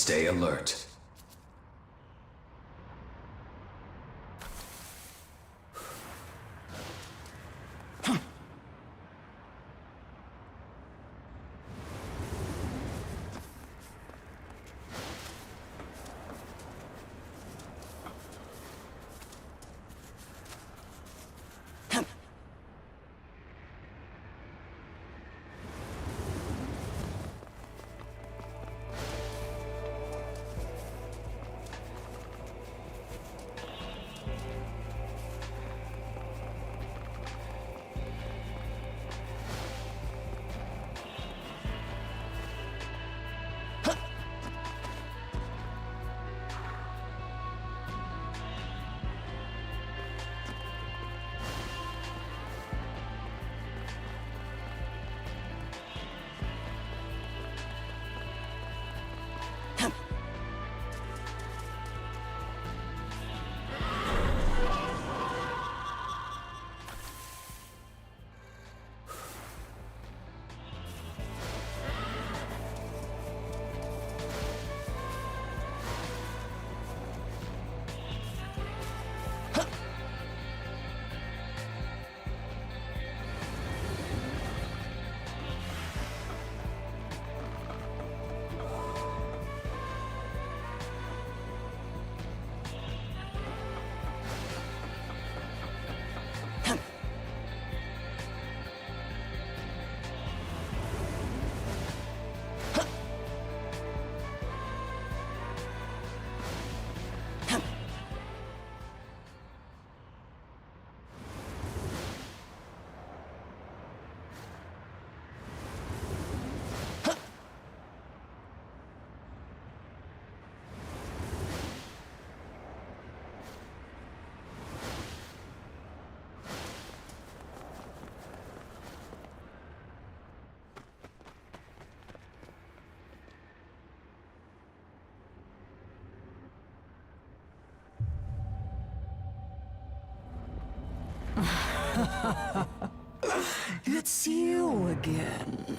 Stay alert. It's you again.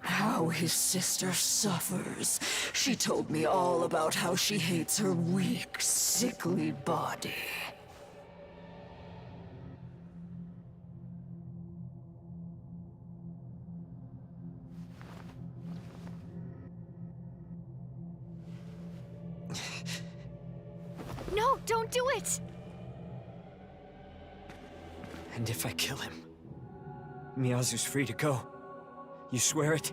How his sister suffers. She told me all about how she hates her weak, sickly body. No, don't do it! And if I kill him, Miyazu's free to go. You swear it?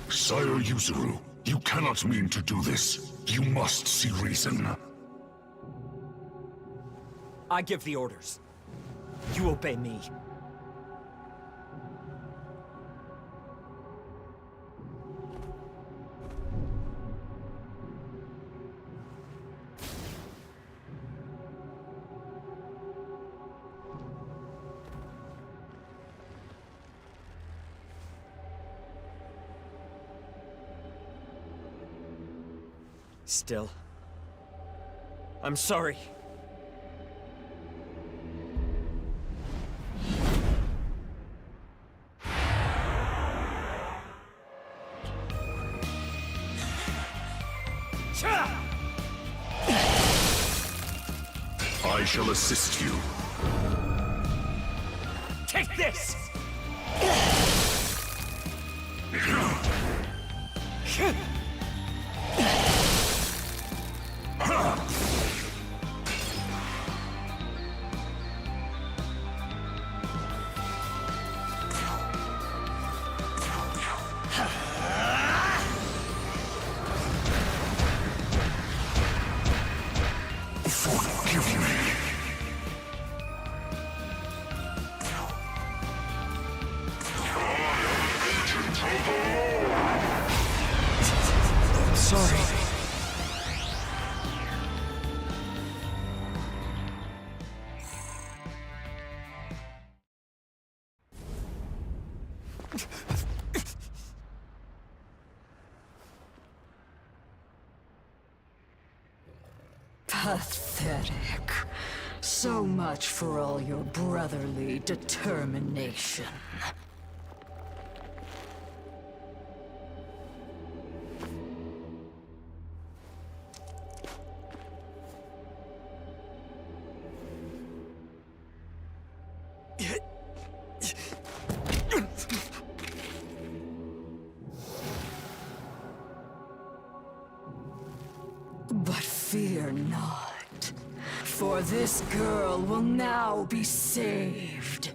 Sire Yuzuru, you cannot mean to do this. You must see reason. I give the orders. You obey me. Still, I'm sorry. I shall assist you. Take this! Forgive me. Pathetic. So much for all your brotherly determination. But fear not, for this girl will now be saved.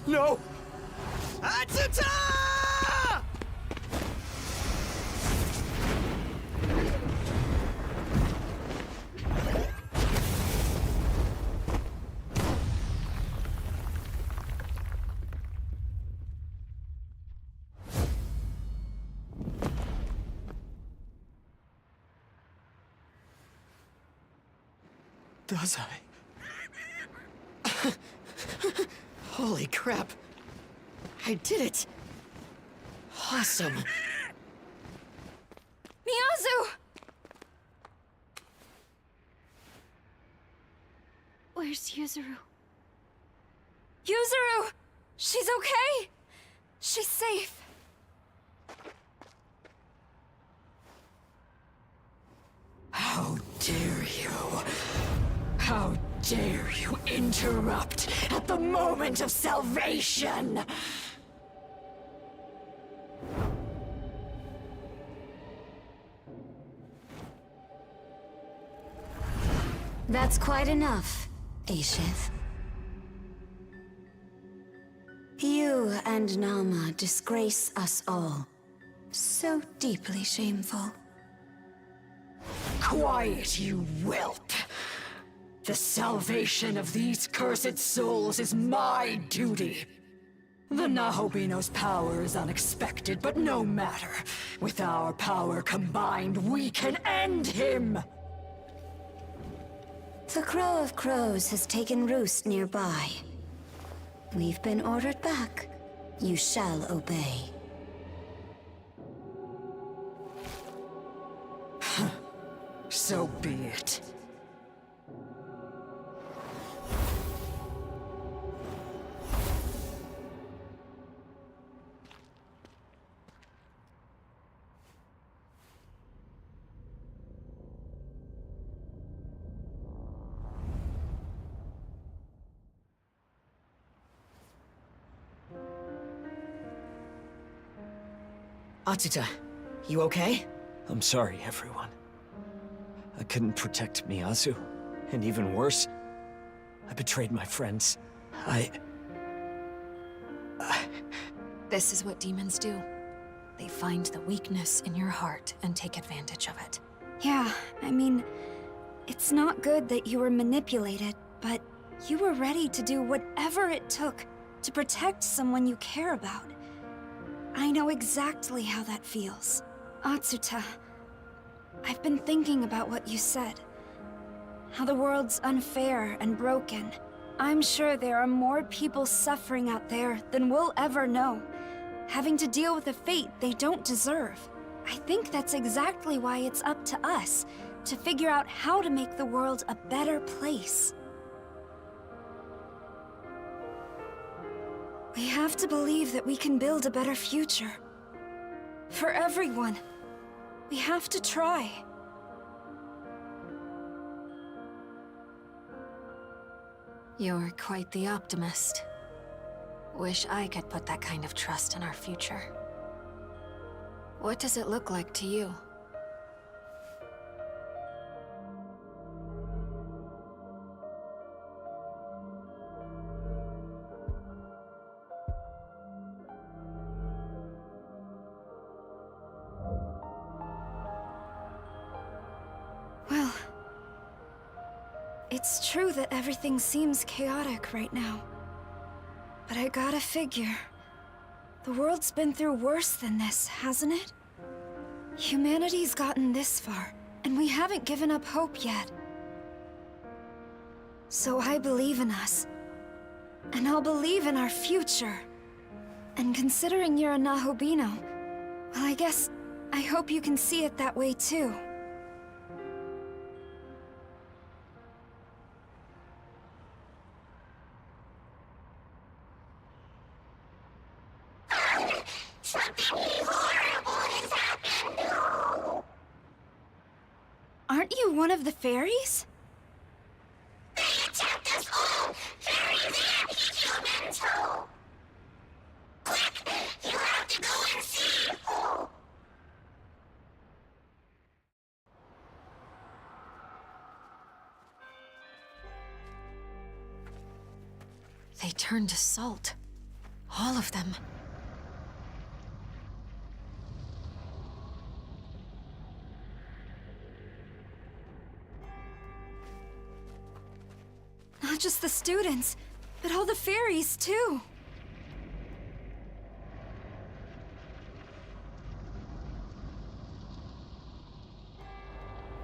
No! Atsuta! Does I? Holy crap! I did it! Awesome! Miyazu! Where's Yuzuru? Yuzuru! She's okay! She's safe. How dare you? How dare you interrupt at the moment of salvation? That's quite enough, Ashith. You and Nama disgrace us all. So deeply shameful. Quiet, you whelp! The salvation of these cursed souls is my duty. The Nahobino's power is unexpected, but no matter. With our power combined, we can end him! The Crow of Crows has taken roost nearby. We've been ordered back. You shall obey. So be it. Atsuta, you okay? I'm sorry, everyone. I couldn't protect Miyazu. And even worse, I betrayed my friends. This is what demons do. They find the weakness in your heart and take advantage of it. Yeah, I mean, it's not good that you were manipulated, but you were ready to do whatever it took to protect someone you care about. I know exactly how that feels. Atsuta, I've been thinking about what you said. How the world's unfair and broken. I'm sure there are more people suffering out there than we'll ever know, having to deal with a fate they don't deserve. I think that's exactly why it's up to us to figure out how to make the world a better place. We have to believe that we can build a better future. For everyone. We have to try. You're quite the optimist. Wish I could put that kind of trust in our future. What does it look like to you? It's true that everything seems chaotic right now. But I gotta figure, the world's been through worse than this, hasn't it? Humanity's gotten this far, and we haven't given up hope yet. So I believe in us. And I'll believe in our future. And considering you're a Nahobino, well, I hope you can see it that way too. Aren't you one of the fairies? They attacked us all! Fairies and humans too! Quick! You have to go and see! They turned to salt. All of them. Not just the students, but all the fairies too.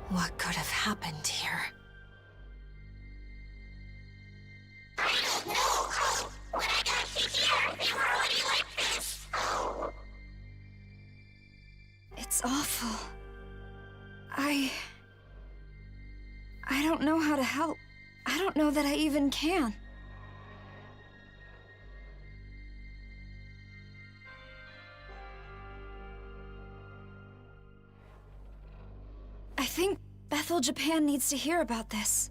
What could have happened here? I don't know! When I got here, they were already like this! It's awful. I don't know how to help. I don't know that I even can. I think Bethel, Japan needs to hear about this.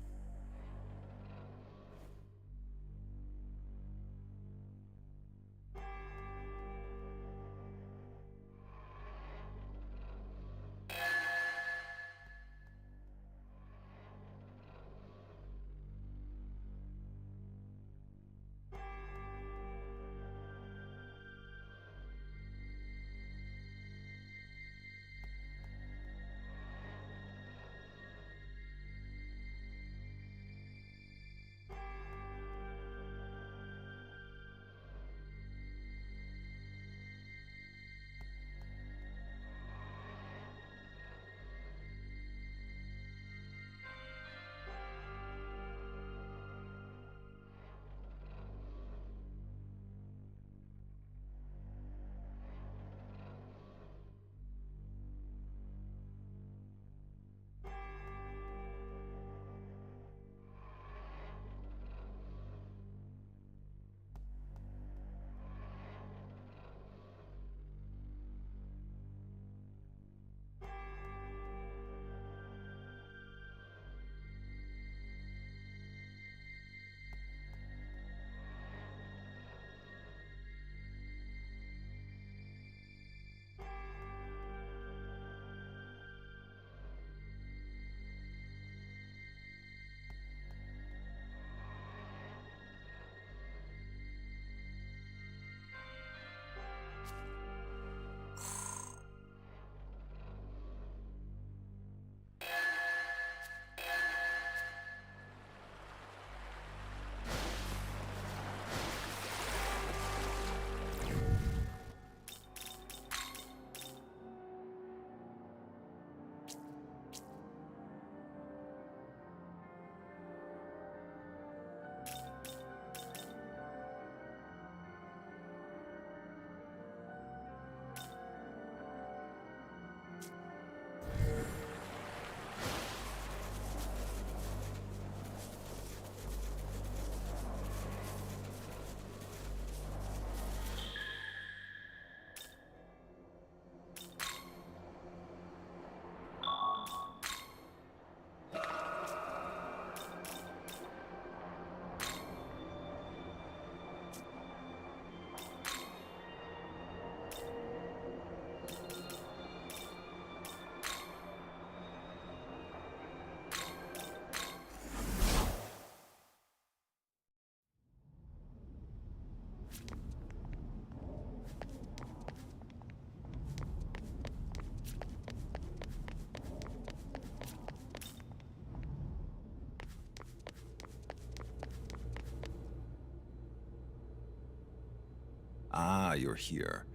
Ah, you're here.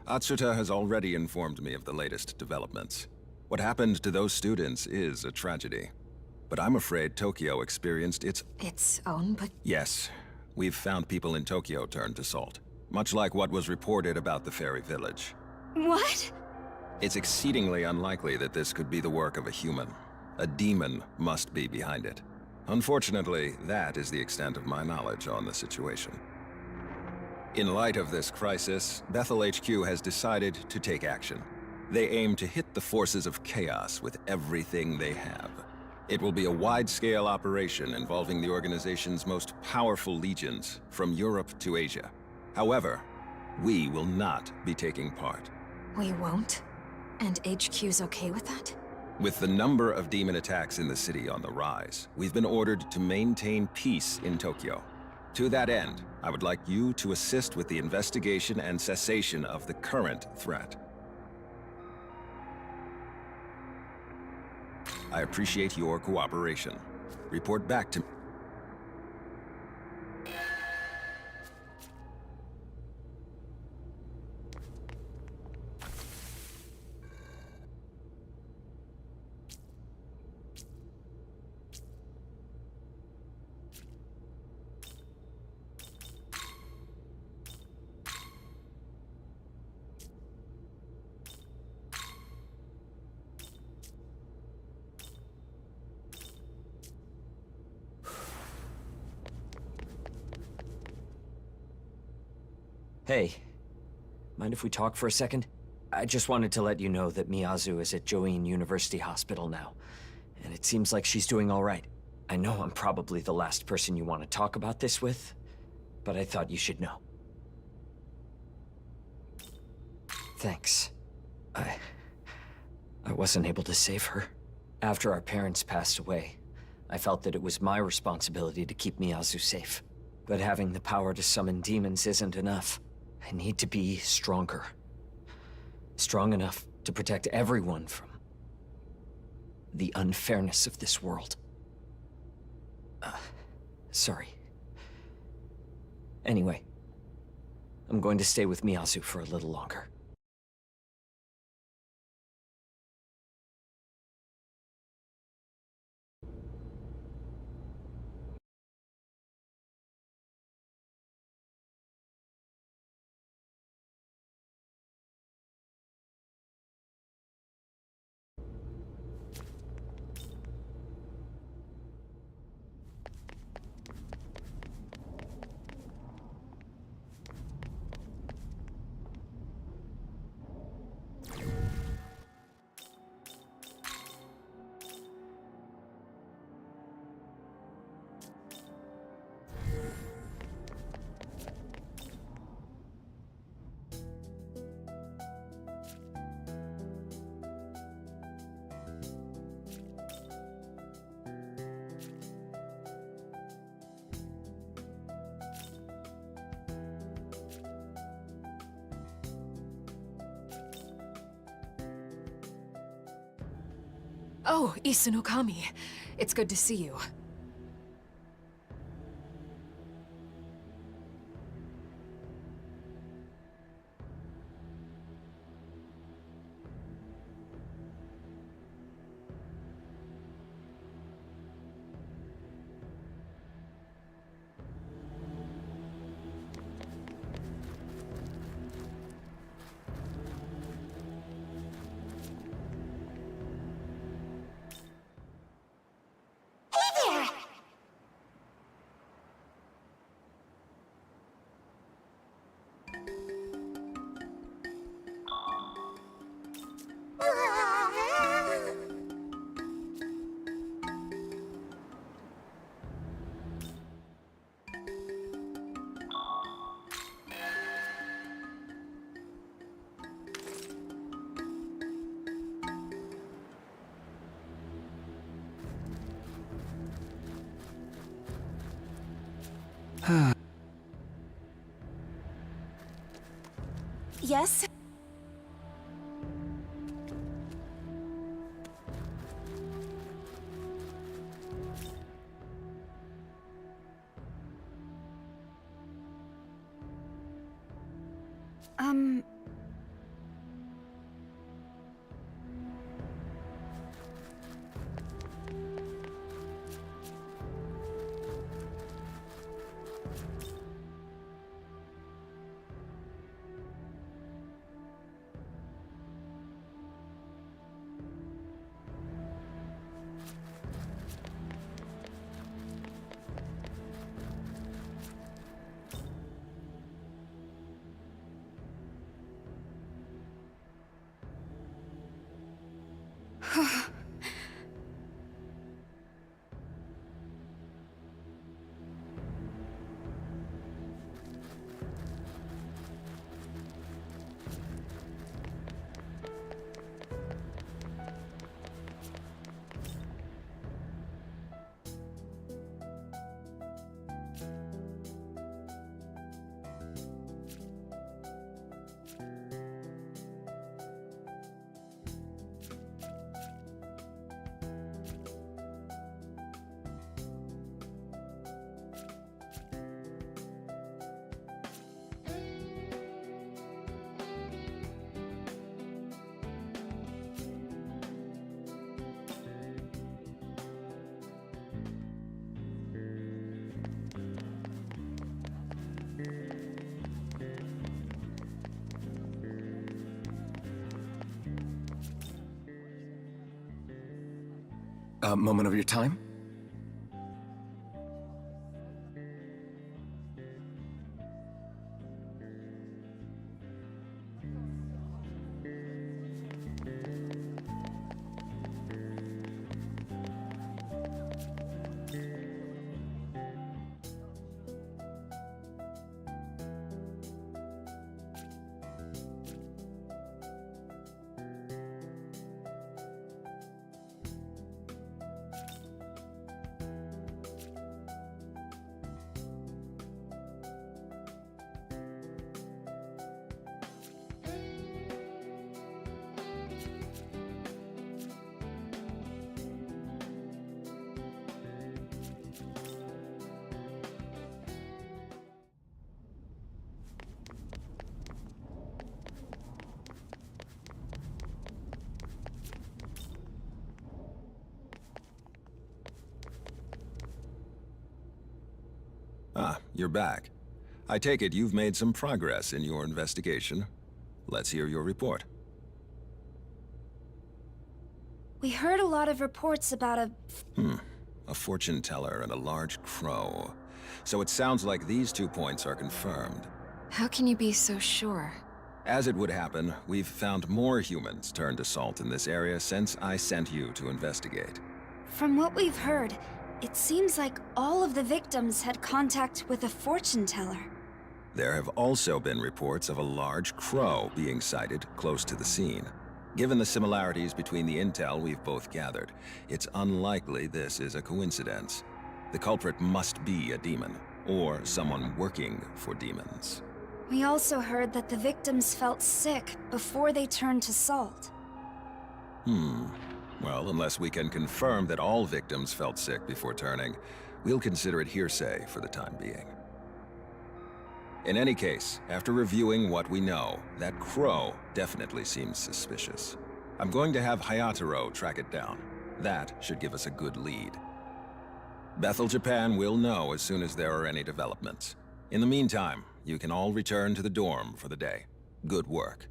Atsuta has already informed me of the latest developments. What happened to those students is a tragedy. But I'm afraid Tokyo experienced Its own, but Yes, we've found people in Tokyo turned to salt. Much like what was reported about the fairy village. What? It's exceedingly unlikely that this could be the work of a human. A demon must be behind it. Unfortunately, that is the extent of my knowledge on the situation. In light of this crisis, Bethel HQ has decided to take action. They aim to hit the forces of chaos with everything they have. It will be a wide-scale operation involving the organization's most powerful legions, from Europe to Asia. However, we will not be taking part. we won't. And HQ's okay with that? With the number of demon attacks in the city on the rise, we've been ordered to maintain peace in Tokyo. To that end, I would like you to assist with the investigation and cessation of the current threat. I appreciate your cooperation. Report back to me. Hey, mind if we talk for a second? I just wanted to let you know that Miyazu is at Join University Hospital now, and it seems like she's doing all right. I know I'm probably the last person you want to talk about this with, but I thought you should know. Thanks. I wasn't able to save her. After our parents passed away, I felt that it was my responsibility to keep Miyazu safe. But having the power to summon demons isn't enough. I need to be stronger. Strong enough to protect everyone from the unfairness of this world. Sorry. Anyway, I'm going to stay with Miyazu for a little longer. Oh, Isunokami. It's good to see you. Yes? Um... A moment of your time? Ah, you're back. I take it you've made some progress in your investigation. Let's hear your report. We heard a lot of reports about A fortune teller and a large crow. So it sounds like these 2 points are confirmed. How can you be so sure? As it would happen, we've found more humans turned to salt in this area since I sent you to investigate. From what we've heard, it seems like all of the victims had contact with a fortune teller. There have also been reports of a large crow being sighted close to the scene. Given the similarities between the intel we've both gathered, it's unlikely this is a coincidence. The culprit must be a demon, or someone working for demons. We also heard that the victims felt sick before they turned to salt. Well, unless we can confirm that all victims felt sick before turning, we'll consider it hearsay for the time being. In any case, after reviewing what we know, that crow definitely seems suspicious. I'm going to have Hayataro track it down. That should give us a good lead. Bethel, Japan will know as soon as there are any developments. In the meantime, you can all return to the dorm for the day. Good work.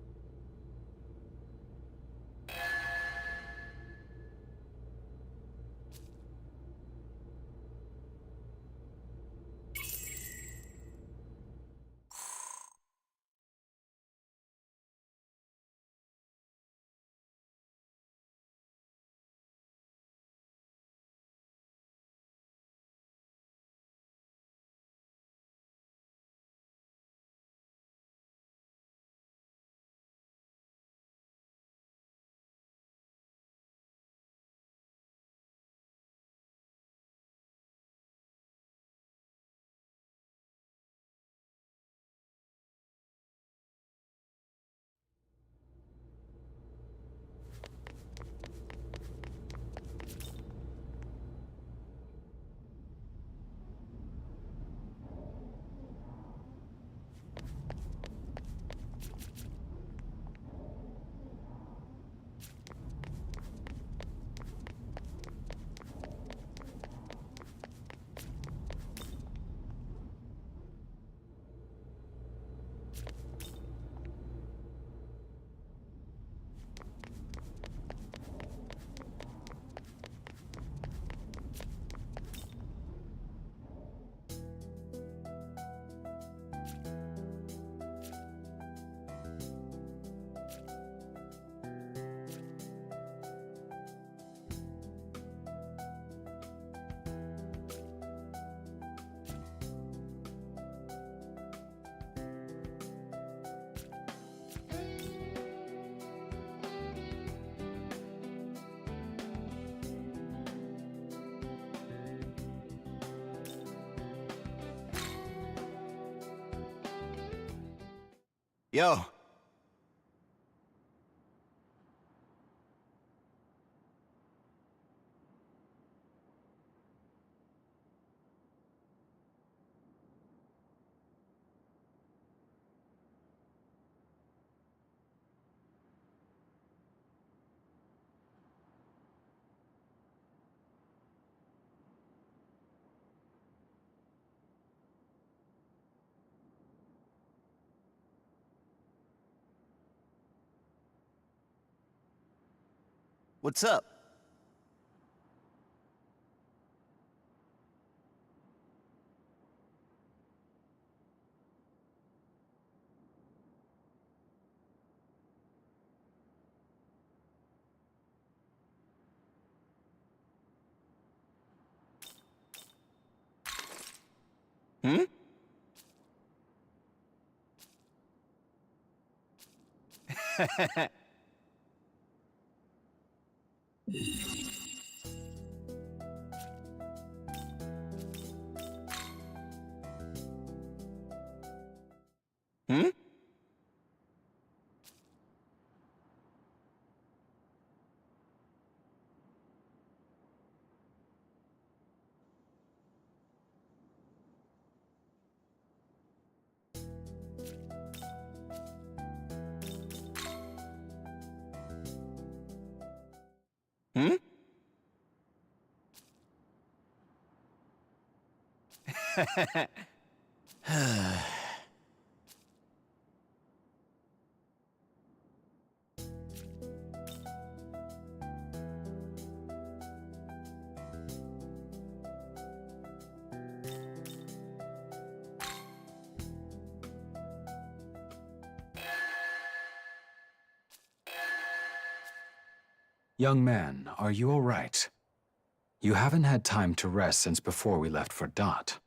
Yo. What's up? Hmm? Hmm? Hmm? Young man, are you all right? You haven't had time to rest since before we left for Dot.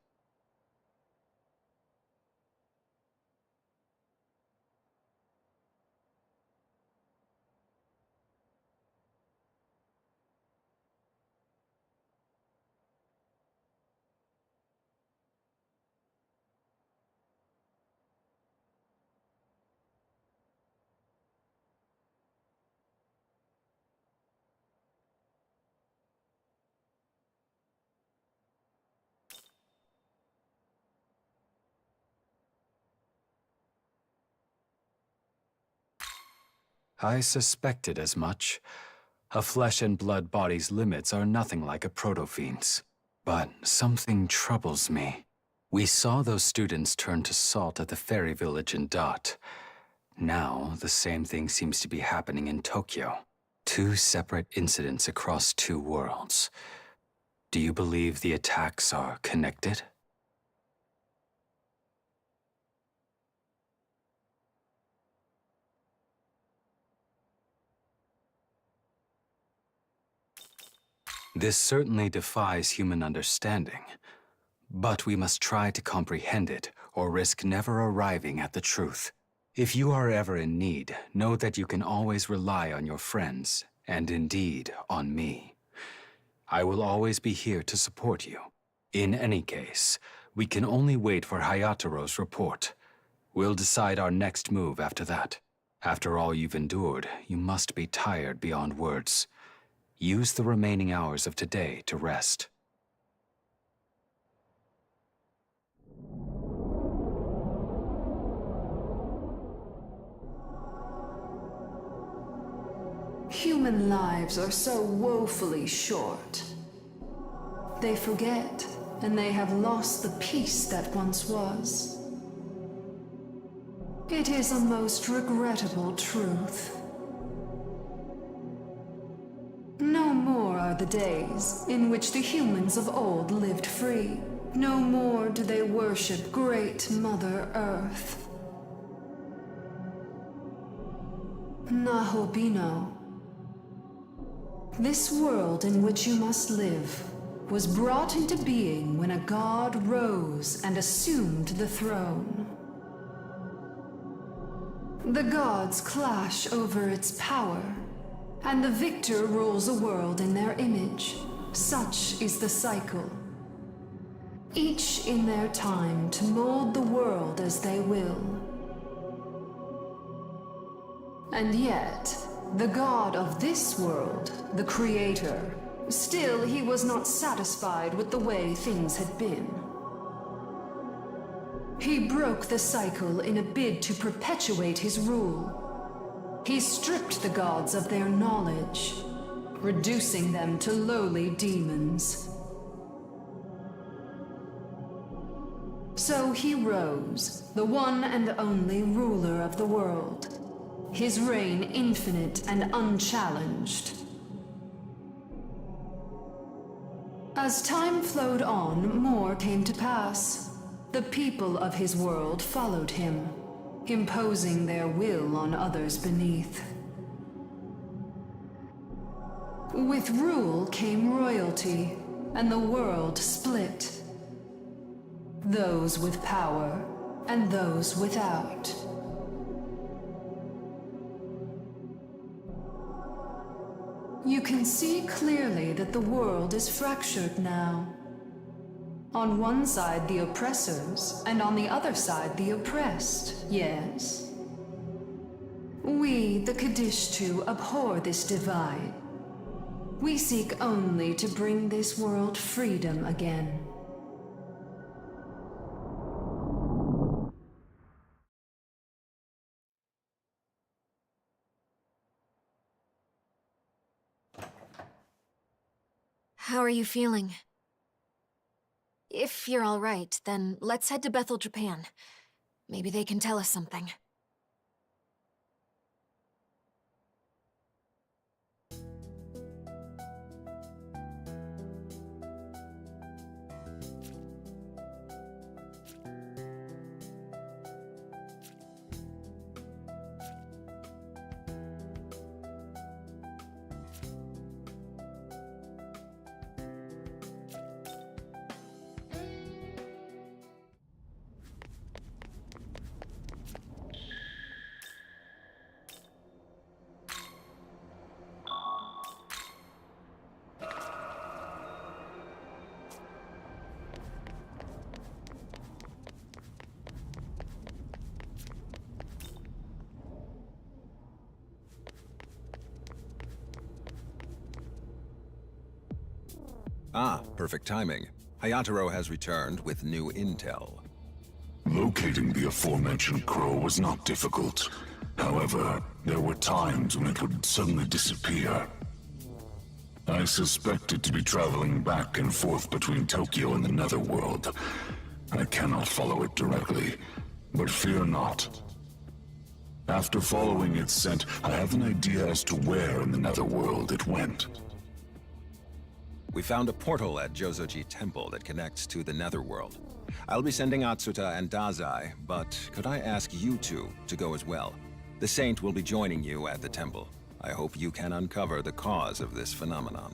I suspected as much. A flesh and blood body's limits are nothing like a proto-fiend's. But something troubles me. We saw those students turn to salt at the fairy village in Dot. Now, the same thing seems to be happening in Tokyo. Two separate incidents across two worlds. Do you believe the attacks are connected? This certainly defies human understanding. But we must try to comprehend it, or risk never arriving at the truth. If you are ever in need, know that you can always rely on your friends, and indeed, on me. I will always be here to support you. In any case, we can only wait for Hayataro's report. We'll decide our next move after that. After all you've endured, you must be tired beyond words. Use the remaining hours of today to rest. Human lives are so woefully short. They forget, and they have lost the peace that once was. It is a most regrettable truth. No more are the days in which the humans of old lived free. No more do they worship great Mother Earth. Nahobino. This world in which you must live was brought into being when a god rose and assumed the throne. The gods clash over its power, and the victor rules a world in their image. Such is the cycle. Each in their time to mold the world as they will. And yet, the god of this world, the creator, still he was not satisfied with the way things had been. He broke the cycle in a bid to perpetuate his rule. He stripped the gods of their knowledge, reducing them to lowly demons. So he rose, the one and only ruler of the world, his reign infinite and unchallenged. As time flowed on, more came to pass. The people of his world followed him, imposing their will on others beneath. With rule came royalty, and the world split. Those with power, and those without. You can see clearly that the world is fractured now. On one side the oppressors, and on the other side the oppressed, yes? We, the Kadishtu, abhor this divide. We seek only to bring this world freedom again. How are you feeling? If you're all right, then let's head to Bethel, Japan. Maybe they can tell us something. Ah, perfect timing. Hayataro has returned with new intel. Locating the aforementioned crow was not difficult. However, there were times when it would suddenly disappear. I suspect it to be traveling back and forth between Tokyo and the Netherworld. I cannot follow it directly, but fear not. After following its scent, I have an idea as to where in the Netherworld it went. We found a portal at Jozoji Temple that connects to the Netherworld. I'll be sending Atsuta and Dazai, but could I ask you two to go as well? The Saint will be joining you at the temple. I hope you can uncover the cause of this phenomenon.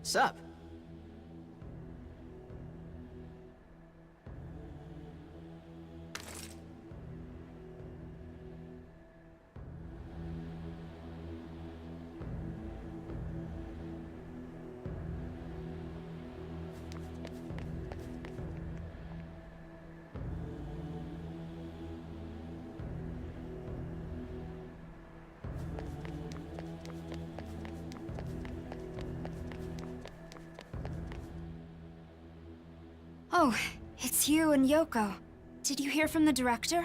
Sup? Oh, it's you and Yoko. Did you hear from the director?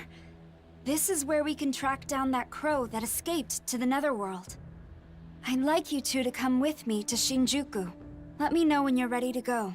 This is where we can track down that crow that escaped to the Netherworld. I'd like you two to come with me to Shinjuku. Let me know when you're ready to go.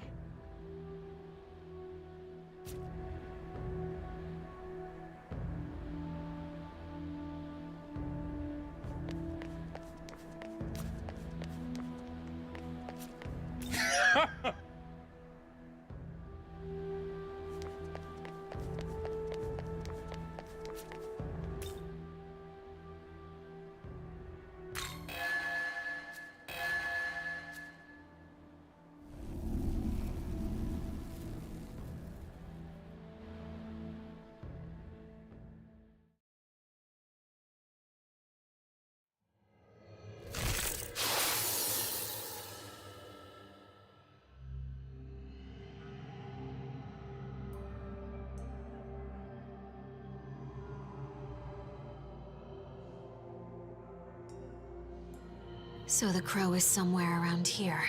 So the crow is somewhere around here.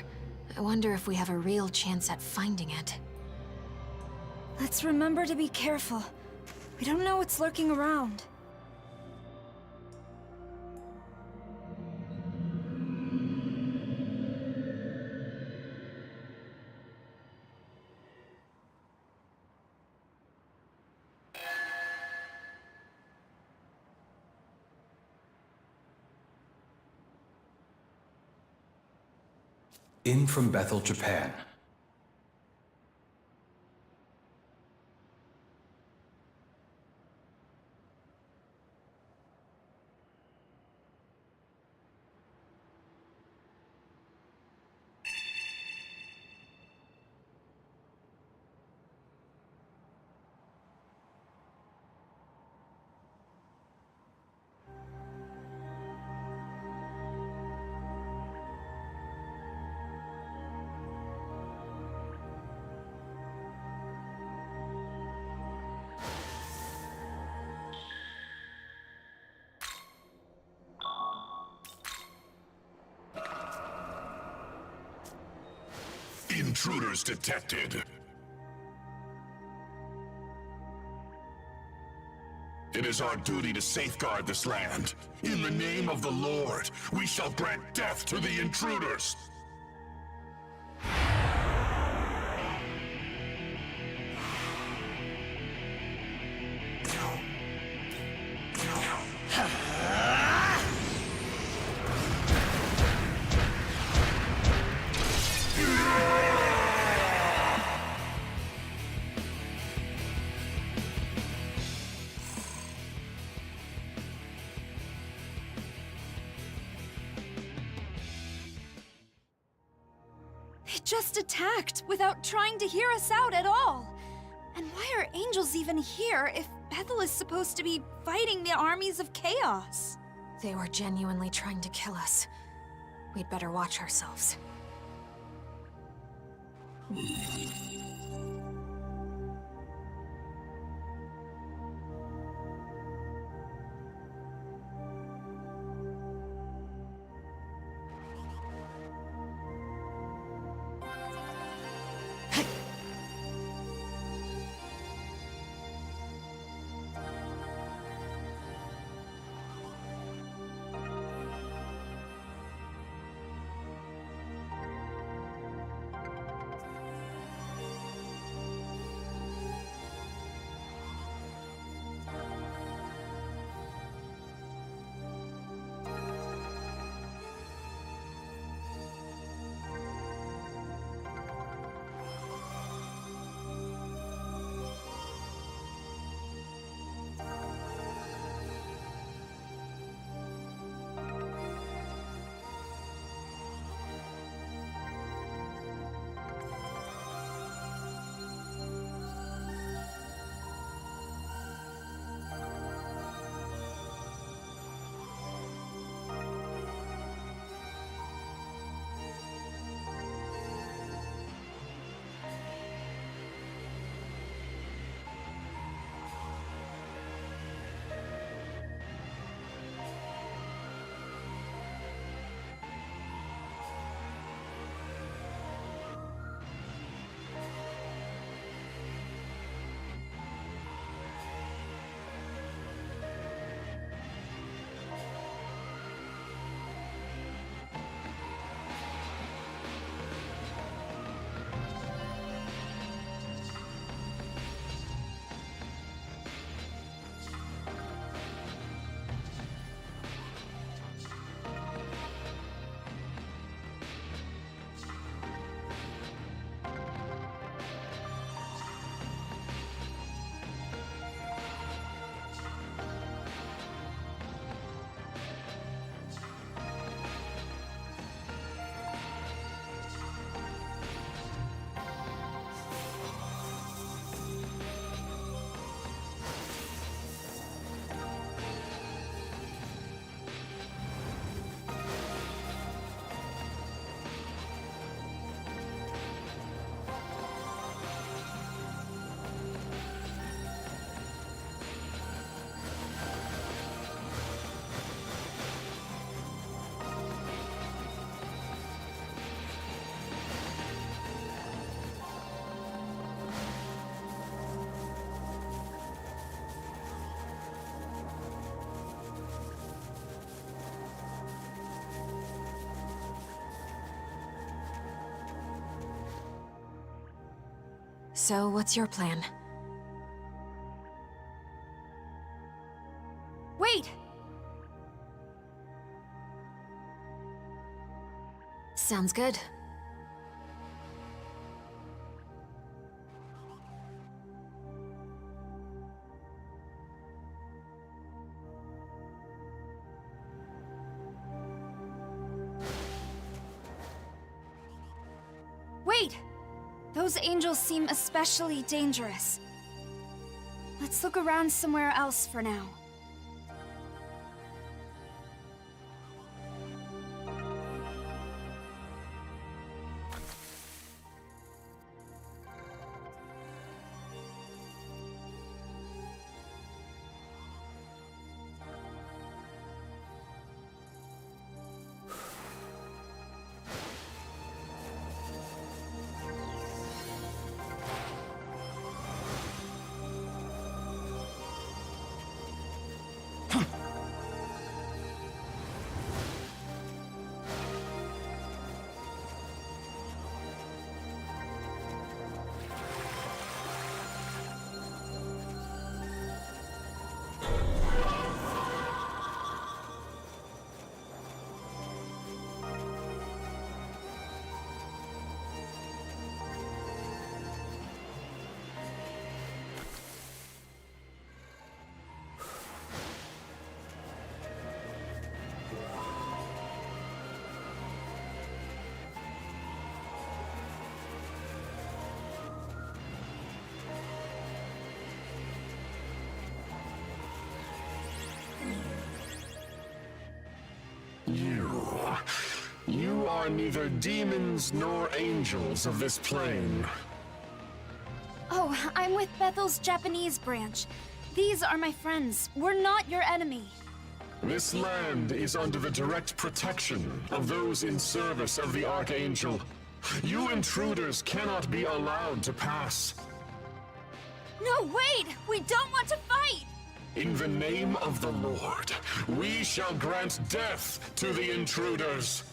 I wonder if we have a real chance at finding it. Let's remember to be careful. We don't know what's lurking around. In from Bethel, Japan. Intruders detected. It is our duty to safeguard this land. In the name of the Lord, we shall grant death to the intruders. They just attacked without trying to hear us out at all. And why are angels even here if Bethel is supposed to be fighting the armies of chaos? They were genuinely trying to kill us. We'd better watch ourselves. So, what's your plan? Wait! Sounds good. Wait! Those angels seem especially dangerous. Let's look around somewhere else for now. You are neither demons nor angels of this plane. Oh, I'm with Bethel's Japanese branch. These are my friends. We're not your enemy. This land is under the direct protection of those in service of the Archangel. You intruders cannot be allowed to pass. No, wait! We don't want to fight! In the name of the Lord, we shall grant death to the intruders.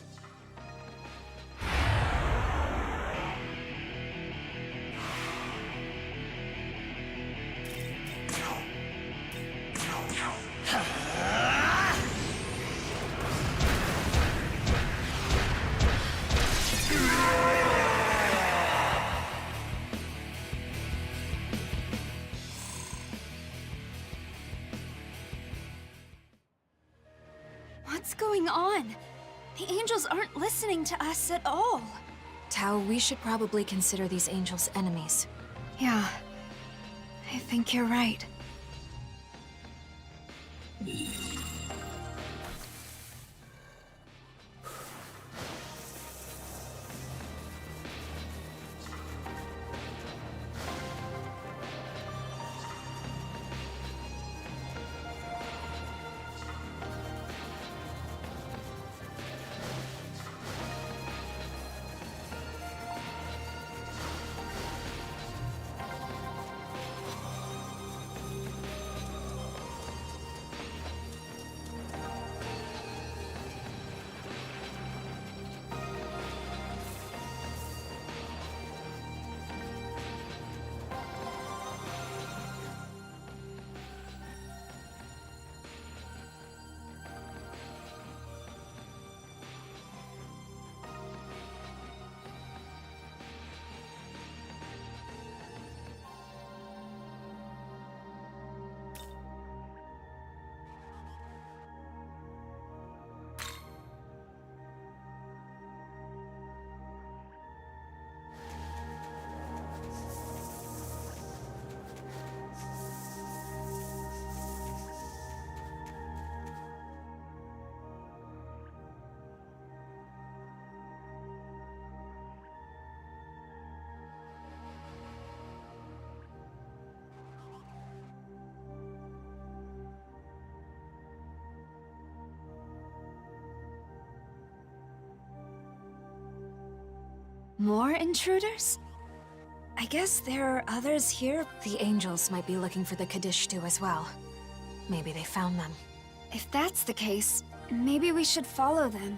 What's going on? The angels aren't listening to us at all. Tao, we should probably consider these angels enemies. Yeah, I think you're right. More intruders? I guess there are others here. The angels might be looking for the Kadishtu as well. Maybe they found them. If that's the case, maybe we should follow them.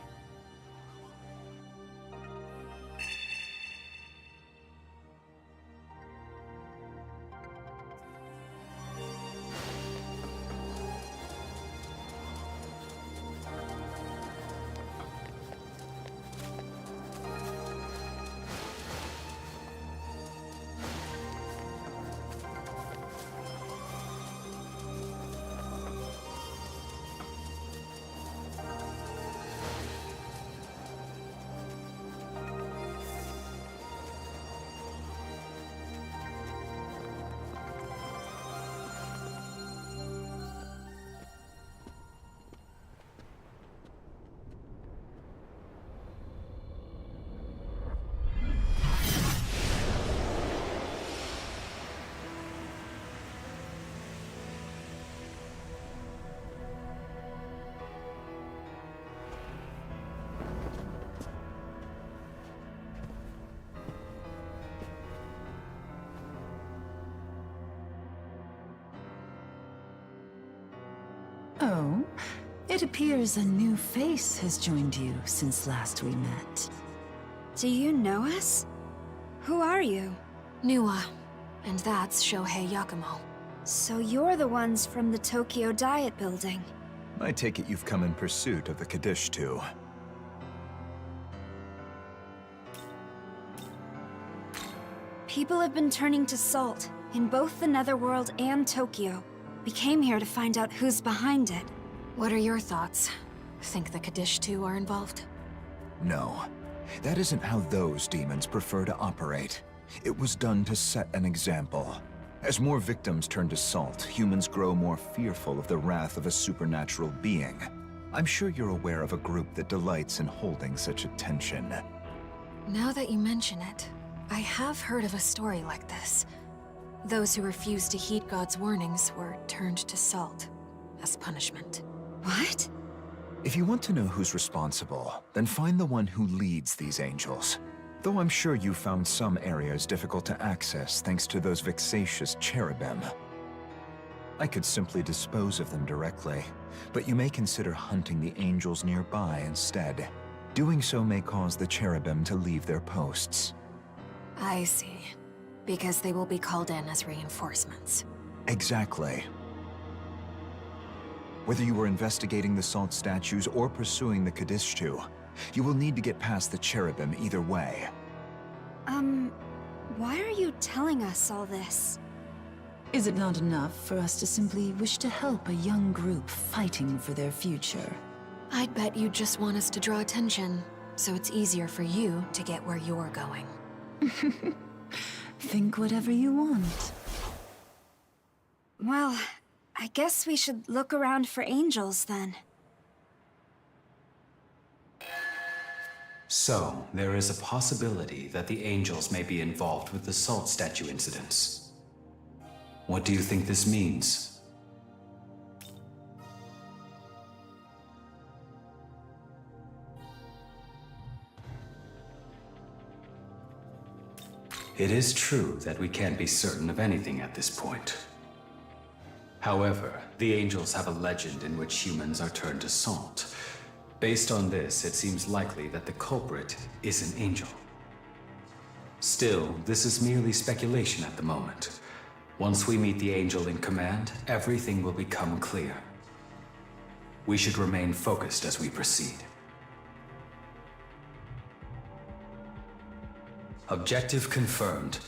So, it appears a new face has joined you since last we met. Do you know us? Who are you? Nuwa. And that's Shohei Yakumo. So you're the ones from the Tokyo Diet Building. I take it you've come in pursuit of the Kaddish too. People have been turning to Salt in both the Netherworld and Tokyo. We came here to find out who's behind it. What are your thoughts? Think the Kaddish too are involved? No. That isn't how those demons prefer to operate. It was done to set an example. As more victims turn to Salt, humans grow more fearful of the wrath of a supernatural being. I'm sure you're aware of a group that delights in holding such attention. Now that you mention it, I have heard of a story like this. Those who refused to heed God's warnings were turned to Salt as punishment. What? If you want to know who's responsible, then find the one who leads these angels. Though I'm sure you found some areas difficult to access thanks to those vexatious cherubim. I could simply dispose of them directly, but you may consider hunting the angels nearby instead. Doing so may cause the cherubim to leave their posts. I see. Because they will be called in as reinforcements. Exactly. Whether you were investigating the Salt statues or pursuing the Kadishtu, you will need to get past the cherubim either way. Why are you telling us all this? Is it not enough for us to simply wish to help a young group fighting for their future? I'd bet you just want us to draw attention, so it's easier for you to get where you're going. Think whatever you want. Well, I guess we should look around for angels then. So, there is a possibility that the angels may be involved with the Salt statue incidents. What do you think this means? It is true that we can't be certain of anything at this point. However, the angels have a legend in which humans are turned to Salt. Based on this, it seems likely that the culprit is an angel. Still, this is merely speculation at the moment. Once we meet the angel in command, everything will become clear. We should remain focused as we proceed. Objective confirmed.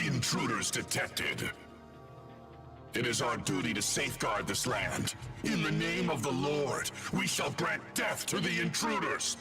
Intruders detected. It is our duty to safeguard this land. In the name of the Lord, we shall grant death to the intruders.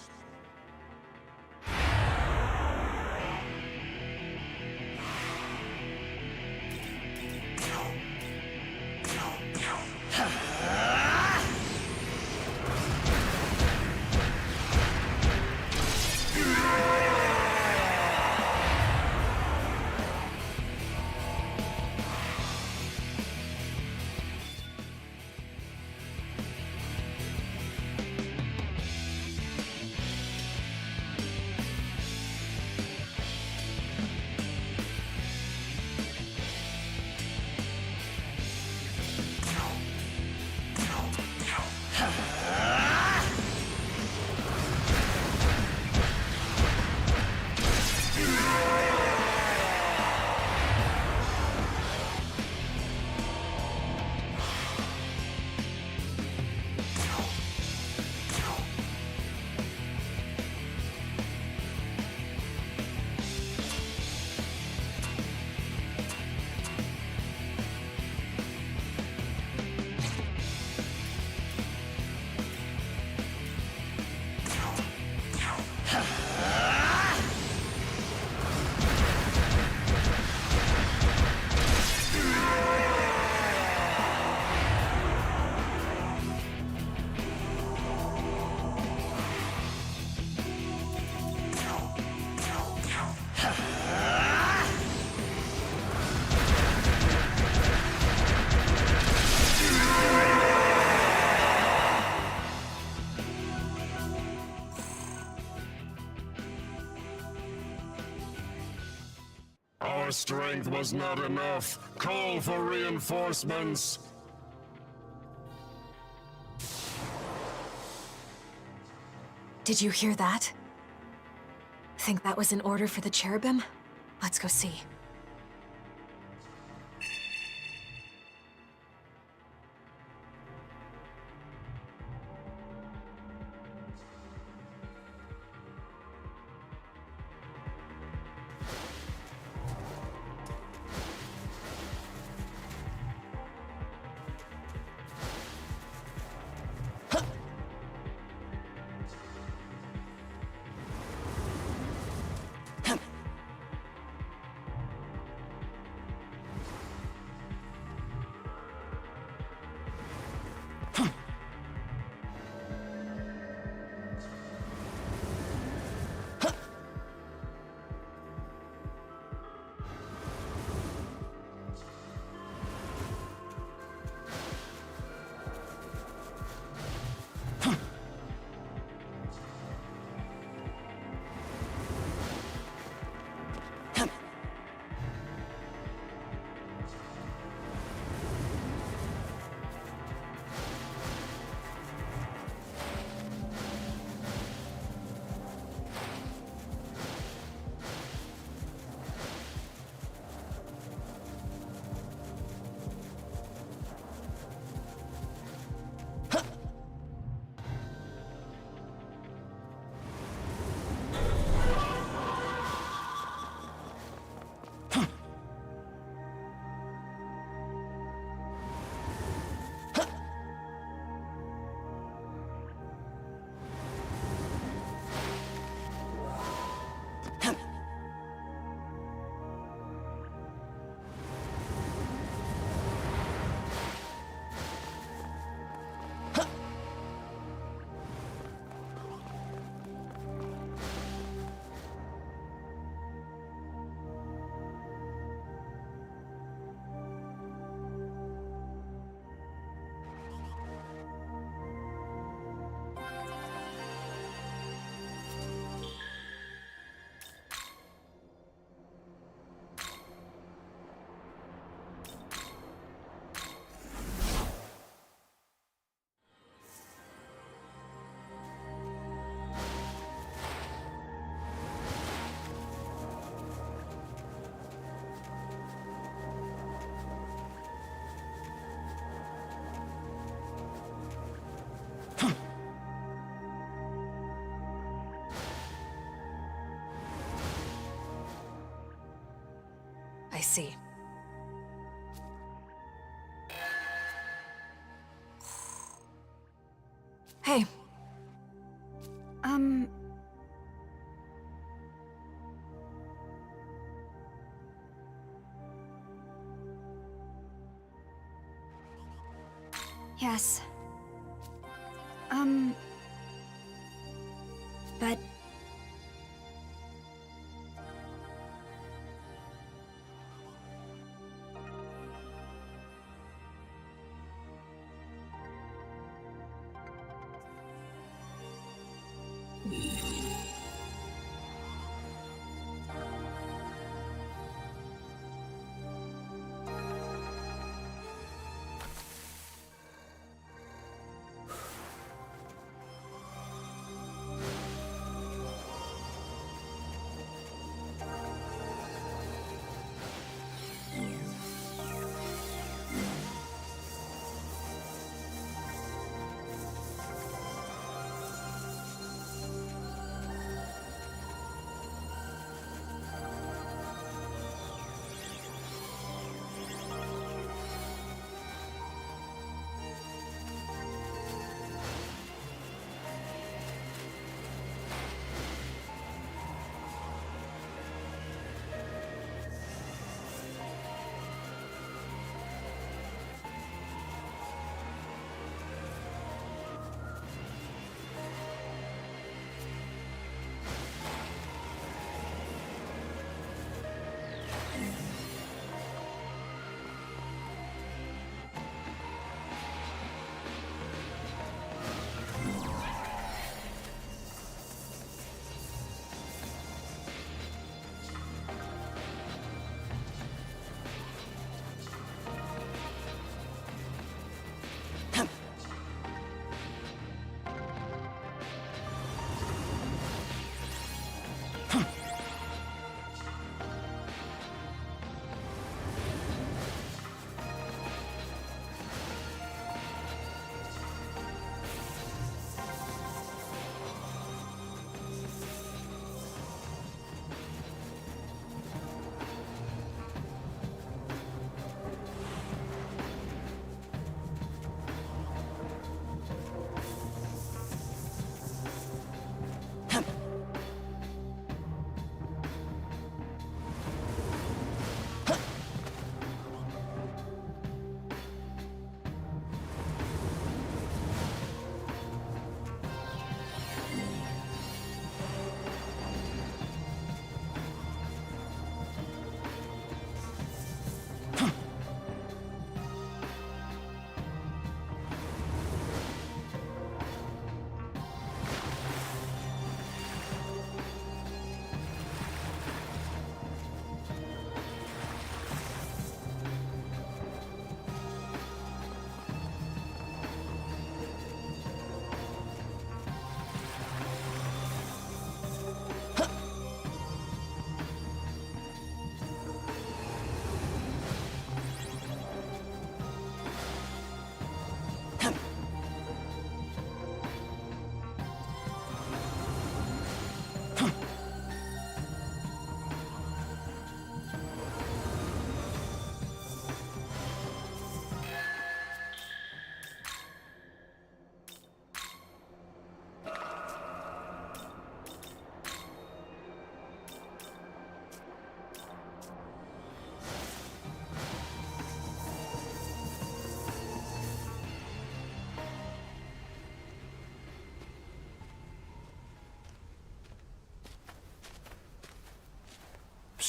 Our strength was not enough. Call for reinforcements. Did you hear that? Think that was an order for the cherubim? Let's go see. I see. Hey. Yes. But...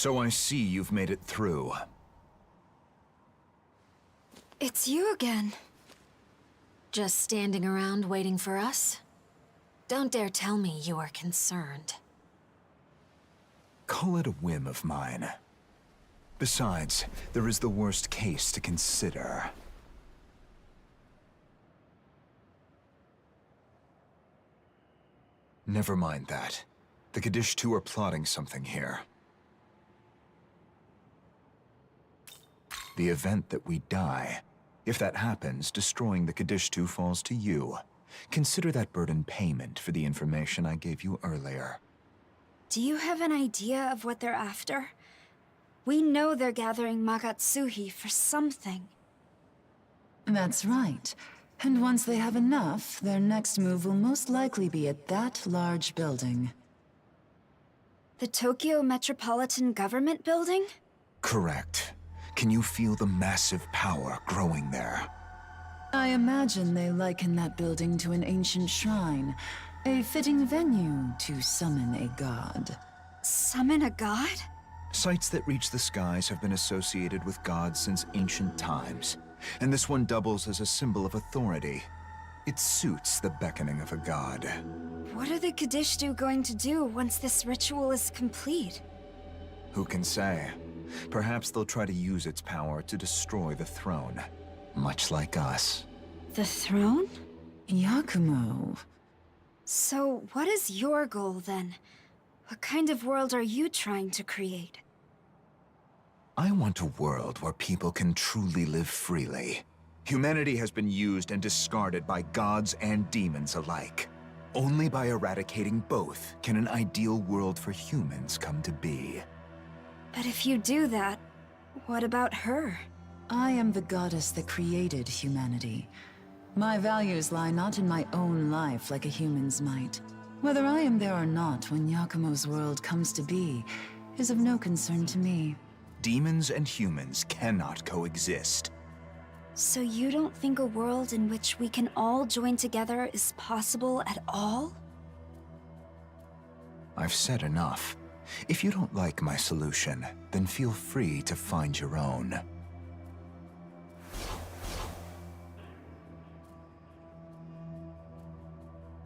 So I see you've made it through. It's you again. Just standing around waiting for us? Don't dare tell me you are concerned. Call it a whim of mine. Besides, there is the worst case to consider. Never mind that. The Kadishtu are plotting something here. The event that we die. If that happens, destroying the Kadishtu falls to you. Consider that burden payment for the information I gave you earlier. Do you have an idea of what they're after? We know they're gathering Magatsuhi for something. That's right. And once they have enough, their next move will most likely be at that large building. The Tokyo Metropolitan Government Building? Correct. Can you feel the massive power growing there? I imagine they liken that building to an ancient shrine, a fitting venue to summon a god. Summon a god? Sites that reach the skies have been associated with gods since ancient times, and this one doubles as a symbol of authority. It suits the beckoning of a god. What are the Kadishtu going to do once this ritual is complete? Who can say? Perhaps they'll try to use its power to destroy the throne, much like us. The throne? Yakumo. So, what is your goal then? What kind of world are you trying to create? I want a world where people can truly live freely. Humanity has been used and discarded by gods and demons alike. Only by eradicating both can an ideal world for humans come to be. But if you do that, what about her? I am the goddess that created humanity. My values lie not in my own life like a human's might. Whether I am there or not when Yakumo's world comes to be is of no concern to me. Demons and humans cannot coexist. So you don't think a world in which we can all join together is possible at all? I've said enough. If you don't like my solution, then feel free to find your own.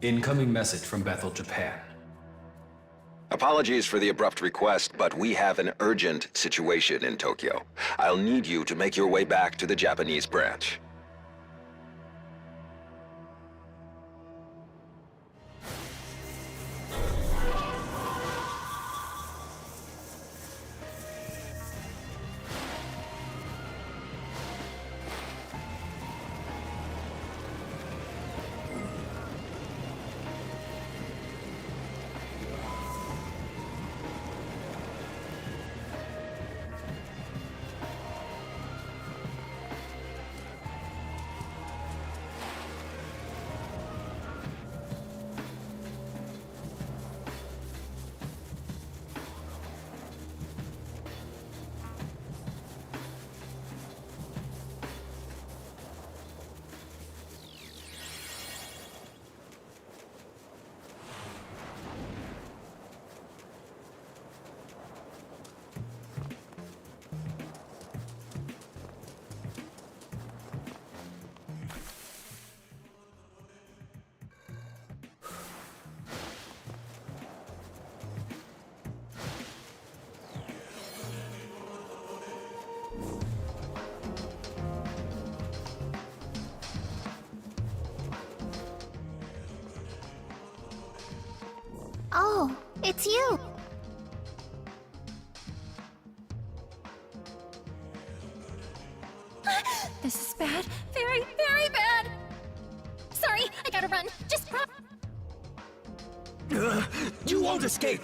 Incoming message from Bethel, Japan. Apologies for the abrupt request, but we have an urgent situation in Tokyo. I'll need you to make your way back to the Japanese branch. Oh, it's you! This is bad. Very, very bad! Sorry, I gotta run. Just prop. You won't escape!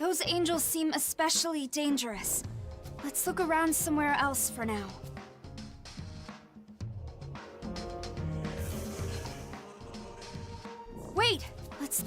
Those angels seem especially dangerous. Let's look around somewhere else for now. Wait! Let's...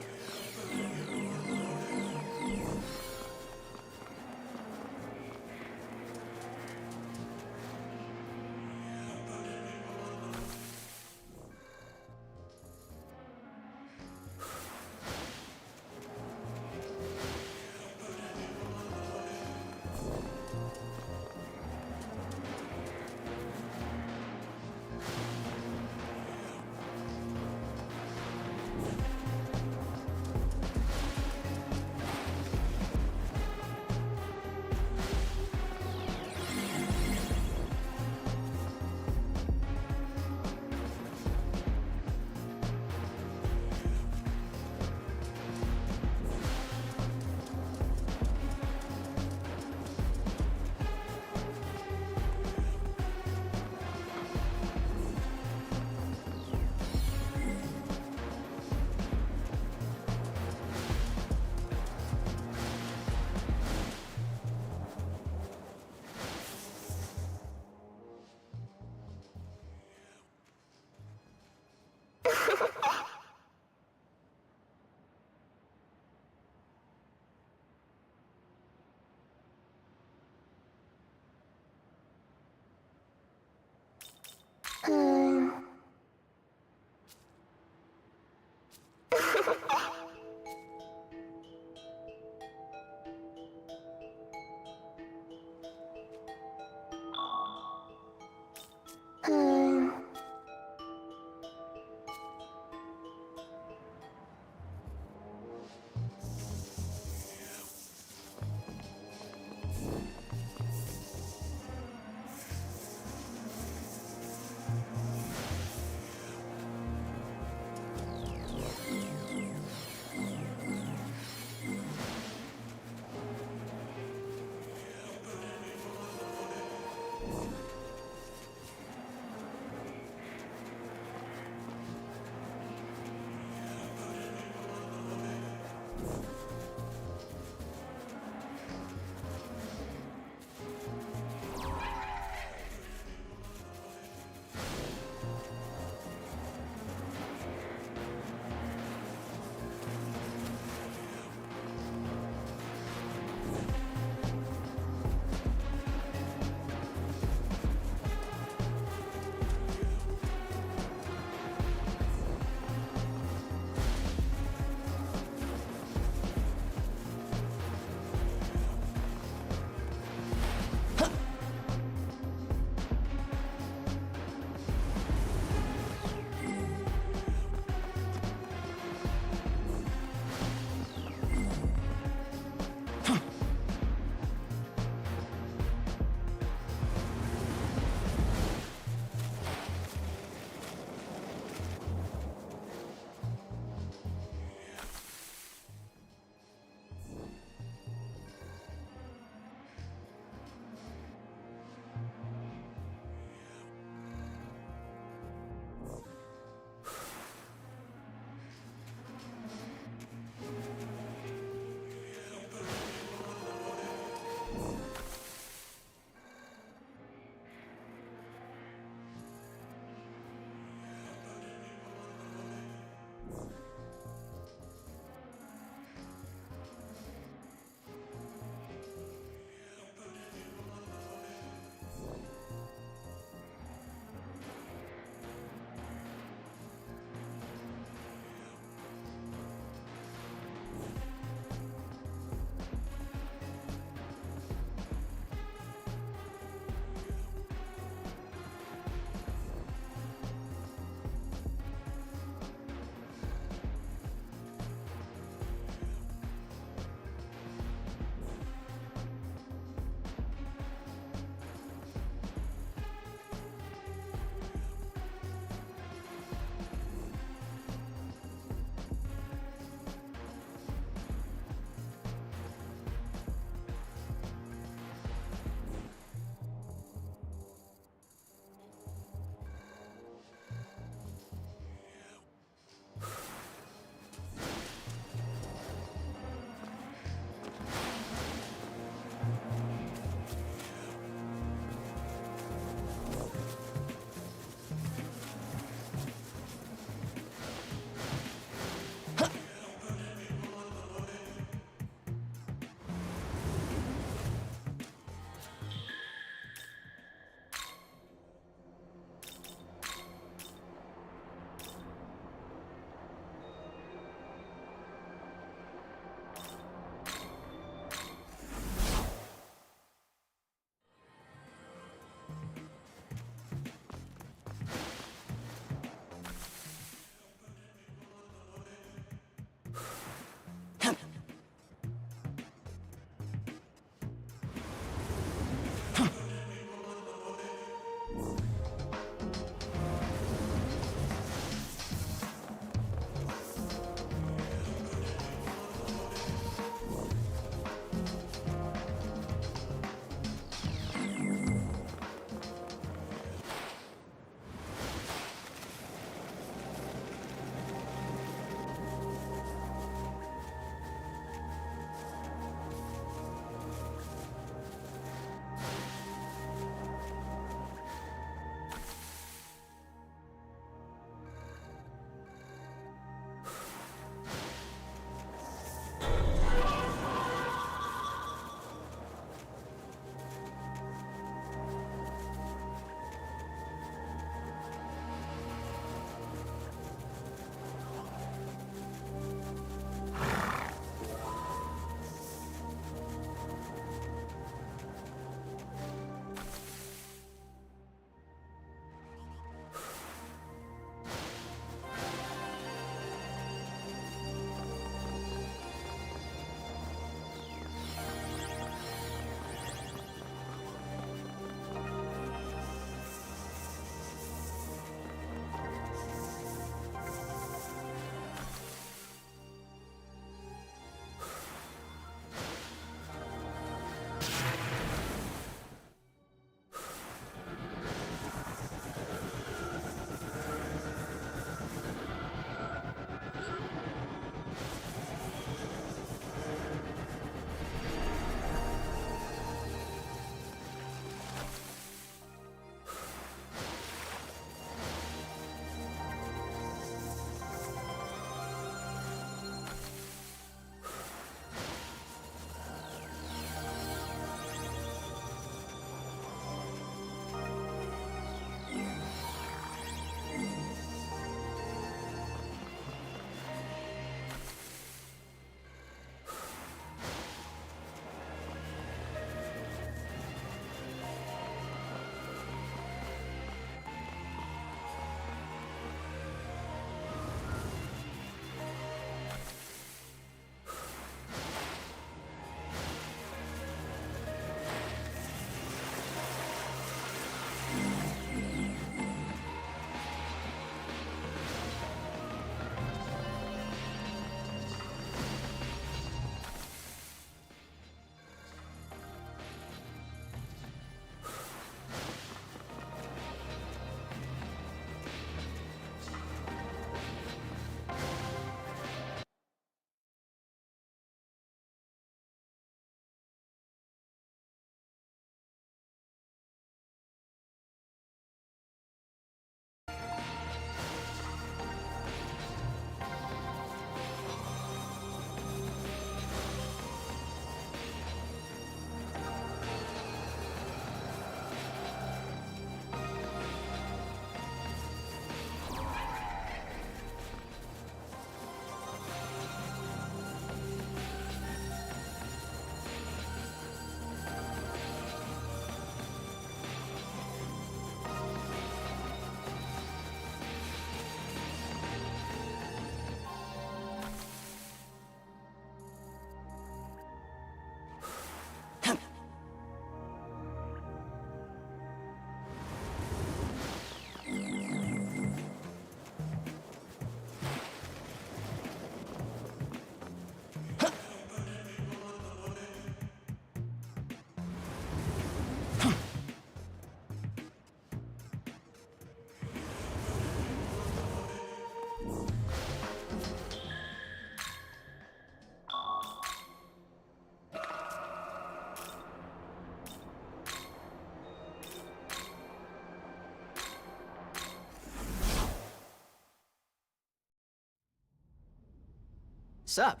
What's up?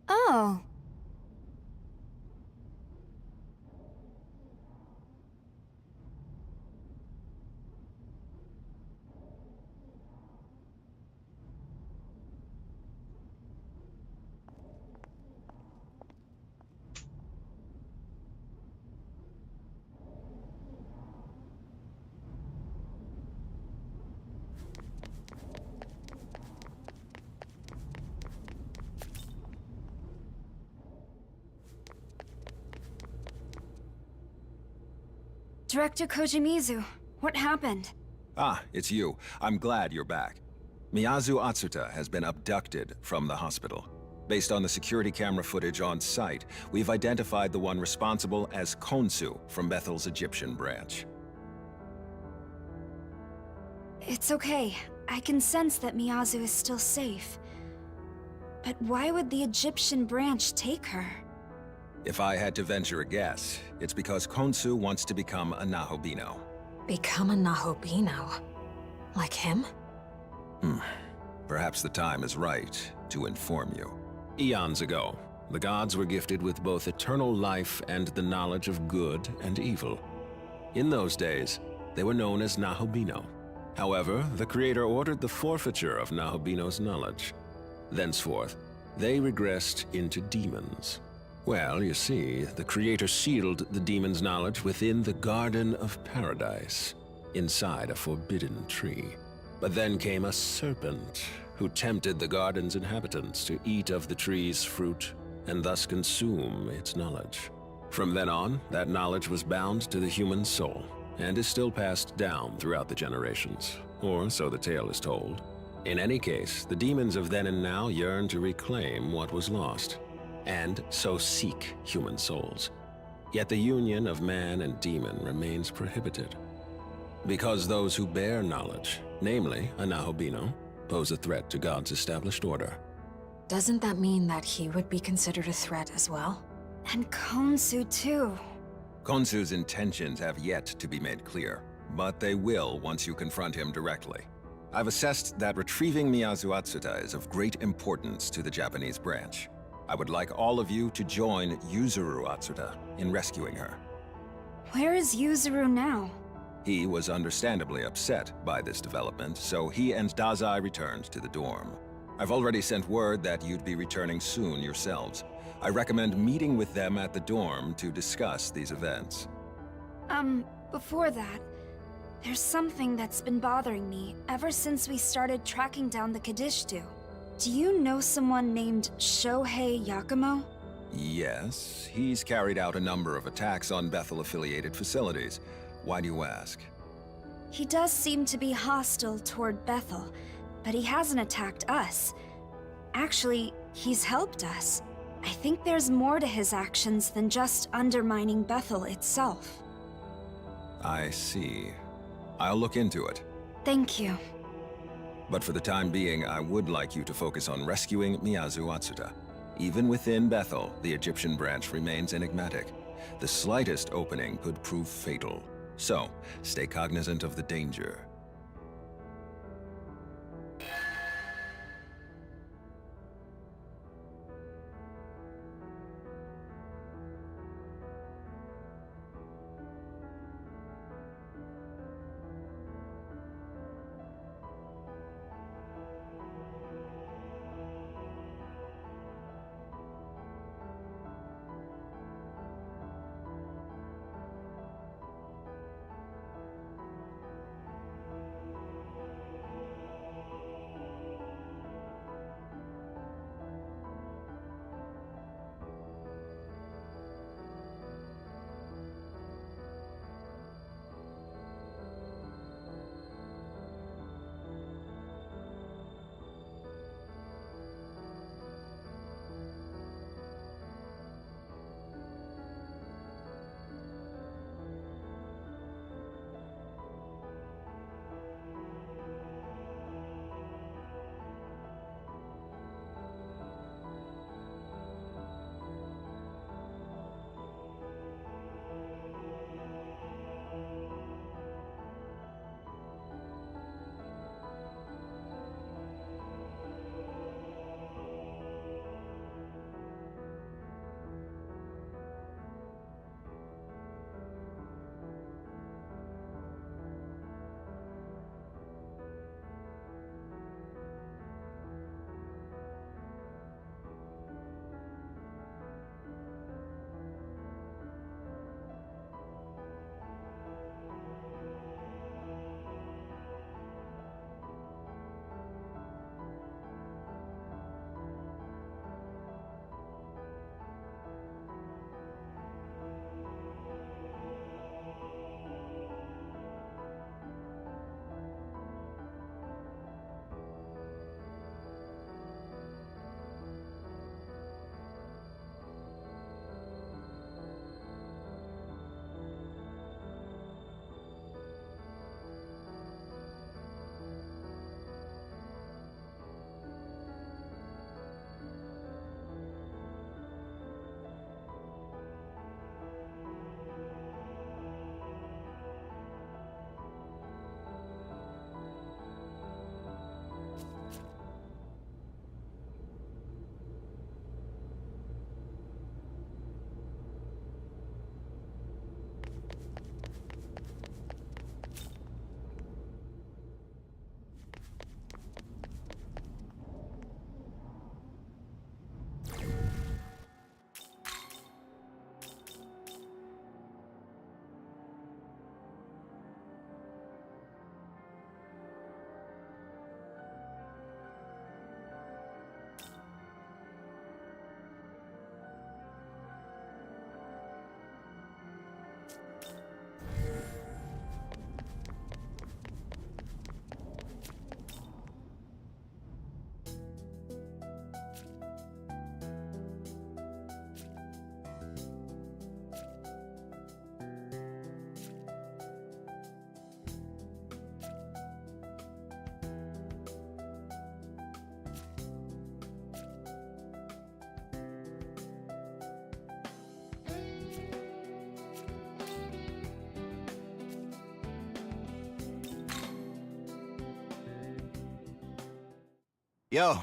Oh. Director Kojimizu, what happened? Ah, it's you. I'm glad you're back. Miyazu Atsuta has been abducted from the hospital. Based on the security camera footage on site, we've identified the one responsible as Khonsu from Bethel's Egyptian branch. It's okay. I can sense that Miyazu is still safe. But why would the Egyptian branch take her? If I had to venture a guess, it's because Khonsu wants to become a Nahobino. Become a Nahobino? Like him? Perhaps the time is right to inform you. Eons ago, the gods were gifted with both eternal life and the knowledge of good and evil. In those days, they were known as Nahobino. However, the Creator ordered the forfeiture of Nahobino's knowledge. Thenceforth, they regressed into demons. Well, you see, the Creator sealed the demon's knowledge within the Garden of Paradise, inside a forbidden tree. But then came a serpent, who tempted the garden's inhabitants to eat of the tree's fruit, and thus consume its knowledge. From then on, that knowledge was bound to the human soul, and is still passed down throughout the generations, or so the tale is told. In any case, the demons of then and now yearn to reclaim what was lost, and so seek human souls. Yet the union of man and demon remains prohibited. Because those who bear knowledge, namely a Nahobino, pose a threat to God's established order. Doesn't that mean that he would be considered a threat as well? And Khonsu too. Khonsu's intentions have yet to be made clear, but they will once you confront him directly. I've assessed that retrieving Miyazu Atsuta is of great importance to the Japanese branch. I would like all of you to join Yuzuru Atsuta in rescuing her. Where is Yuzuru now? He was understandably upset by this development, so he and Dazai returned to the dorm. I've already sent word that you'd be returning soon yourselves. I recommend meeting with them at the dorm to discuss these events. Before that, there's something that's been bothering me ever since we started tracking down the Kadishtu. Do you know someone named Shohei Yakumo? Yes, he's carried out a number of attacks on Bethel-affiliated facilities. Why do you ask? He does seem to be hostile toward Bethel, but he hasn't attacked us. Actually, he's helped us. I think there's more to his actions than just undermining Bethel itself. I see. I'll look into it. Thank you. But for the time being, I would like you to focus on rescuing Miyazu Atsuta. Even within Bethel, the Egyptian branch remains enigmatic. The slightest opening could prove fatal. So, stay cognizant of the danger. Yo.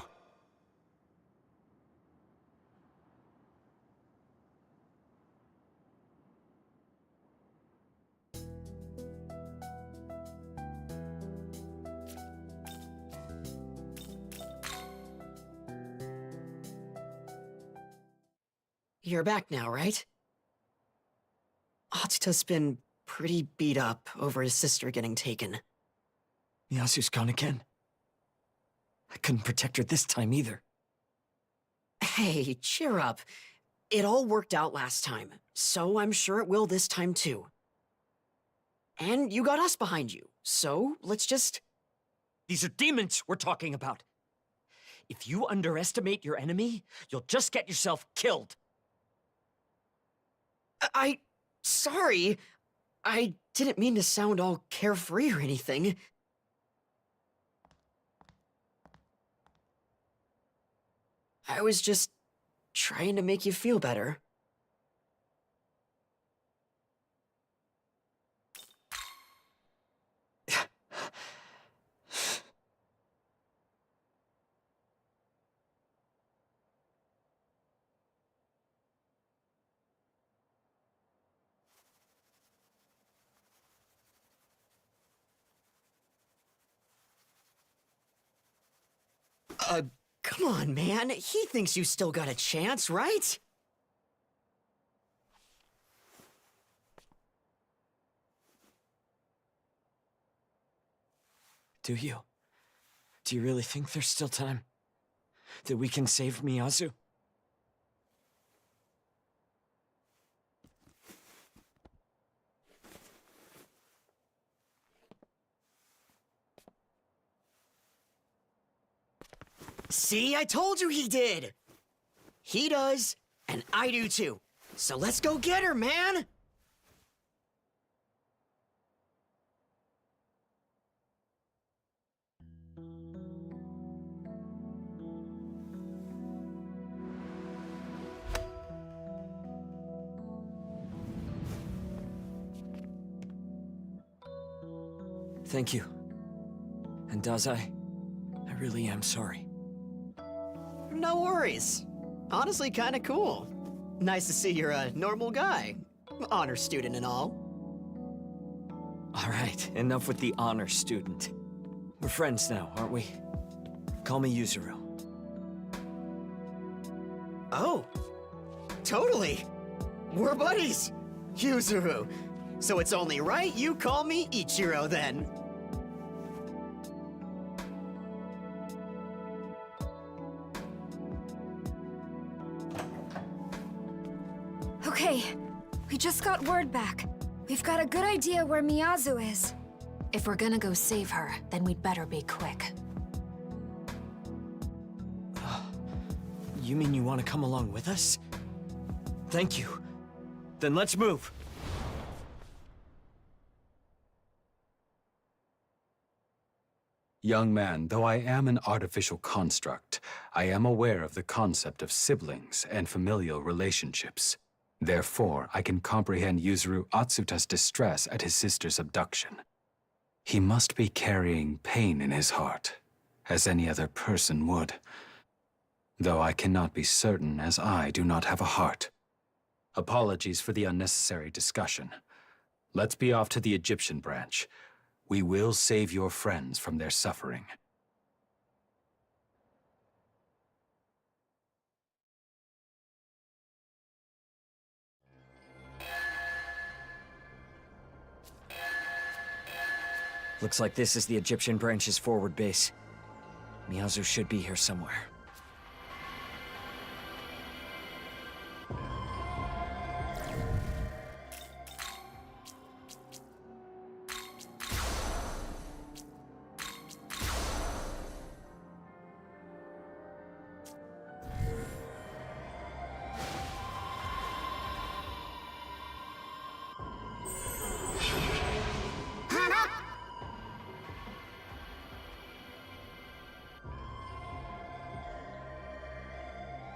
You're back now, right? Atsuto's been pretty beat up over his sister getting taken. Miyazu's gone again. I couldn't protect her this time either. Hey, cheer up. It all worked out last time, so I'm sure it will this time too. And you got us behind you, so let's just... These are demons we're talking about. If you underestimate your enemy, you'll just get yourself killed. Sorry. I didn't mean to sound all carefree or anything. I was just trying to make you feel better. Come on, man. He thinks you still got a chance, right? Do you? Do you really think there's still time? That we can save Miyazu? See, I told you he did! He does, and I do too. So let's go get her, man! Thank you. And Dazai, I really am sorry. No worries. Honestly, kinda cool. Nice to see you're a normal guy. Honor student and all. All right, enough with the honor student. We're friends now, aren't we? Call me Yuzuru. Oh, totally. We're buddies. Yuzuru. So it's only right you call me Ichiro then. Okay, we just got word back. We've got a good idea where Miyazu is. If we're gonna go save her, then we'd better be quick. You mean you want to come along with us? Thank you. Then let's move. Young man, though I am an artificial construct, I am aware of the concept of siblings and familial relationships. Therefore, I can comprehend Yuzuru Atsuta's distress at his sister's abduction. He must be carrying pain in his heart, as any other person would. Though I cannot be certain, as I do not have a heart. Apologies for the unnecessary discussion. Let's be off to the Egyptian branch. We will save your friends from their suffering. Looks like this is the Egyptian branch's forward base. Miyazu should be here somewhere.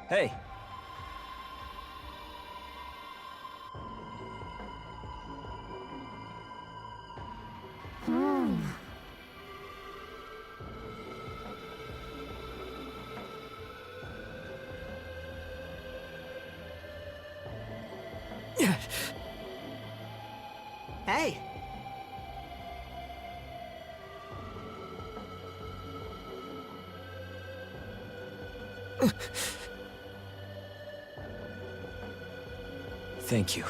Hey! Hey! Thank you.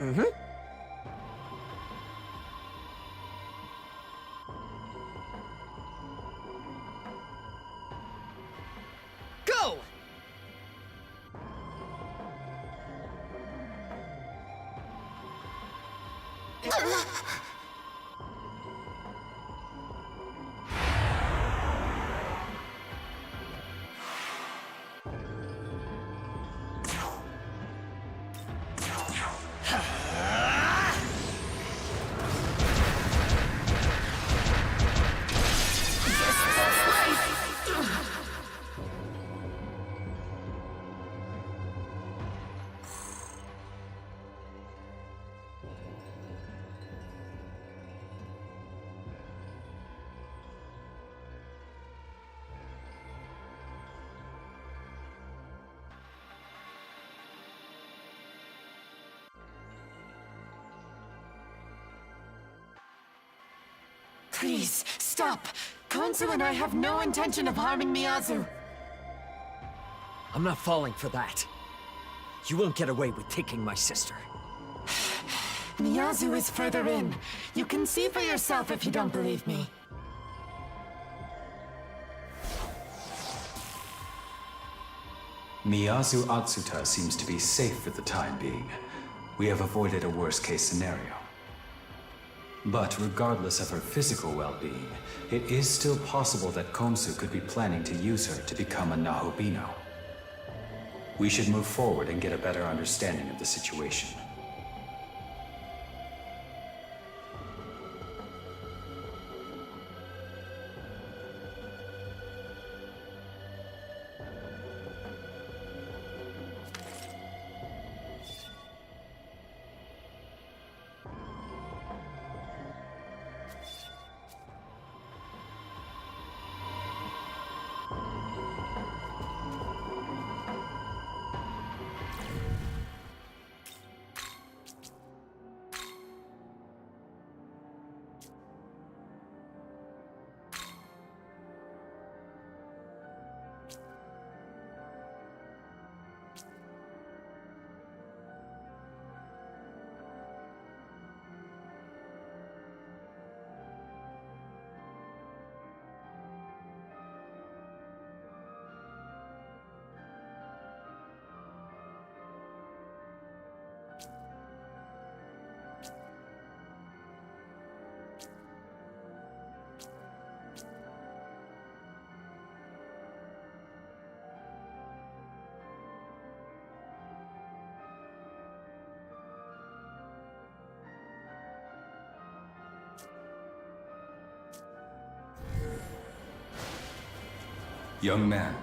Mm-hmm. Go! Please, stop! Konsu and I have no intention of harming Miyazu. I'm not falling for that. You won't get away with taking my sister. Miyazu is further in. You can see for yourself if you don't believe me. Miyazu Atsuta seems to be safe for the time being. We have avoided a worst-case scenario. But regardless of her physical well-being, it is still possible that Konsu could be planning to use her to become a Nahobino. We should move forward and get a better understanding of the situation. Young man.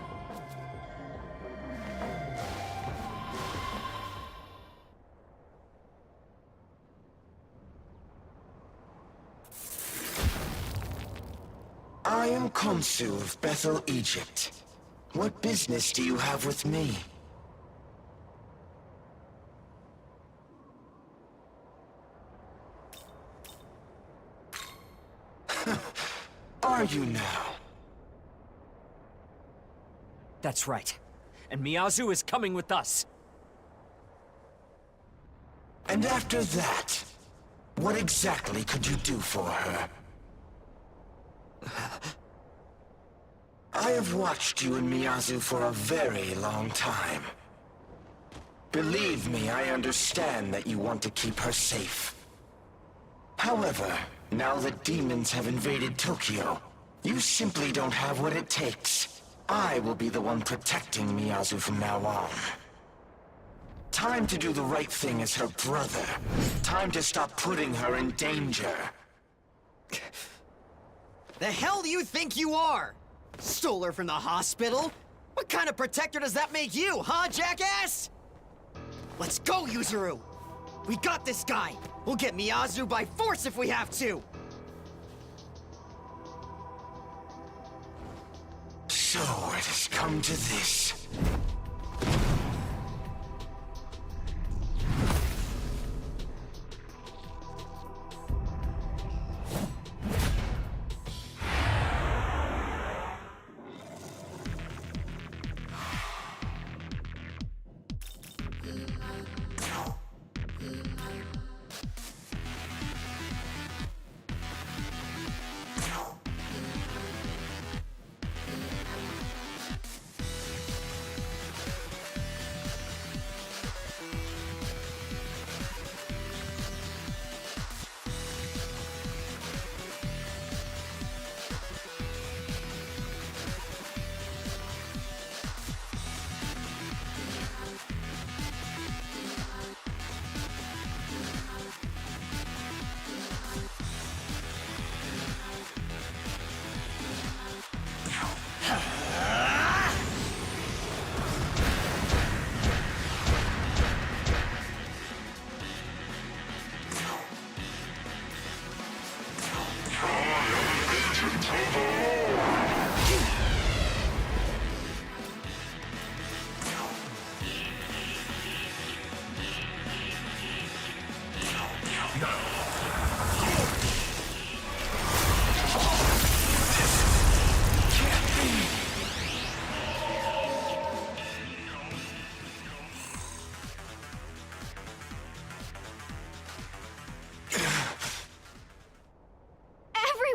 I am Konsu of Bethel, Egypt. What business do you have with me? Are you now? That's right. And Miyazu is coming with us. And after that, what exactly could you do for her? I have watched you and Miyazu for a very long time. Believe me, I understand that you want to keep her safe. However, now that demons have invaded Tokyo, you simply don't have what it takes. I will be the one protecting Miyazu from now on. Time to do the right thing as her brother. Time to stop putting her in danger. The hell do you think you are? Stole her from the hospital? What kind of protector does that make you, huh, jackass? Let's go, Yuzuru! We got this guy! We'll get Miyazu by force if we have to! So it has come to this.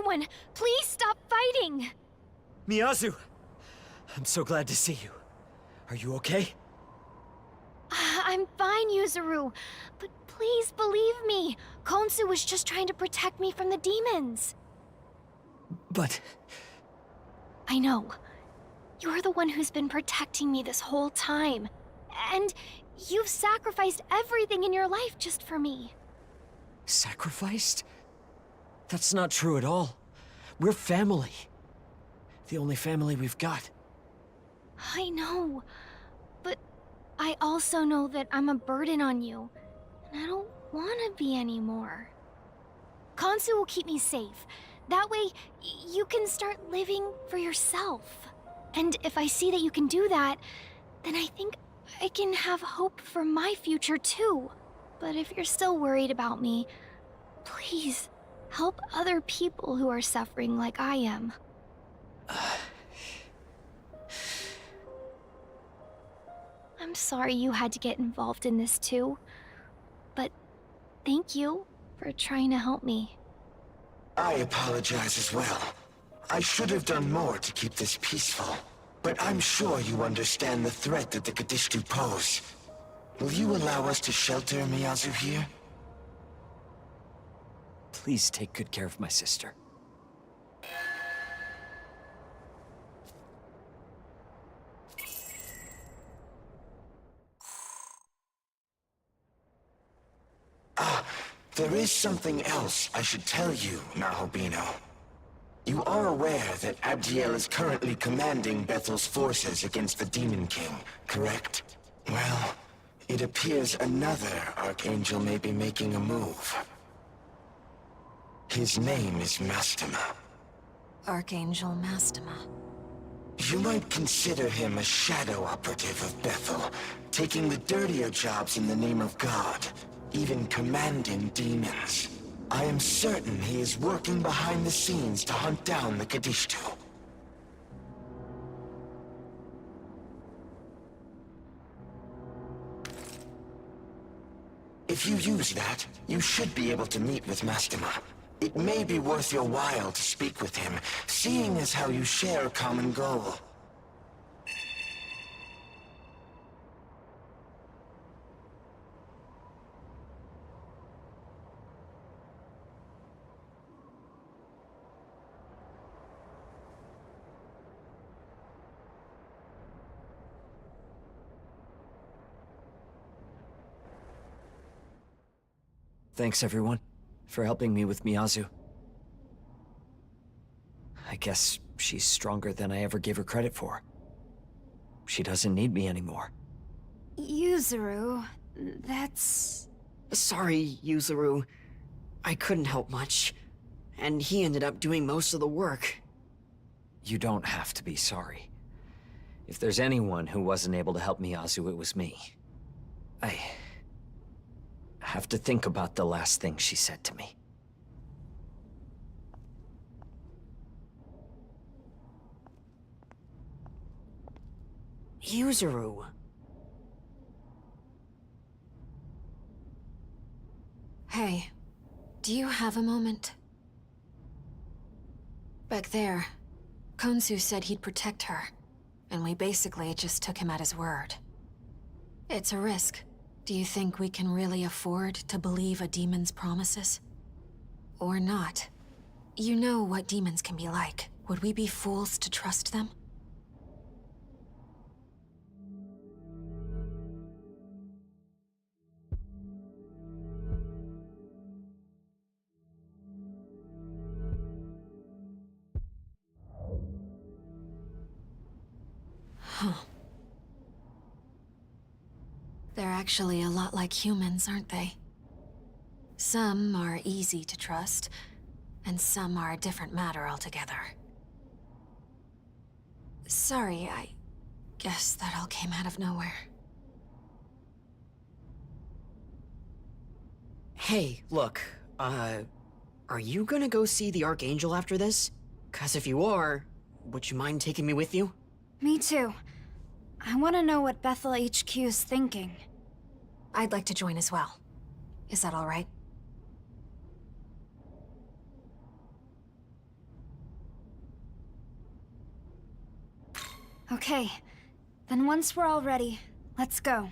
Everyone, please stop fighting! Miyazu! I'm so glad to see you. Are you okay? I'm fine, Yuzuru. But please believe me. Konsu was just trying to protect me from the demons. But... I know. You're the one who's been protecting me this whole time. And you've sacrificed everything in your life just for me. Sacrificed? That's not true at all. We're family. The only family we've got. I know. But I also know that I'm a burden on you. And I don't want to be anymore. Konsu will keep me safe. That way, you can start living for yourself. And if I see that you can do that, then I think I can have hope for my future too. But if you're still worried about me, please help other people who are suffering like I am. I'm sorry you had to get involved in this too. But thank you for trying to help me. I apologize as well. I should have done more to keep this peaceful. But I'm sure you understand the threat that the Kadishtu pose. Will you allow us to shelter Miyazu here? Please take good care of my sister. There is something else I should tell you, Nahobino. You are aware that Abdiel is currently commanding Bethel's forces against the Demon King, correct? Well, it appears another Archangel may be making a move. His name is Mastema. Archangel Mastema. You might consider him a shadow operative of Bethel, taking the dirtier jobs in the name of God, even commanding demons. I am certain he is working behind the scenes to hunt down the Kadishtu. If you use that, you should be able to meet with Mastema. It may be worth your while to speak with him, seeing as how you share a common goal. Thanks, everyone, for helping me with Miyazu. I guess she's stronger than I ever gave her credit for. She doesn't need me anymore. Yuzuru, that's... Sorry, Yuzuru. I couldn't help much. And he ended up doing most of the work. You don't have to be sorry. If there's anyone who wasn't able to help Miyazu, it was me. I have to think about the last thing she said to me. Yuzuru. Hey, do you have a moment? Back there, Konsu said he'd protect her, and we basically just took him at his word. It's a risk. Do you think we can really afford to believe a demon's promises? Or not? You know what demons can be like. Would we be fools to trust them? Huh. They're actually a lot like humans, aren't they? Some are easy to trust, and some are a different matter altogether. Sorry, I guess that all came out of nowhere. Hey, look, are you gonna go see the Archangel after this? 'Cause if you are, would you mind taking me with you? Me too. I want to know what Bethel HQ is thinking. I'd like to join as well. Is that all right? Okay, then once we're all ready, let's go.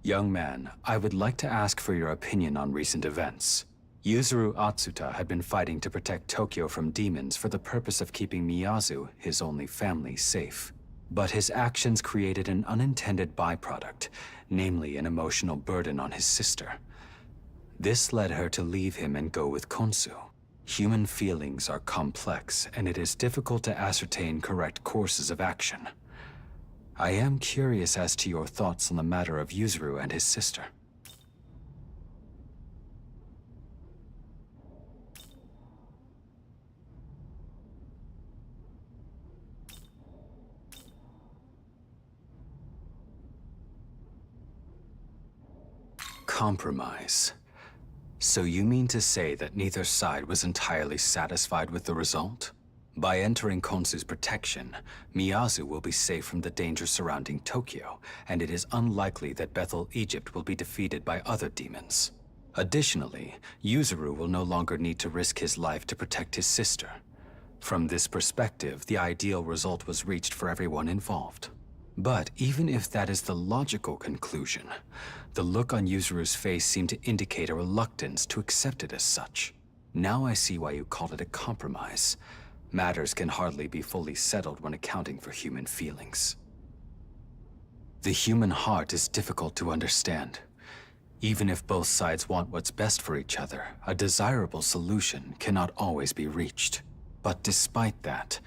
Young man, I would like to ask for your opinion on recent events. Yuzuru Atsuta had been fighting to protect Tokyo from demons for the purpose of keeping Miyazu, his only family, safe. But his actions created an unintended byproduct, namely an emotional burden on his sister. This led her to leave him and go with Konsu. Human feelings are complex, and it is difficult to ascertain correct courses of action. I am curious as to your thoughts on the matter of Yuzuru and his sister. Compromise. So you mean to say that neither side was entirely satisfied with the result? By entering Konsu's protection, Miyazu will be safe from the danger surrounding Tokyo, and it is unlikely that Bethel, Egypt will be defeated by other demons. Additionally, Yuzuru will no longer need to risk his life to protect his sister. From this perspective, the ideal result was reached for everyone involved. But even if that is the logical conclusion, the look on Yuzuru's face seemed to indicate a reluctance to accept it as such. Now I see why you called it a compromise. Matters can hardly be fully settled when accounting for human feelings. The human heart is difficult to understand. Even if both sides want what's best for each other, a desirable solution cannot always be reached. But despite that,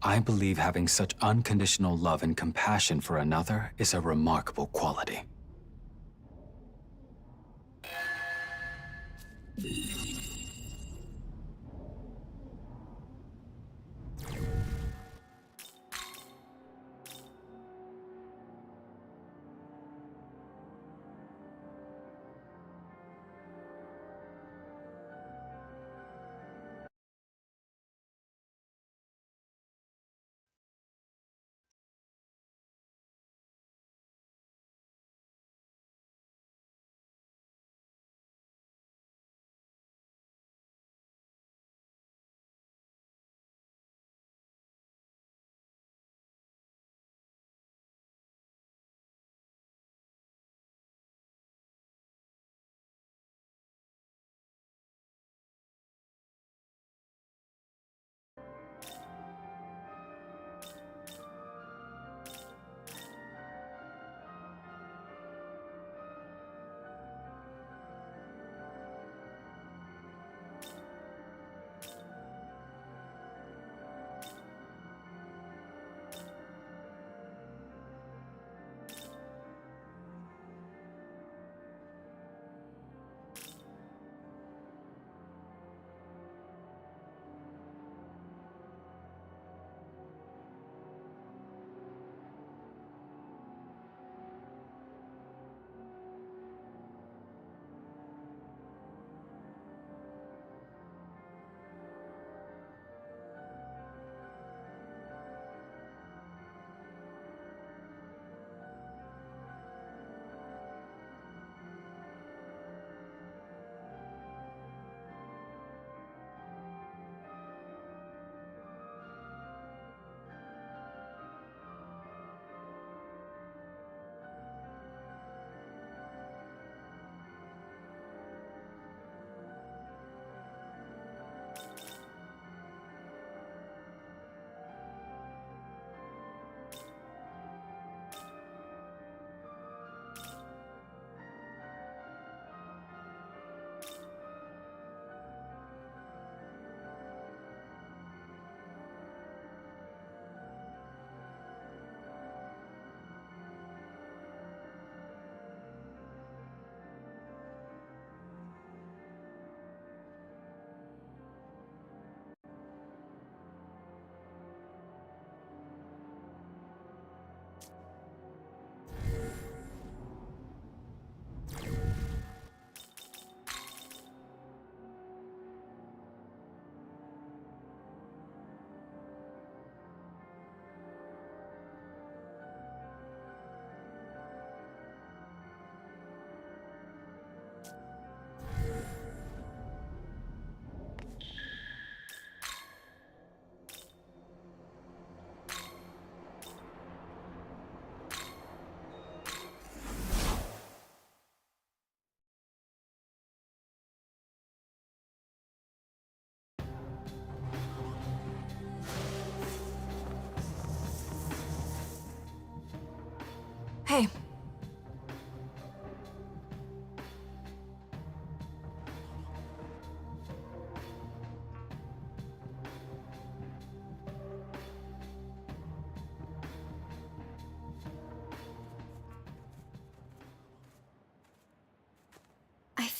I believe having such unconditional love and compassion for another is a remarkable quality.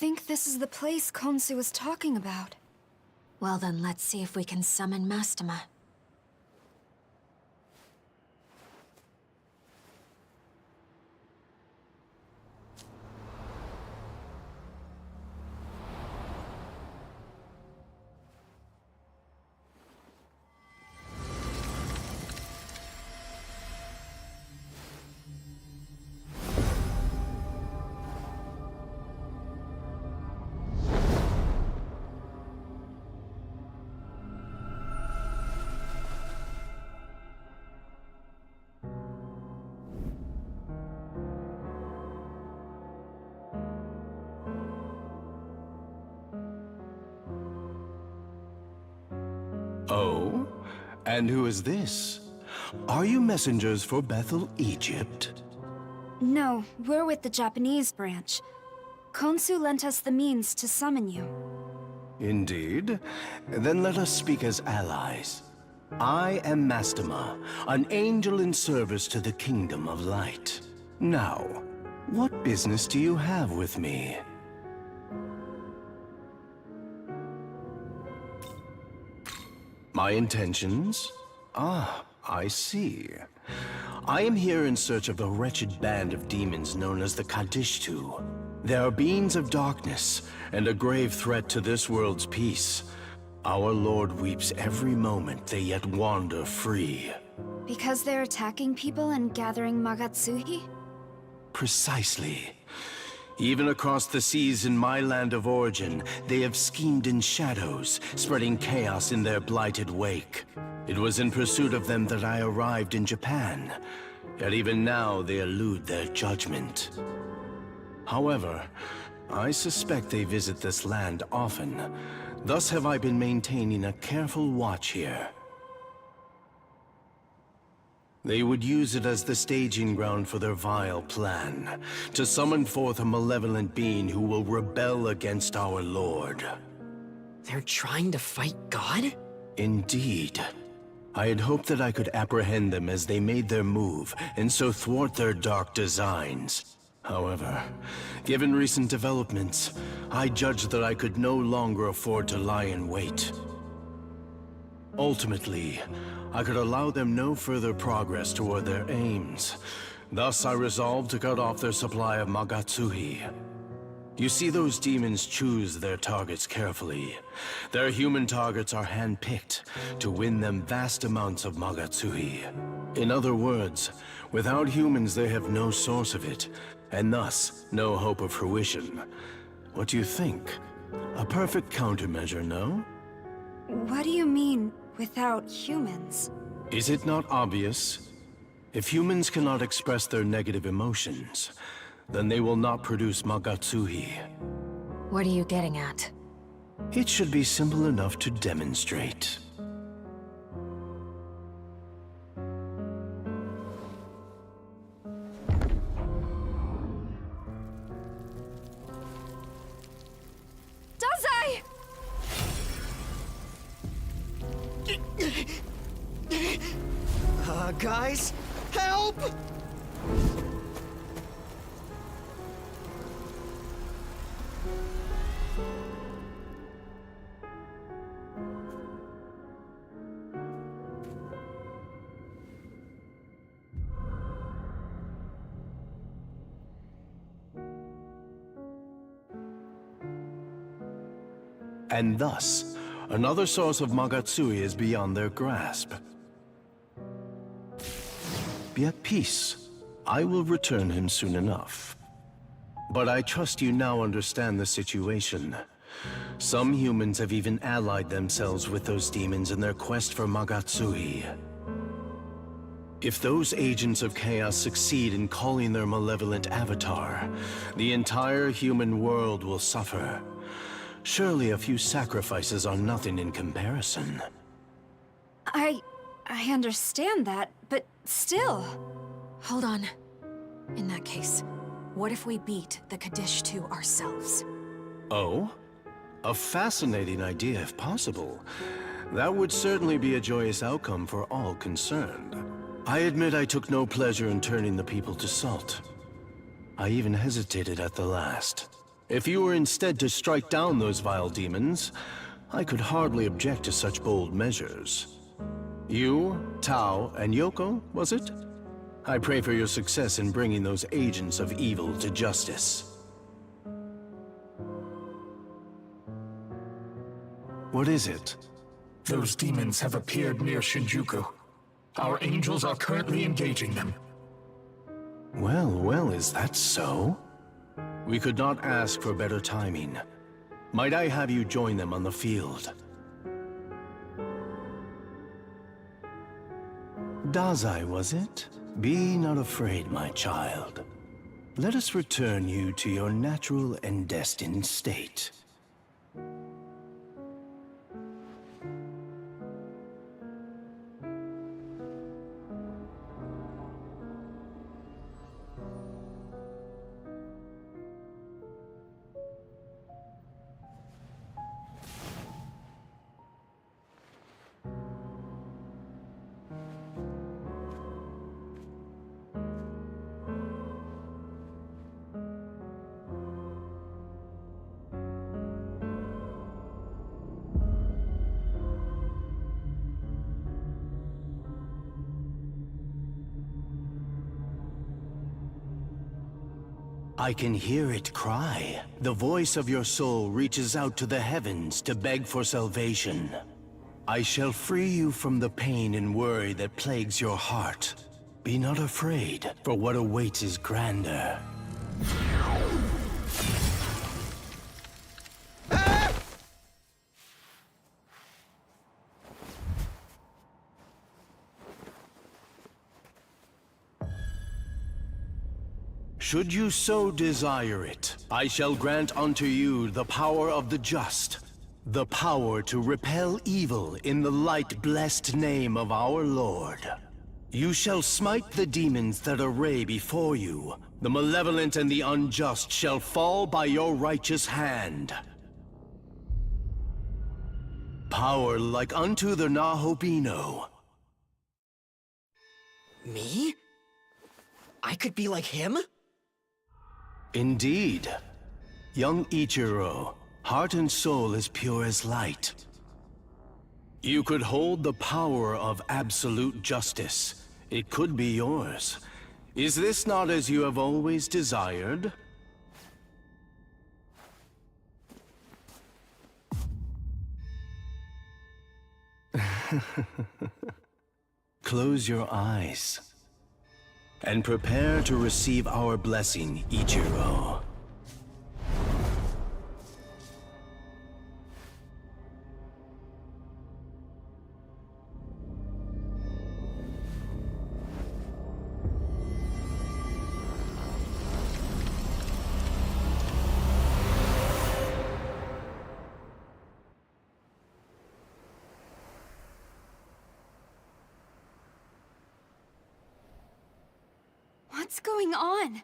think this is the place Khonsu was talking about. Well then, let's see if we can summon Mastema. Oh? And who is this? Are you messengers for Bethel, Egypt? No, we're with the Japanese branch. Khonsu lent us the means to summon you. Indeed? Then let us speak as allies. I am Mastema, an angel in service to the Kingdom of Light. Now, what business do you have with me? My intentions? Ah, I see. I am here in search of a wretched band of demons known as the Kadishtu. They are beings of darkness, and a grave threat to this world's peace. Our Lord weeps every moment they yet wander free. Because they're attacking people and gathering Magatsuhi? Precisely. Even across the seas in my land of origin, they have schemed in shadows, spreading chaos in their blighted wake. It was in pursuit of them that I arrived in Japan. Yet even now they elude their judgment. However, I suspect they visit this land often. Thus have I been maintaining a careful watch here. They would use it as the staging ground for their vile plan, to summon forth a malevolent being who will rebel against our Lord. They're trying to fight God? Indeed. I had hoped that I could apprehend them as they made their move, and so thwart their dark designs. However, given recent developments, I judged that I could no longer afford to lie in wait. Ultimately, I could allow them no further progress toward their aims. Thus, I resolved to cut off their supply of Magatsuhi. You see, those demons choose their targets carefully. Their human targets are handpicked to win them vast amounts of Magatsuhi. In other words, without humans they have no source of it, and thus no hope of fruition. What do you think? A perfect countermeasure, no? What do you mean, without humans? Is it not obvious? If humans cannot express their negative emotions, then they will not produce Magatsuhi. What are you getting at? It should be simple enough to demonstrate. Dazai! Guys, help! And thus, another source of Magatsuhi is beyond their grasp. Be at peace. I will return him soon enough. But I trust you now understand the situation. Some humans have even allied themselves with those demons in their quest for Magatsuhi. If those agents of chaos succeed in calling their malevolent avatar, the entire human world will suffer. Surely a few sacrifices are nothing in comparison. I understand that, but still... Hold on. In that case, what if we beat the Kadishtu ourselves? Oh? A fascinating idea if possible. That would certainly be a joyous outcome for all concerned. I admit I took no pleasure in turning the people to salt. I even hesitated at the last. If you were instead to strike down those vile demons, I could hardly object to such bold measures. You, Tao, and Yoko, was it? I pray for your success in bringing those agents of evil to justice. What is it? Those demons have appeared near Shinjuku. Our angels are currently engaging them. Well, well, is that so? We could not ask for better timing. Might I have you join them on the field? Dazai, was it? Be not afraid, my child. Let us return you to your natural and destined state. I can hear it cry. The voice of your soul reaches out to the heavens to beg for salvation. I shall free you from the pain and worry that plagues your heart. Be not afraid, for what awaits is grander. Should you so desire it, I shall grant unto you the power of the just, the power to repel evil in the light-blessed name of our Lord. You shall smite the demons that array before you. The malevolent and the unjust shall fall by your righteous hand. Power like unto the Nahobino. Me? I could be like him? Indeed. Young Ichiro, heart and soul as pure as light. You could hold the power of absolute justice. It could be yours. Is this not as you have always desired? Close your eyes and prepare to receive our blessing, Ichiro. What's going on?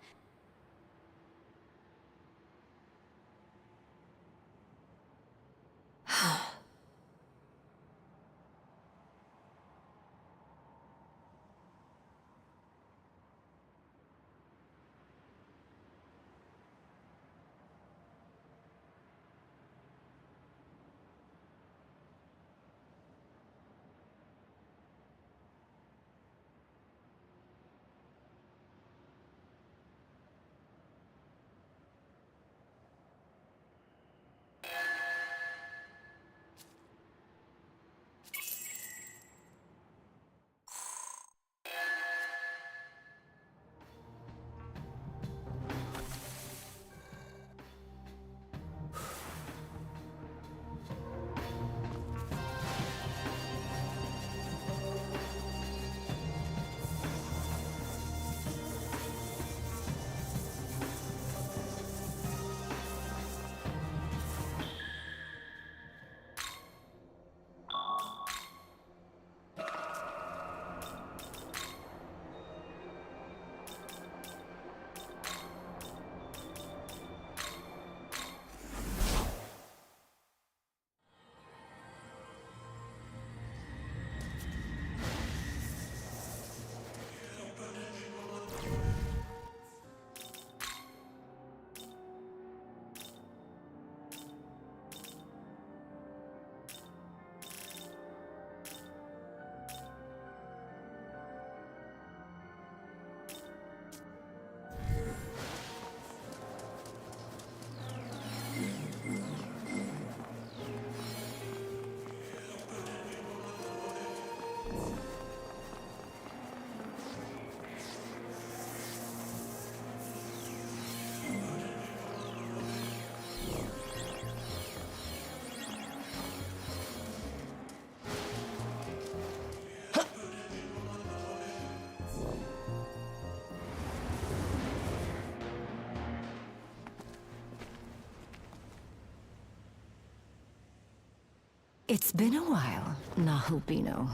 It's been a while, Nahubino.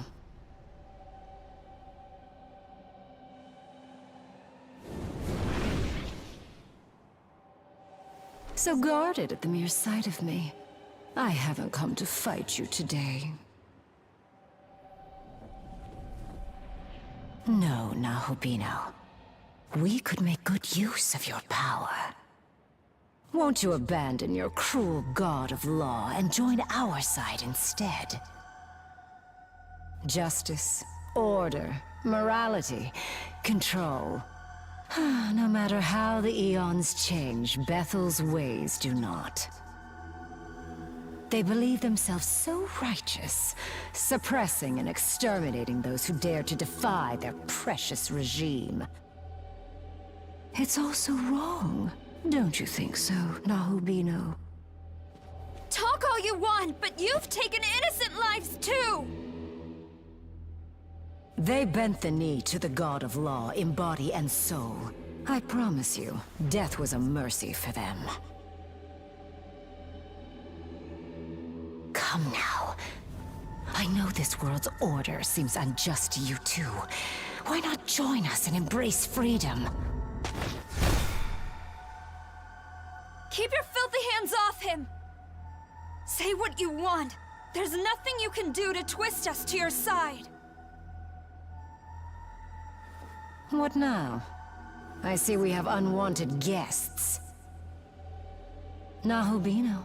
So guarded at the mere sight of me. I haven't come to fight you today. No, Nahubino. We could make good use of your power. Won't you abandon your cruel god of law and join our side instead? Justice, order, morality, control. No matter how the eons change, Bethel's ways do not. They believe themselves so righteous, suppressing and exterminating those who dare to defy their precious regime. It's also wrong, don't you think so, Nahubino? Talk all you want, but you've taken innocent lives too! They bent the knee to the god of law in body and soul. I promise you, death was a mercy for them. Come now. I know this world's order seems unjust to you too. Why not join us and embrace freedom? Keep your filthy hands off him! Say what you want. There's nothing you can do to twist us to your side. What now? I see we have unwanted guests. Nahubino,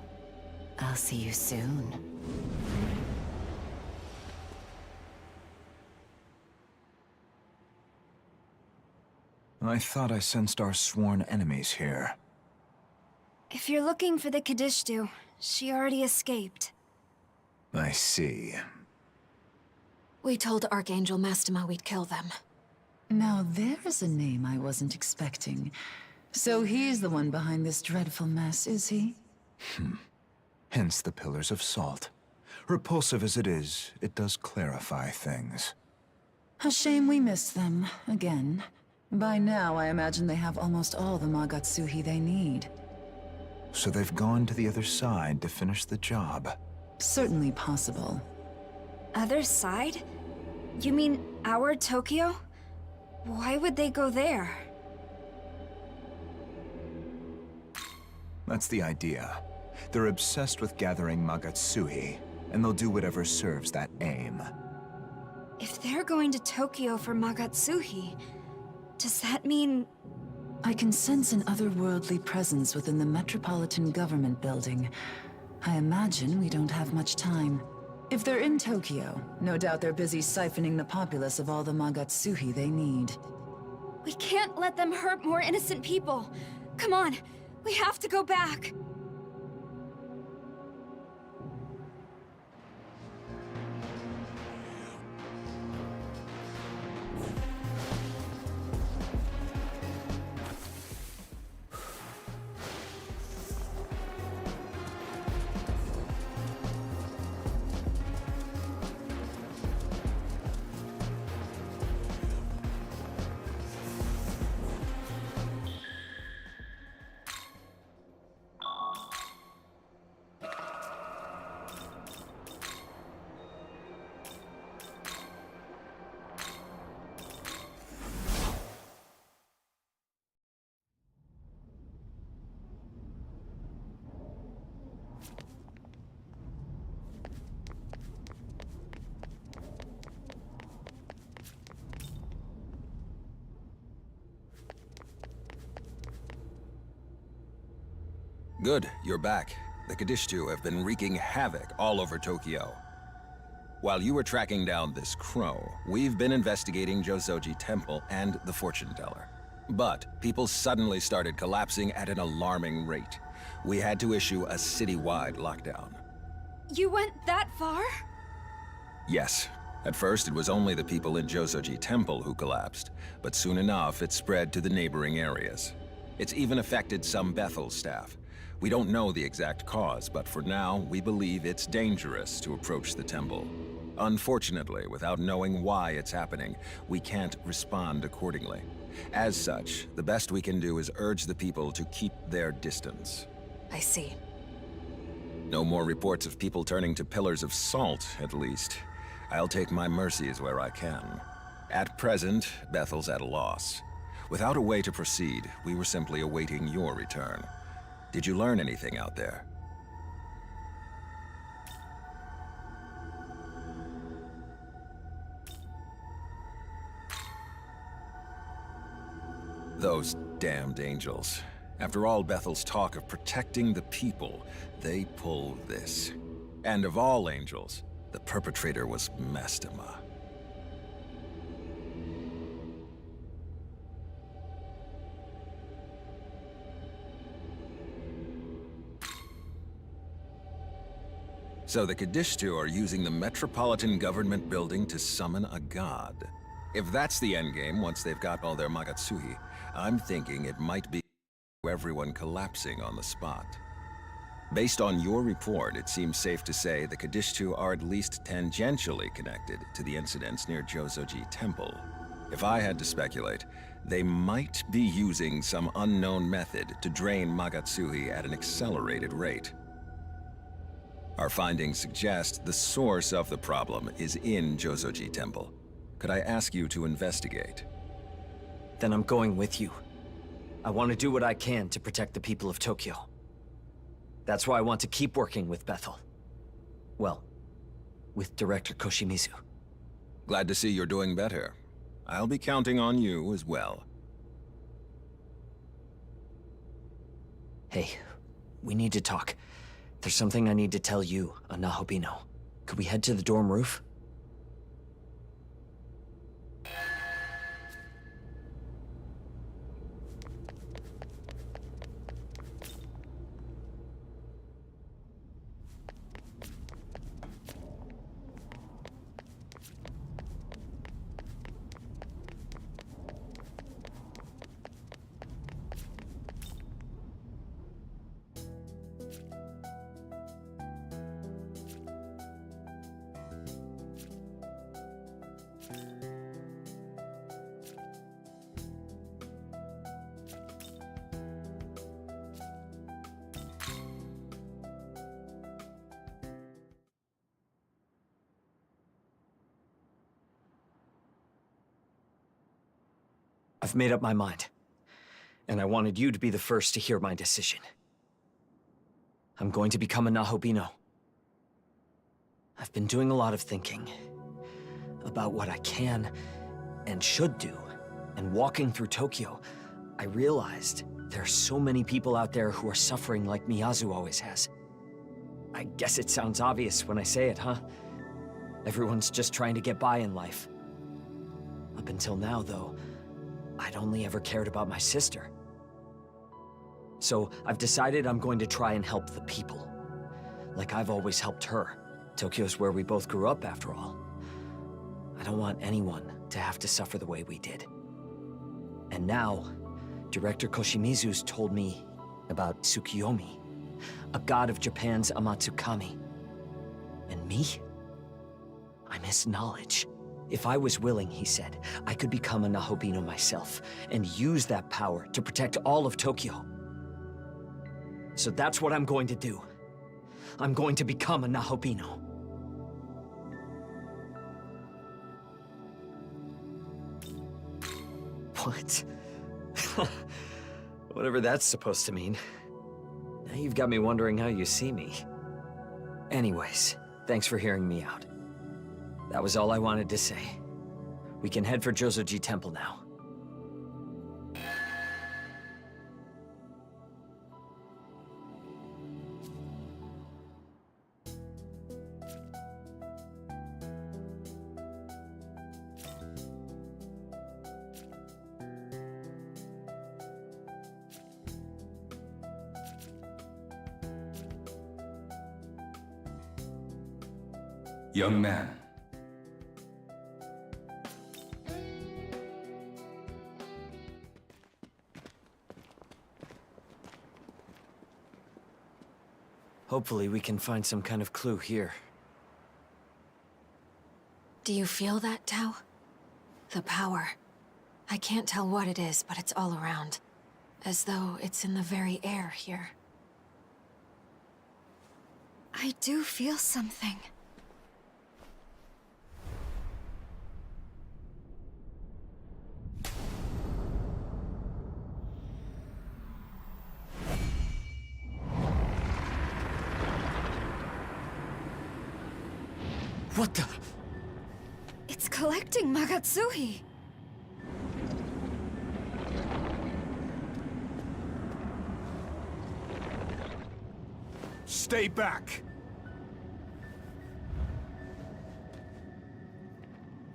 I'll see you soon. I thought I sensed our sworn enemies here. If you're looking for the Kadishtu, she already escaped. I see. We told Archangel Mastema we'd kill them. Now there's a name I wasn't expecting. So he's the one behind this dreadful mess, is he? Hence the Pillars of Salt. Repulsive as it is, it does clarify things. A shame we missed them, again. By now, I imagine they have almost all the Magatsuhi they need. So they've gone to the other side to finish the job. Certainly possible. Other side? You mean our Tokyo? Why would they go there? That's the idea. They're obsessed with gathering Magatsuhi, and they'll do whatever serves that aim. If they're going to Tokyo for Magatsuhi, does that mean... I can sense an otherworldly presence within the Metropolitan Government Building. I imagine we don't have much time. If they're in Tokyo, no doubt they're busy siphoning the populace of all the Magatsuhi they need. We can't let them hurt more innocent people. Come on, we have to go back. Good, you're back. The Kadishtu have been wreaking havoc all over Tokyo. While you were tracking down this crow, we've been investigating Jozoji Temple and the Fortune Teller. But people suddenly started collapsing at an alarming rate. We had to issue a citywide lockdown. You went that far? Yes. At first, it was only the people in Jozoji Temple who collapsed, but soon enough, it spread to the neighboring areas. It's even affected some Bethel staff. We don't know the exact cause, but for now, we believe it's dangerous to approach the temple. Unfortunately, without knowing why it's happening, we can't respond accordingly. As such, the best we can do is urge the people to keep their distance. I see. No more reports of people turning to pillars of salt, at least. I'll take my mercies where I can. At present, Bethel's at a loss. Without a way to proceed, we were simply awaiting your return. Did you learn anything out there? Those damned angels. After all Bethel's talk of protecting the people, they pull this. And of all angels, the perpetrator was Mastema. So the Kadishtu are using the Metropolitan Government Building to summon a god. If that's the endgame once they've got all their Magatsuhi, I'm thinking it might be everyone collapsing on the spot. Based on your report, it seems safe to say the Kadishtu are at least tangentially connected to the incidents near Jozoji Temple. If I had to speculate, they might be using some unknown method to drain Magatsuhi at an accelerated rate. Our findings suggest the source of the problem is in Jozoji Temple. Could I ask you to investigate? Then I'm going with you. I want to do what I can to protect the people of Tokyo. That's why I want to keep working with Bethel. Well, with Director Koshimizu. Glad to see you're doing better. I'll be counting on you as well. Hey, we need to talk. There's something I need to tell you, Nahobino. Could we head to the dorm roof? I've made up my mind, and I wanted you to be the first to hear my decision. I'm going to become a Nahobino. I've been doing a lot of thinking about what I can and should do, and walking through Tokyo, I realized there are so many people out there who are suffering like Miyazu always has. I guess it sounds obvious when I say it, huh? Everyone's just trying to get by in life. Up until now, though, I'd only ever cared about my sister. So I've decided I'm going to try and help the people. Like I've always helped her. Tokyo's where we both grew up, after all. I don't want anyone to have to suffer the way we did. And now, Director Koshimizu's told me about Tsukiyomi, a god of Japan's Amatsukami. And me? I'm his knowledge. If I was willing, he said, I could become a Nahobino myself and use that power to protect all of Tokyo. So that's what I'm going to do. I'm going to become a Nahobino. What? Whatever that's supposed to mean. Now you've got me wondering how you see me. Anyways, thanks for hearing me out. That was all I wanted to say. We can head for Jozoji Temple now. Young man. Hopefully we can find some kind of clue here. Do you feel that, Tao? The power. I can't tell what it is, but it's all around. As though it's in the very air here. I do feel something. What the? It's collecting Magatsuhi. Stay back!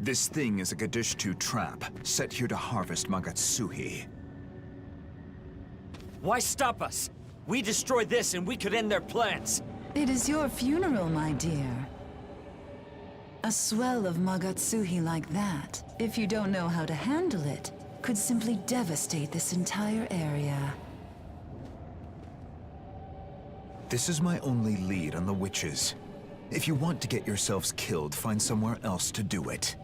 This thing is a Gadishtu trap, set here to harvest Magatsuhi. Why stop us? We destroy this and we could end their plans. It is your funeral, my dear. A swell of Magatsuhi like that, if you don't know how to handle it, could simply devastate this entire area. This is my only lead on the witches. If you want to get yourselves killed, find somewhere else to do it.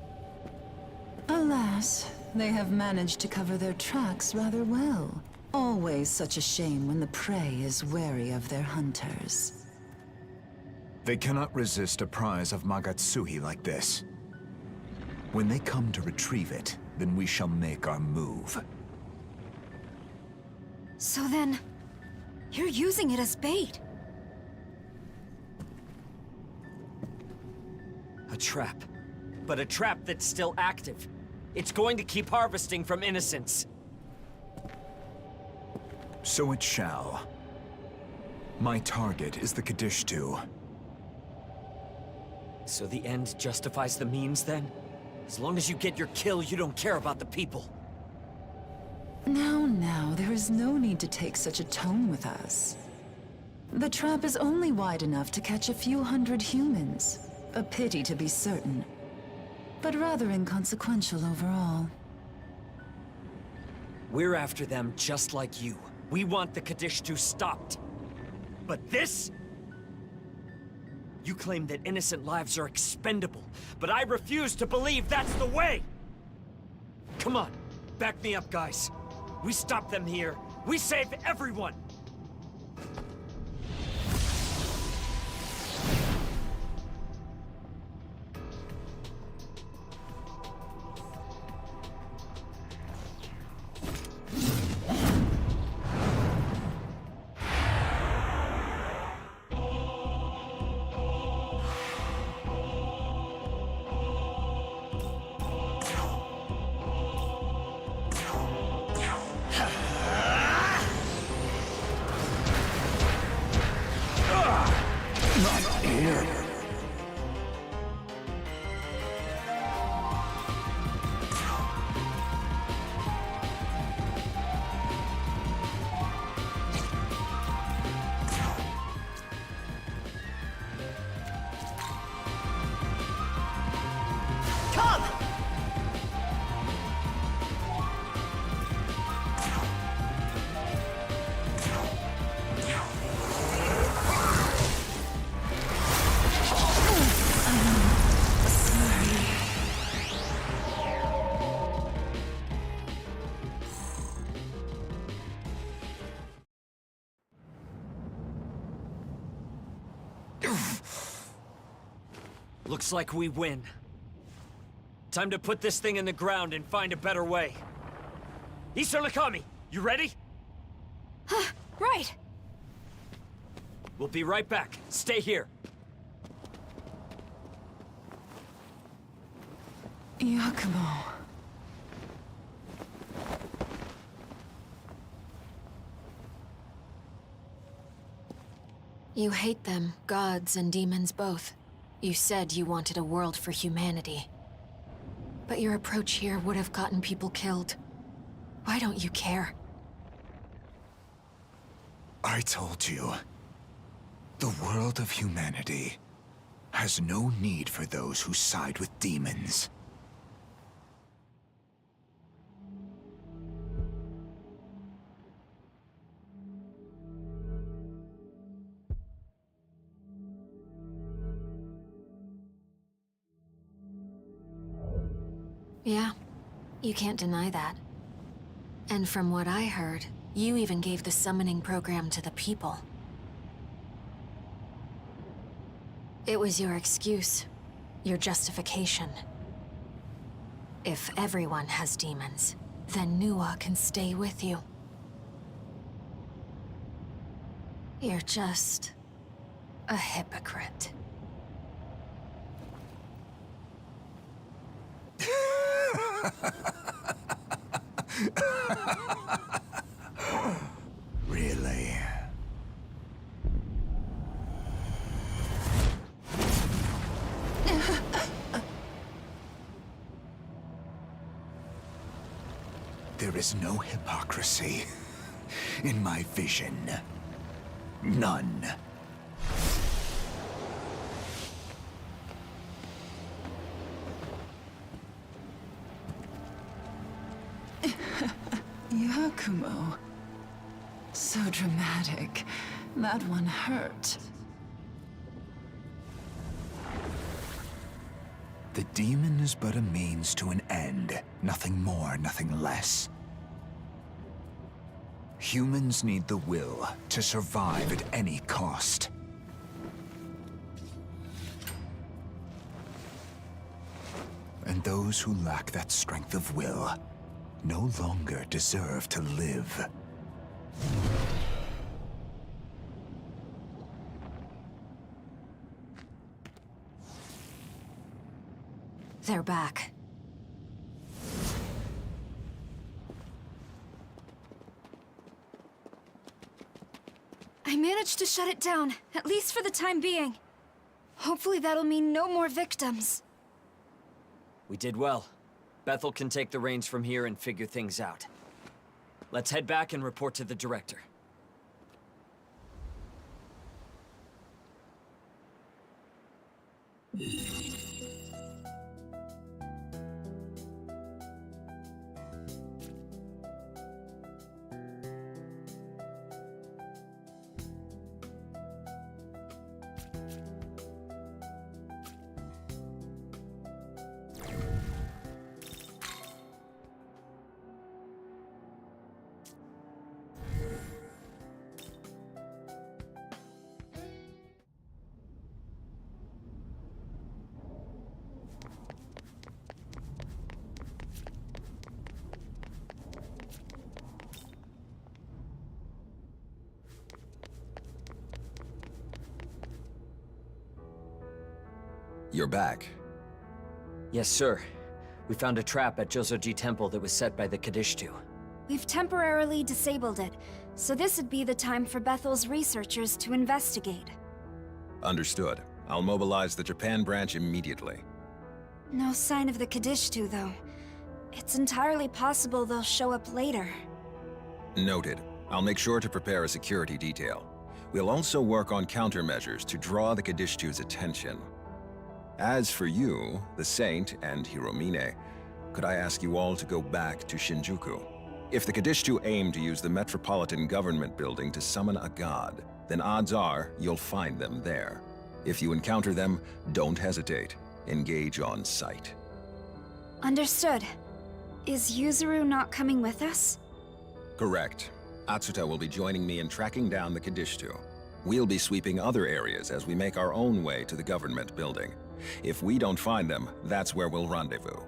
Alas, they have managed to cover their tracks rather well. Always such a shame when the prey is wary of their hunters. They cannot resist a prize of Magatsuhi like this. When they come to retrieve it, then we shall make our move. So then, you're using it as bait. A trap. But a trap that's still active. It's going to keep harvesting from innocents. So it shall. My target is the Gadishtu. So the end justifies the means, then? As long as you get your kill, you don't care about the people. Now, there is no need to take such a tone with us. The trap is only wide enough to catch a few hundred humans. A pity to be certain, but rather inconsequential overall. We're after them just like you. We want the Kadishtu stopped. But this? You claim that innocent lives are expendable, but I refuse to believe that's the way! Come on, back me up, guys. We stop them here. We save everyone! Looks like we win. Time to put this thing in the ground and find a better way. Nakami, you ready? Right. We'll be right back. Stay here. Yakumo. You hate them, gods and demons both. You said you wanted a world for humanity. But your approach here would have gotten people killed. Why don't you care? I told you. The world of humanity has no need for those who side with demons. Yeah, you can't deny that. And from what I heard, you even gave the summoning program to the people. It was your excuse. Your justification. If everyone has demons, then Nuwa can stay with you. You're just a hypocrite. Really? There is no hypocrisy in my vision. None. Yakumo. So dramatic. That one hurt. The demon is but a means to an end. Nothing more, nothing less. Humans need the will to survive at any cost. And those who lack that strength of will no longer deserve to live. They're back. I managed to shut it down, at least for the time being. Hopefully that'll mean no more victims. We did well. Bethel can take the reins from here and figure things out. Let's head back and report to the director. You're back. Yes, sir. We found a trap at Jozoji Temple that was set by the Kadishtu. We've temporarily disabled it, so this would be the time for Bethel's researchers to investigate. Understood. I'll mobilize the Japan branch immediately. No sign of the Kadishtu, though. It's entirely possible they'll show up later. Noted. I'll make sure to prepare a security detail. We'll also work on countermeasures to draw the Kadishtu's attention. As for you, the Saint, and Hiromine, could I ask you all to go back to Shinjuku? If the Kadishtu aim to use the Metropolitan Government Building to summon a god, then odds are you'll find them there. If you encounter them, don't hesitate. Engage on sight. Understood. Is Yuzuru not coming with us? Correct. Atsuta will be joining me in tracking down the Kadishtu. We'll be sweeping other areas as we make our own way to the government building. If we don't find them, that's where we'll rendezvous.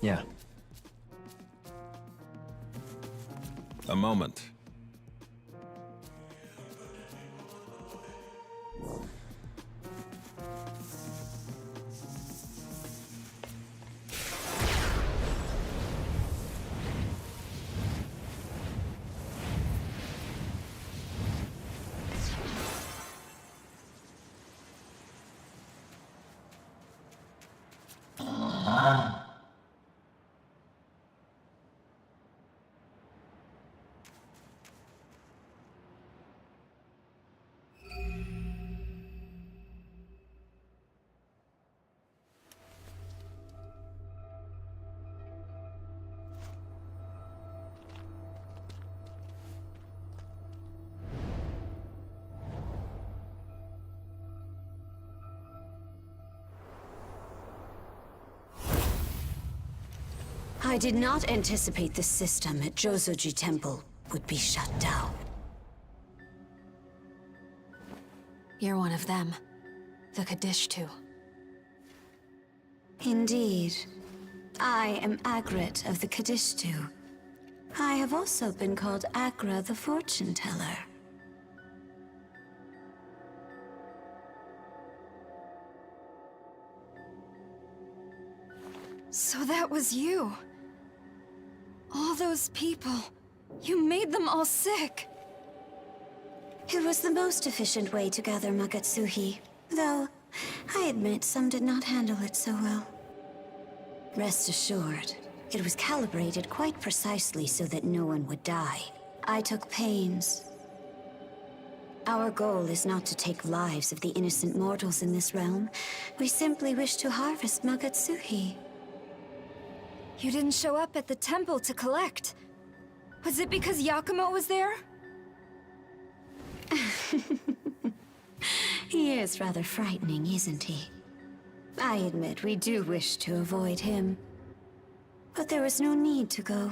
Yeah. A moment. I did not anticipate the system at Jozoji Temple would be shut down. You're one of them. The Kadishtu. Indeed. I am Agrit of the Kadishtu. I have also been called Agra the Fortune Teller. So that was you. All those people. You made them all sick. It was the most efficient way to gather Magatsuhi, though I admit some did not handle it so well. Rest assured, it was calibrated quite precisely so that no one would die. I took pains. Our goal is not to take lives of the innocent mortals in this realm. We simply wish to harvest Magatsuhi. You didn't show up at the temple to collect. Was it because Yakumo was there? He is rather frightening, isn't he? I admit we do wish to avoid him. But there was no need to go.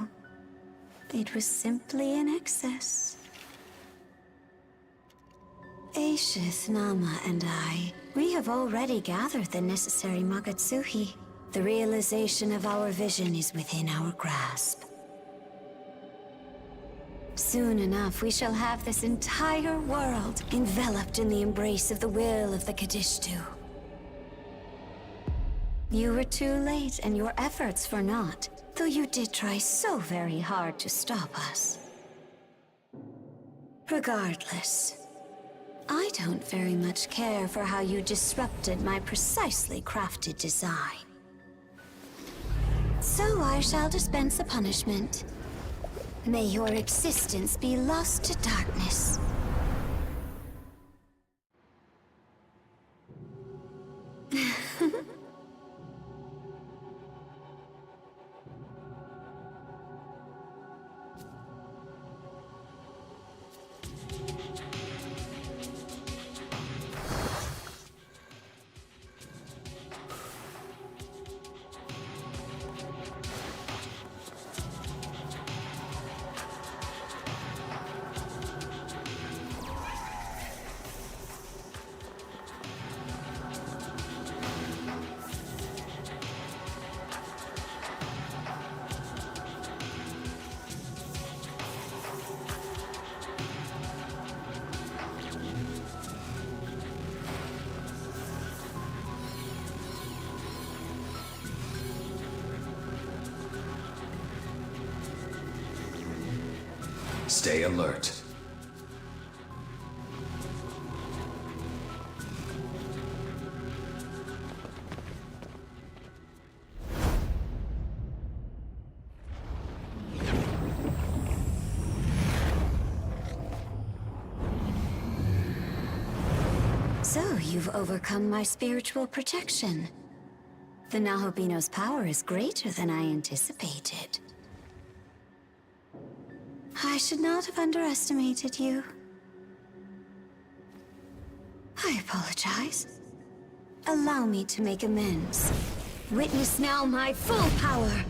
It was simply an excess. Aishith, Nama, and I, we have already gathered the necessary Magatsuhi. The realization of our vision is within our grasp. Soon enough, we shall have this entire world enveloped in the embrace of the will of the Kadishtu. You were too late, and your efforts for naught, though you did try so very hard to stop us. Regardless, I don't very much care for how you disrupted my precisely crafted design. So I shall dispense a punishment. May your existence be lost to darkness. Stay alert. So you've overcome my spiritual protection. The Nahobino's power is greater than I anticipated. I should not have underestimated you. I apologize. Allow me to make amends. Witness now my full power!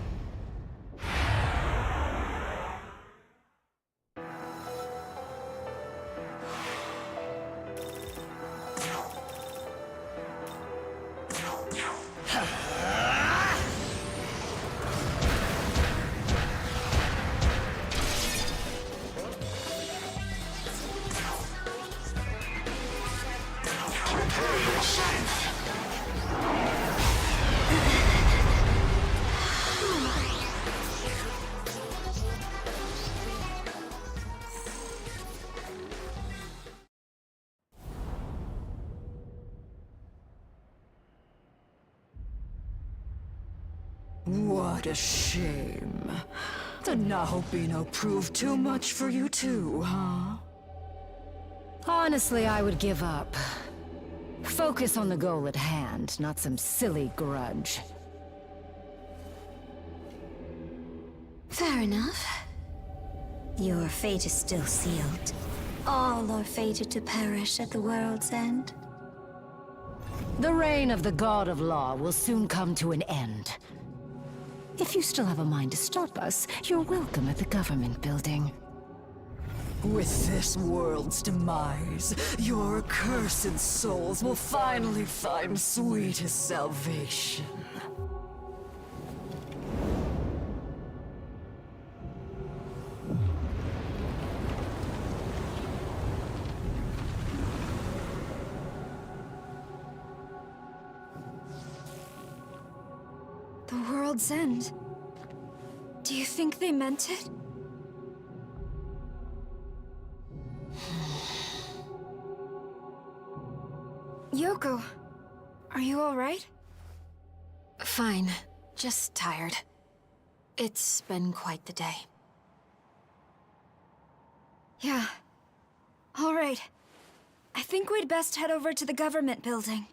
What a shame. The Nahobino proved too much for you too, huh? Honestly, I would give up. Focus on the goal at hand, not some silly grudge. Fair enough. Your fate is still sealed. All are fated to perish at the world's end. The reign of the God of Law will soon come to an end. If you still have a mind to stop us, you're welcome at the government building. With this world's demise, your accursed souls will finally find sweetest salvation. The world's end. Do you think they meant it? Yoko, are you alright? Fine. Just tired. It's been quite the day. Yeah. Alright. I think we'd best head over to the government building.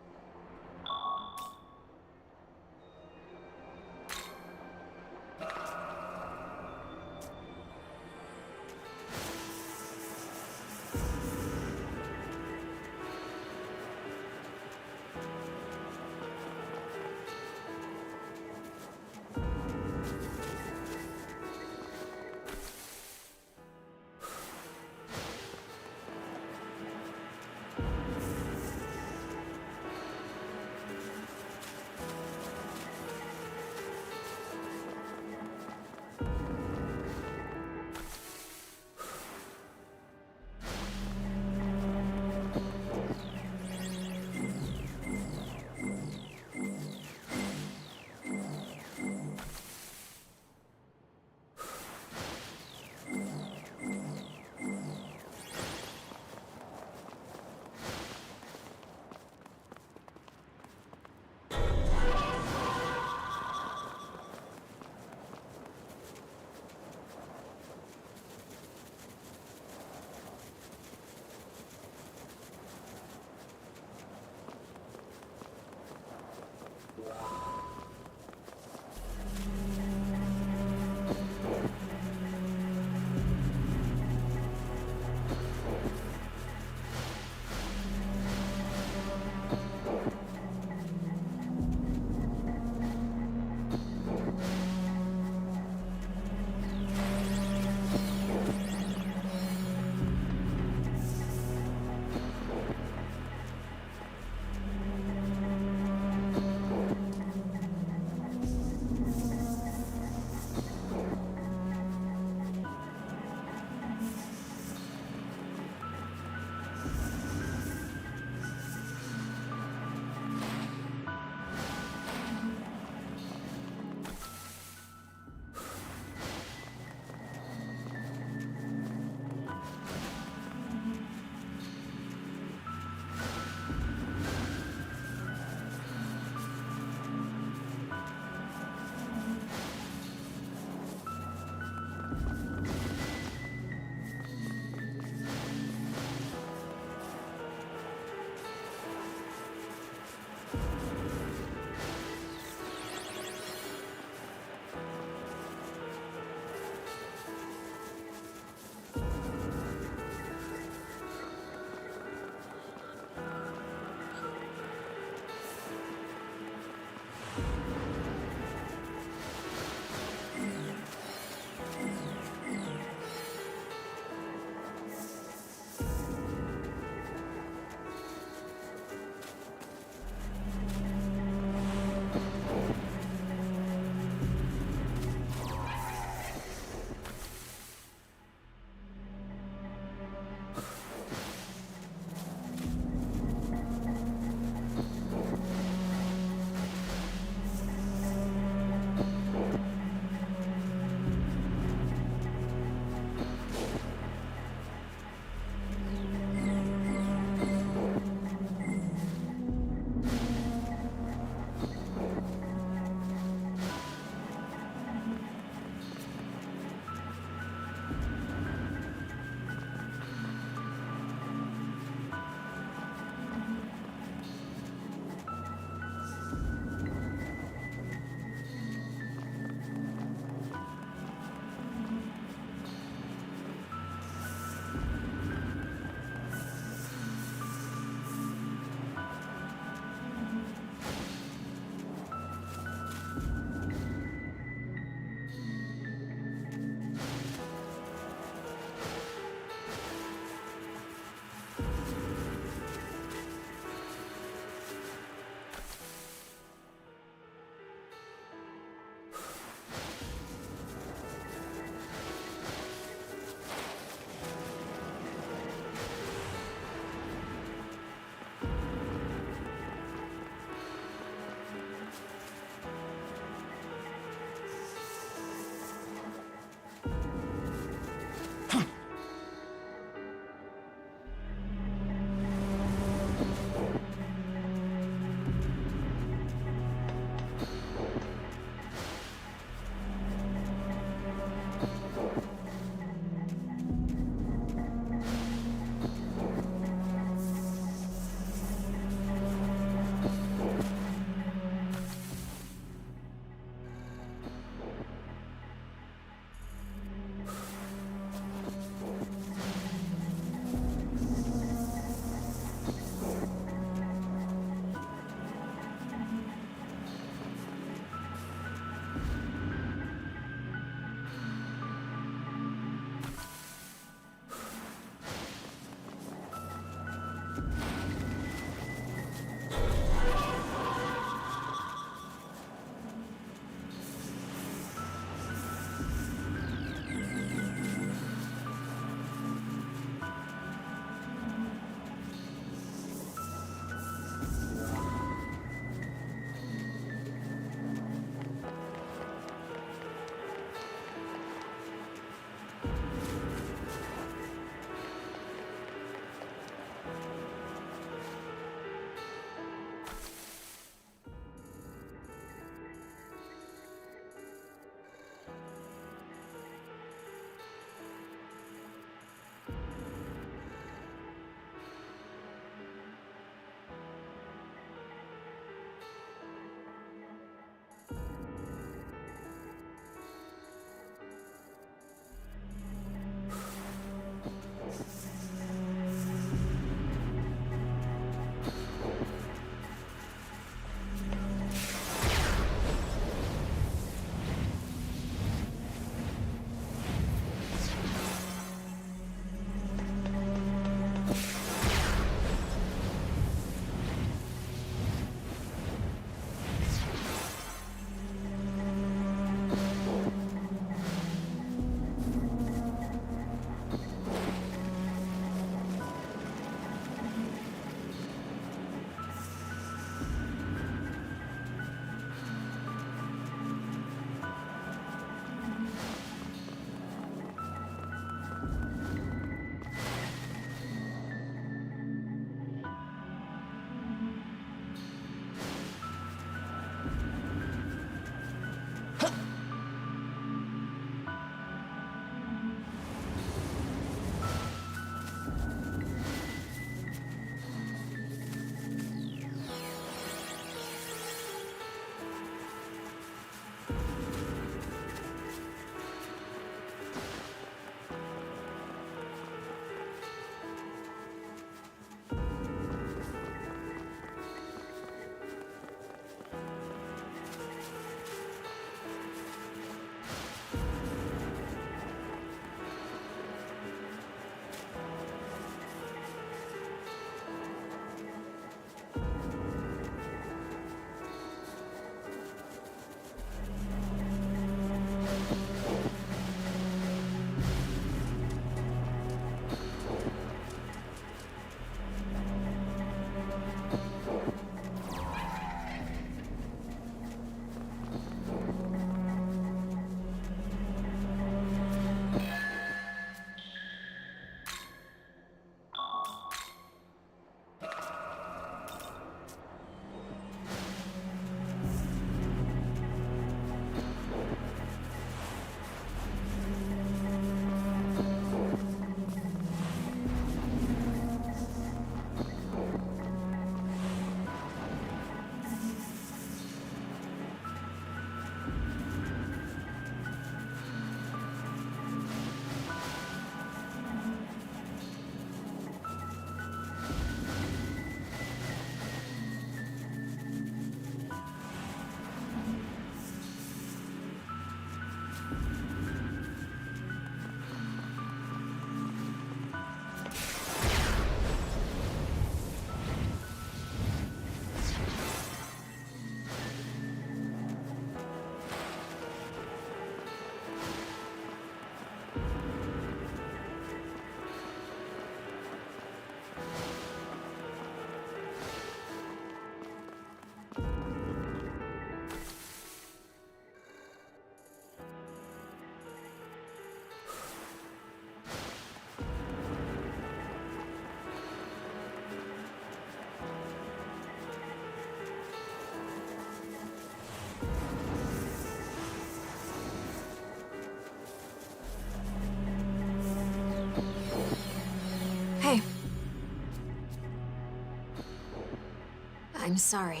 I'm sorry.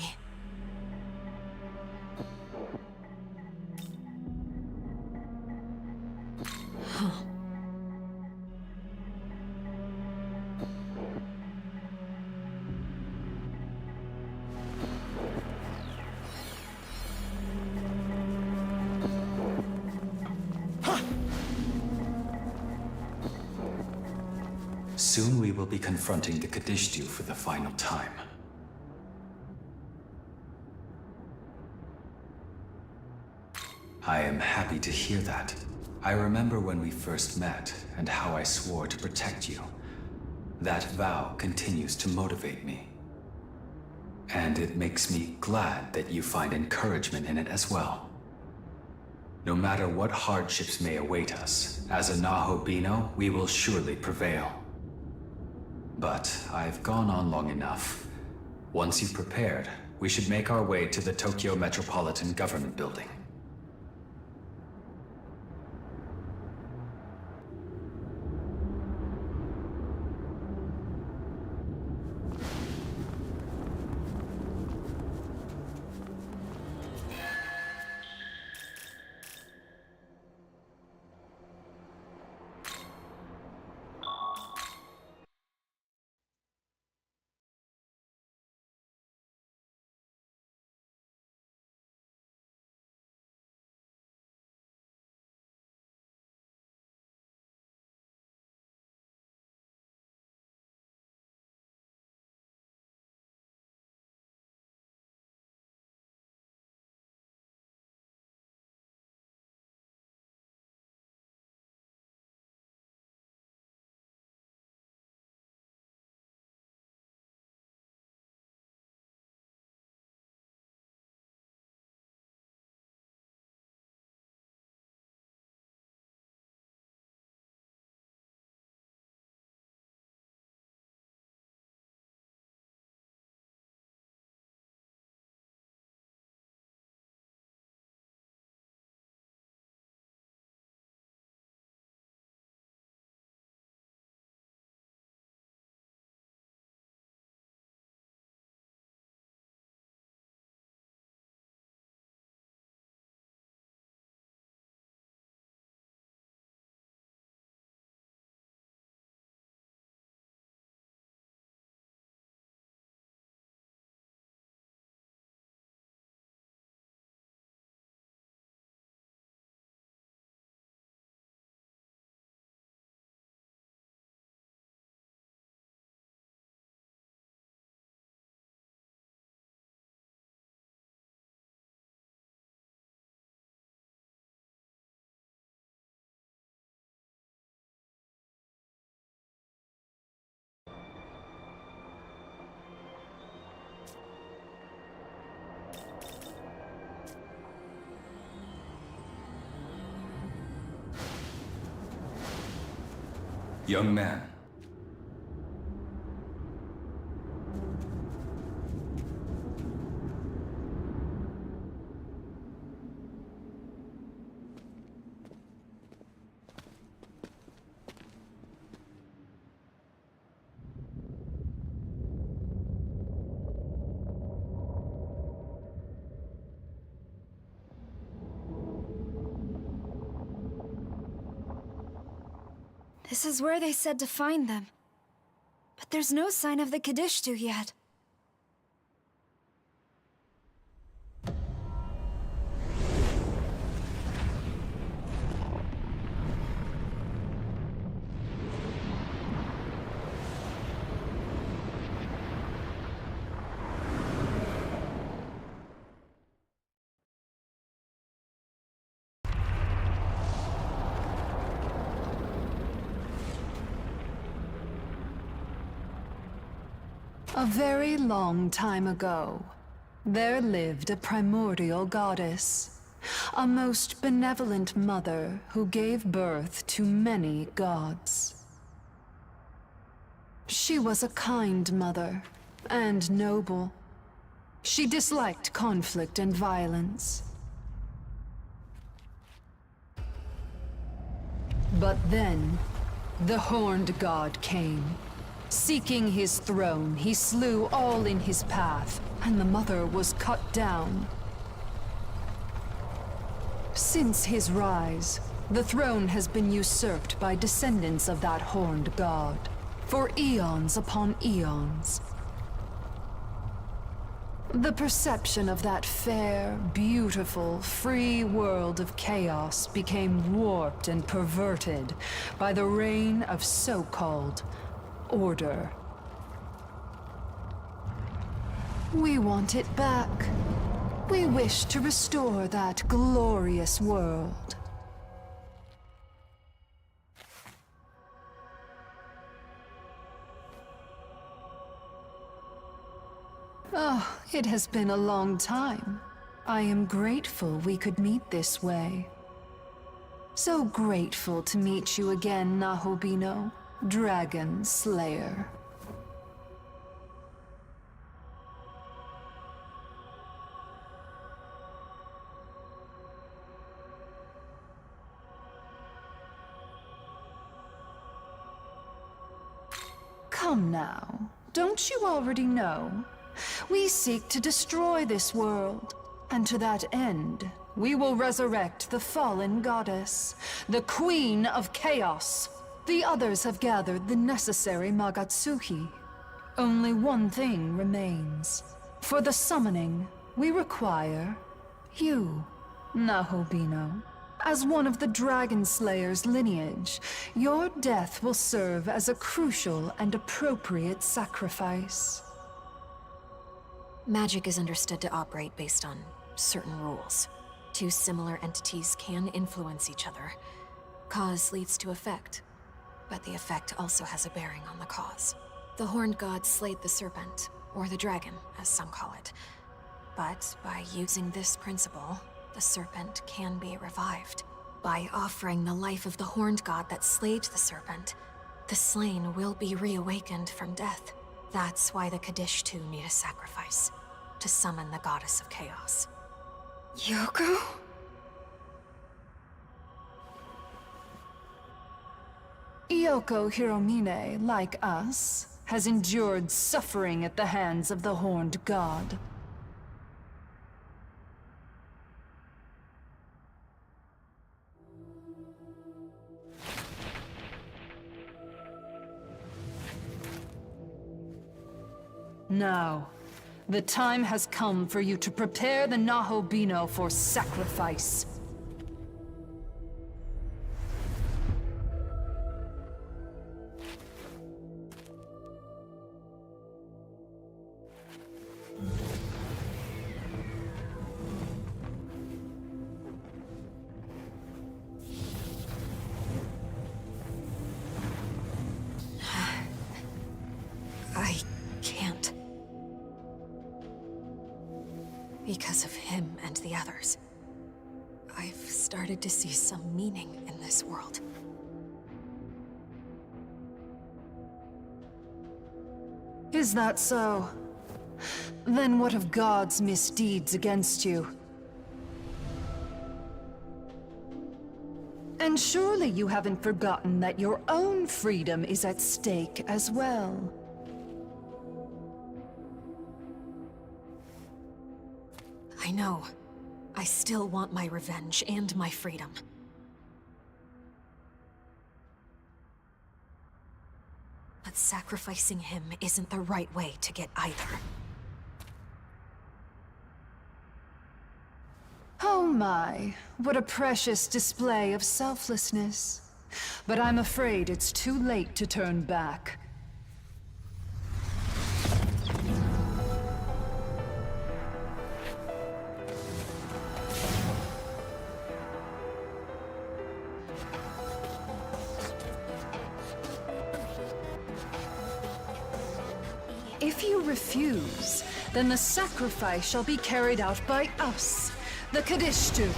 Huh. Soon we will be confronting the Kadishtu for the final time. I am happy to hear that. I remember when we first met, and how I swore to protect you. That vow continues to motivate me. And it makes me glad that you find encouragement in it as well. No matter what hardships may await us, as a Nahobino, we will surely prevail. But I've gone on long enough. Once you've prepared, we should make our way to the Tokyo Metropolitan Government Building. Young man. This is where they said to find them. But there's no sign of the Kadishtu yet. A very long time ago, there lived a primordial goddess, a most benevolent mother who gave birth to many gods. She was a kind mother, and noble. She disliked conflict and violence. But then, the Horned God came. Seeking his throne, he slew all in his path, and the mother was cut down. Since his rise, the throne has been usurped by descendants of that horned god, for eons upon eons. The perception of that fair, beautiful, free world of chaos became warped and perverted by the reign of so-called order. We want it back. We wish to restore that glorious world. Oh, it has been a long time. I am grateful we could meet this way. So grateful to meet you again, Nahobino, Dragon Slayer. Come now, don't you already know? We seek to destroy this world, and to that end, we will resurrect the fallen goddess, the Queen of Chaos. The others have gathered the necessary Magatsuhi. Only one thing remains. For the summoning, we require you, Nahobino. As one of the Dragon Slayer's lineage, your death will serve as a crucial and appropriate sacrifice. Magic is understood to operate based on certain rules. Two similar entities can influence each other. Cause leads to effect, but the effect also has a bearing on the cause. The Horned God slayed the serpent, or the dragon, as some call it. But by using this principle, the serpent can be revived. By offering the life of the Horned God that slayed the serpent, the slain will be reawakened from death. That's why the Kaddish too need a sacrifice, to summon the Goddess of Chaos. Yoko? Yoko Hiromine, like us, has endured suffering at the hands of the Horned God. Now, the time has come for you to prepare the Nahobino for sacrifice. I can't. Because of him and the others, I've started to see some meaning in this world. Is that so? Then what of God's misdeeds against you? And surely you haven't forgotten that your own freedom is at stake as well. I know. I still want my revenge and my freedom. But sacrificing him isn't the right way to get either. Oh my, what a precious display of selflessness. But I'm afraid it's too late to turn back. If you refuse, then the sacrifice shall be carried out by us, the Kadishtu.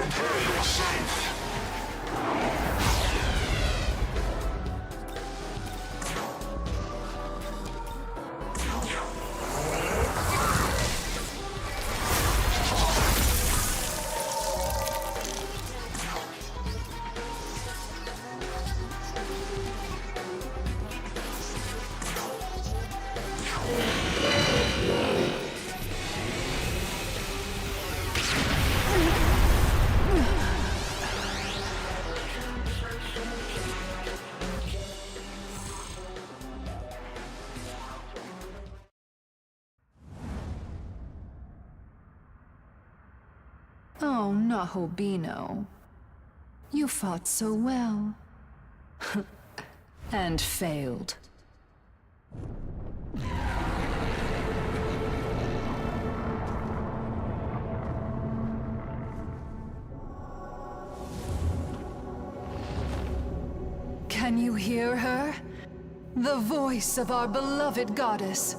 Prepare yourself. Oh, Nahobino. You fought so well. And failed. Can you hear her? The voice of our beloved goddess.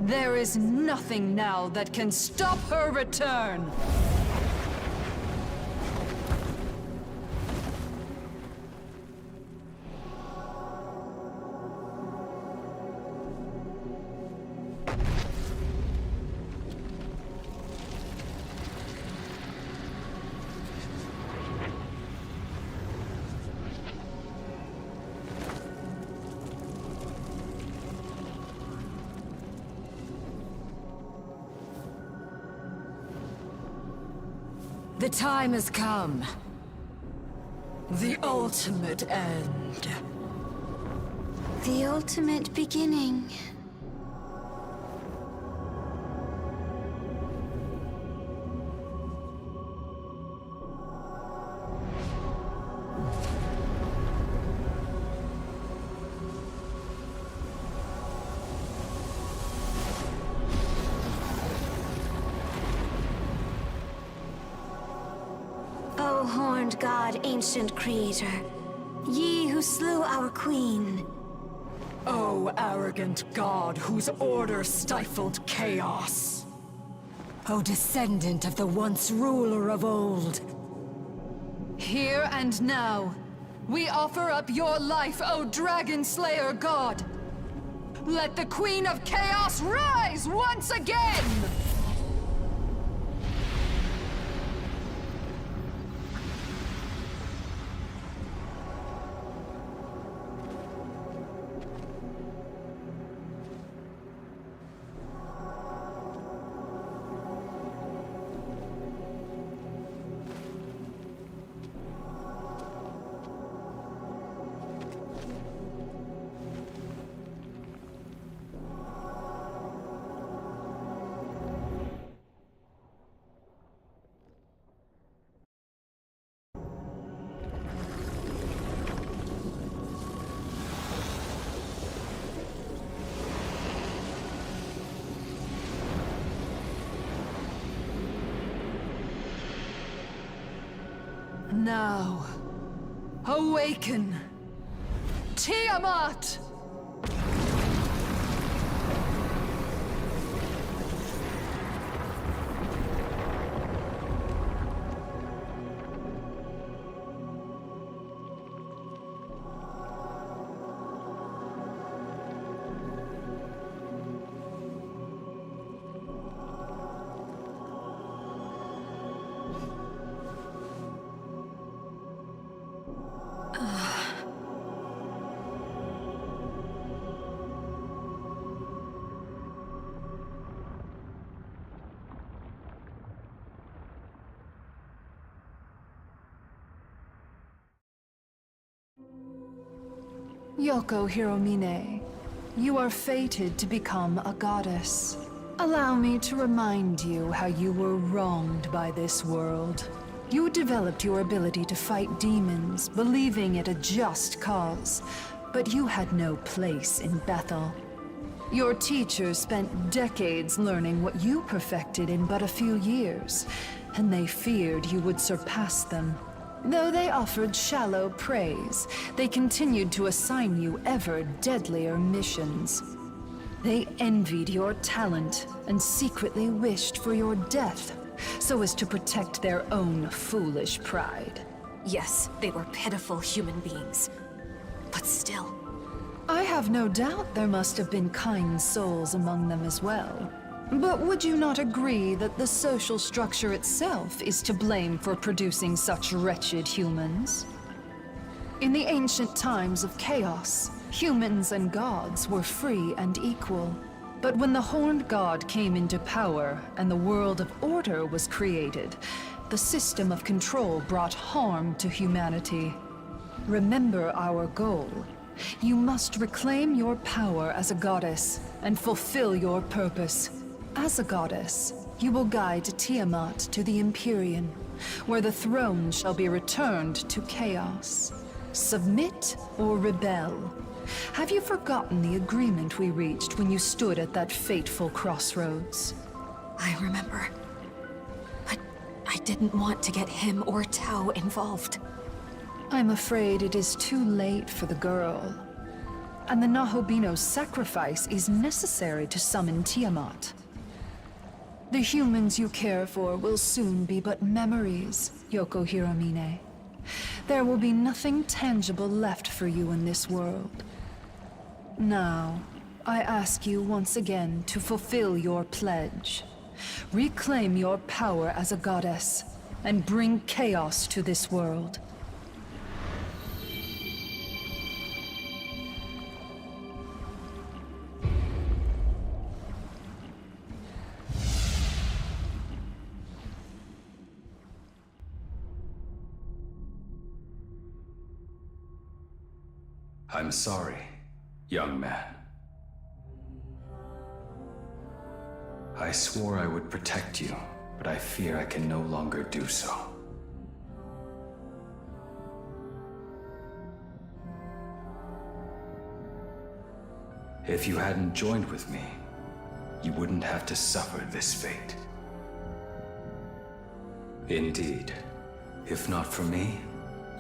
There is nothing now that can stop her return! The time has come. The ultimate end. The ultimate beginning. O horned god, ancient creator, ye who slew our queen. O arrogant god whose order stifled chaos. O descendant of the once ruler of old. Here and now, we offer up your life, O Dragon Slayer God! Let the Queen of Chaos rise once again! Now, awaken, Tiamat! Yoko Hiromine, you are fated to become a goddess. Allow me to remind you how you were wronged by this world. You developed your ability to fight demons, believing it a just cause, but you had no place in Bethel. Your teachers spent decades learning what you perfected in but a few years, and they feared you would surpass them. Though they offered shallow praise, they continued to assign you ever deadlier missions. They envied your talent and secretly wished for your death, so as to protect their own foolish pride. Yes, they were pitiful human beings. But still. I have no doubt there must have been kind souls among them as well. But would you not agree that the social structure itself is to blame for producing such wretched humans? In the ancient times of chaos, humans and gods were free and equal. But when the Horned God came into power and the world of order was created, the system of control brought harm to humanity. Remember our goal. You must reclaim your power as a goddess and fulfill your purpose. As a goddess, you will guide Tiamat to the Empyrean, where the throne shall be returned to chaos. Submit or rebel. Have you forgotten the agreement we reached when you stood at that fateful crossroads? I remember. But I didn't want to get him or Tao involved. I'm afraid it is too late for the girl. And the Nahobino's sacrifice is necessary to summon Tiamat. The humans you care for will soon be but memories, Yoko Hiromine. There will be nothing tangible left for you in this world. Now, I ask you once again to fulfill your pledge. Reclaim your power as a goddess, and bring chaos to this world. I'm sorry, young man. I swore I would protect you, but I fear I can no longer do so. If you hadn't joined with me, you wouldn't have to suffer this fate. Indeed, if not for me,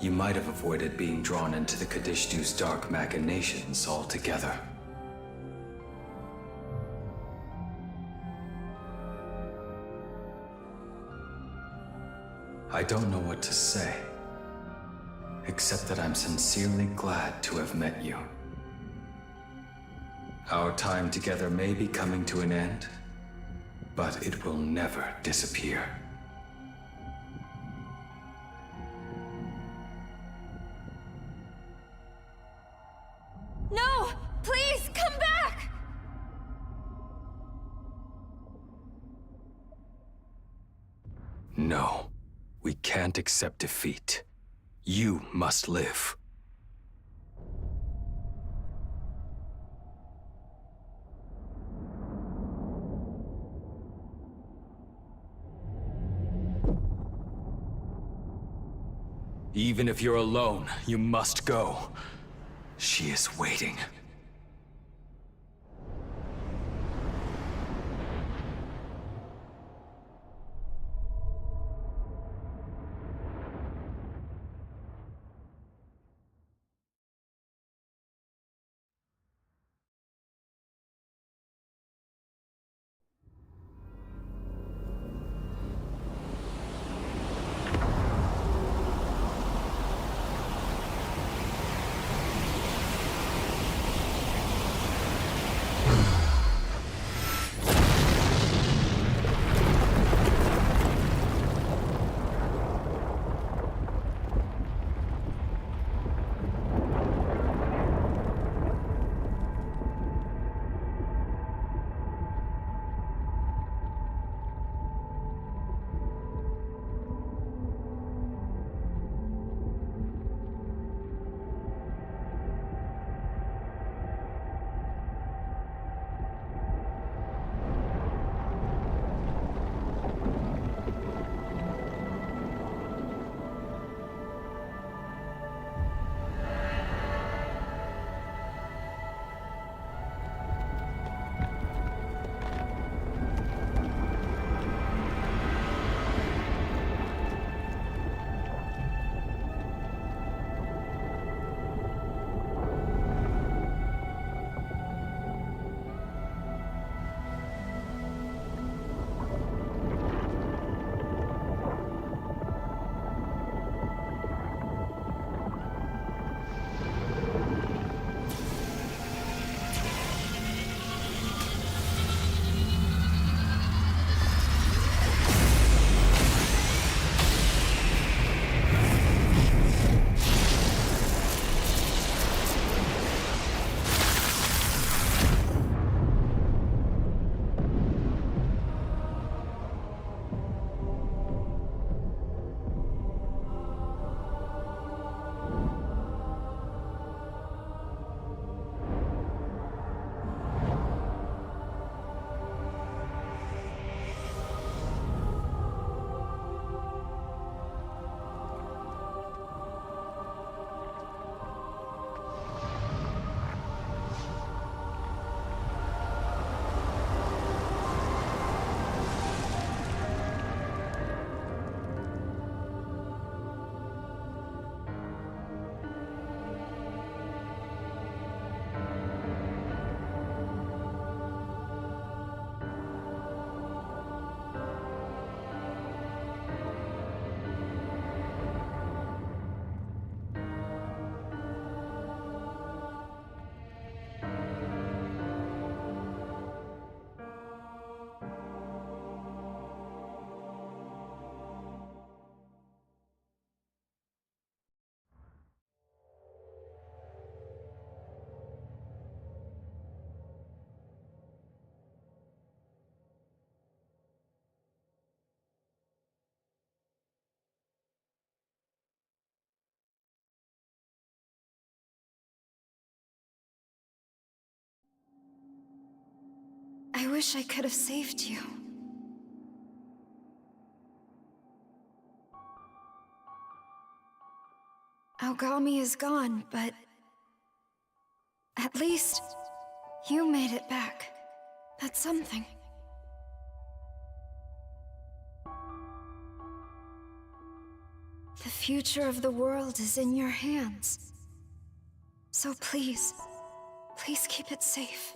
you might have avoided being drawn into the Kadishtu's dark machinations altogether. I don't know what to say, except that I'm sincerely glad to have met you. Our time together may be coming to an end, but it will never disappear. No! Please, come back! No, we can't accept defeat. You must live. Even if you're alone, you must go. She is waiting. wish I could have saved you. Aogami is gone, but at least you made it back. That's something. The future of the world is in your hands. So please, please keep it safe.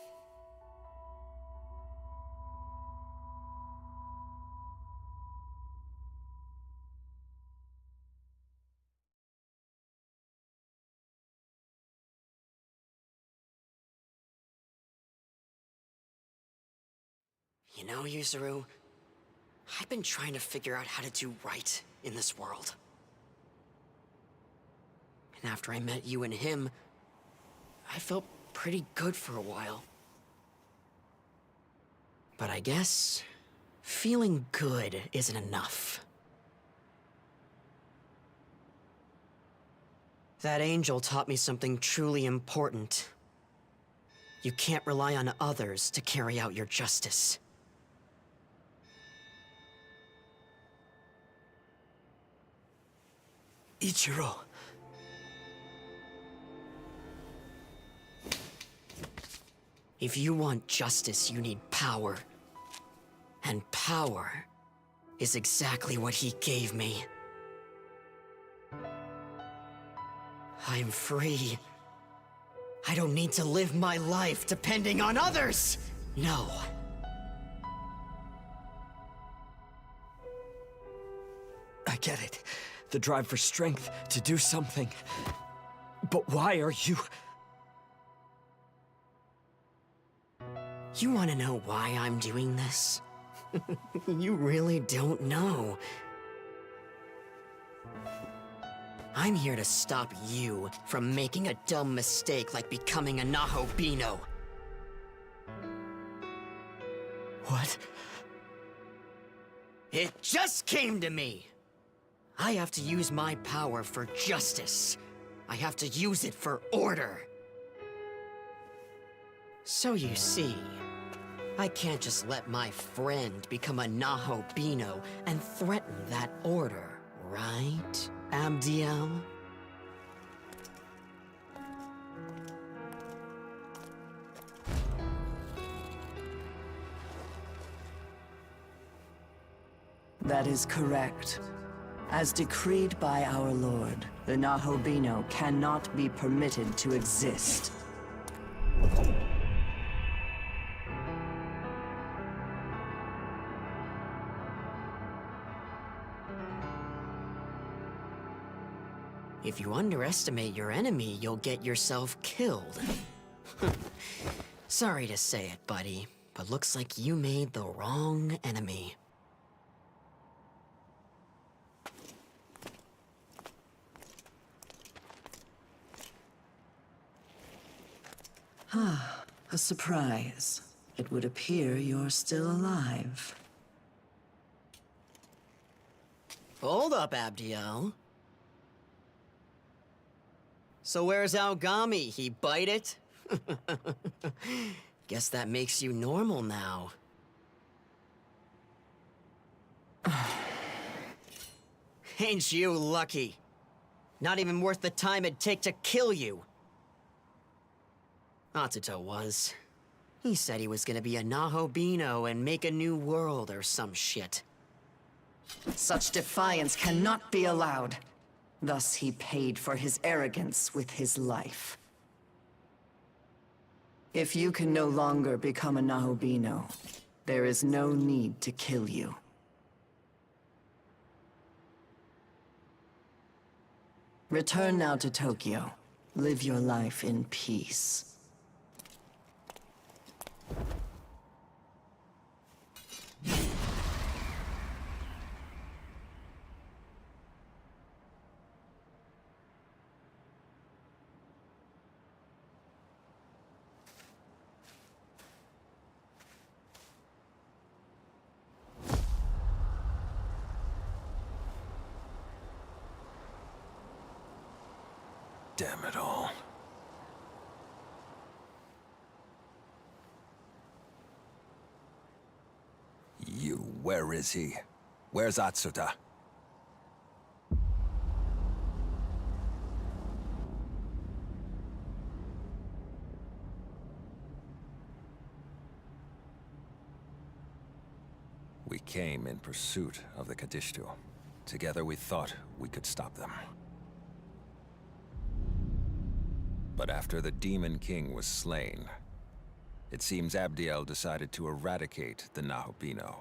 You know, Yuzuru, I've been trying to figure out how to do right in this world. And after I met you and him, I felt pretty good for a while. But I guess feeling good isn't enough. That angel taught me something truly important. You can't rely on others to carry out your justice. Ichiro. If you want justice, you need power. And power is exactly what he gave me. I'm free. I don't need to live my life depending on others! No. I get it. The drive for strength to do something. But why are you... You want to know why I'm doing this? You really don't know. I'm here to stop you from making a dumb mistake like becoming a Nahobino. What? It just came to me! I have to use my power for justice. I have to use it for order. So you see, I can't just let my friend become a Nahobino and threaten that order, right, Abdiel? That is correct. As decreed by our lord, the Nahobino cannot be permitted to exist. If you underestimate your enemy, you'll get yourself killed. Sorry to say it, buddy, but looks like you made the wrong enemy. Ah, a surprise. It would appear you're still alive. Hold up, Abdiel. So where's Aogami? He bite it? Guess that makes you normal now. Ain't you lucky? Not even worth the time it'd take to kill you. Atsuto was. He said he was gonna be a Nahobino and make a new world or some shit. Such defiance cannot be allowed. Thus he paid for his arrogance with his life. If you can no longer become a Nahobino, there is no need to kill you. Return now to Tokyo. Live your life in peace. Damn it all. Where is he? Where's Atsuta? We came in pursuit of the Kadishtu. Together we thought we could stop them. But after the Demon King was slain, it seems Abdiel decided to eradicate the Nahobino.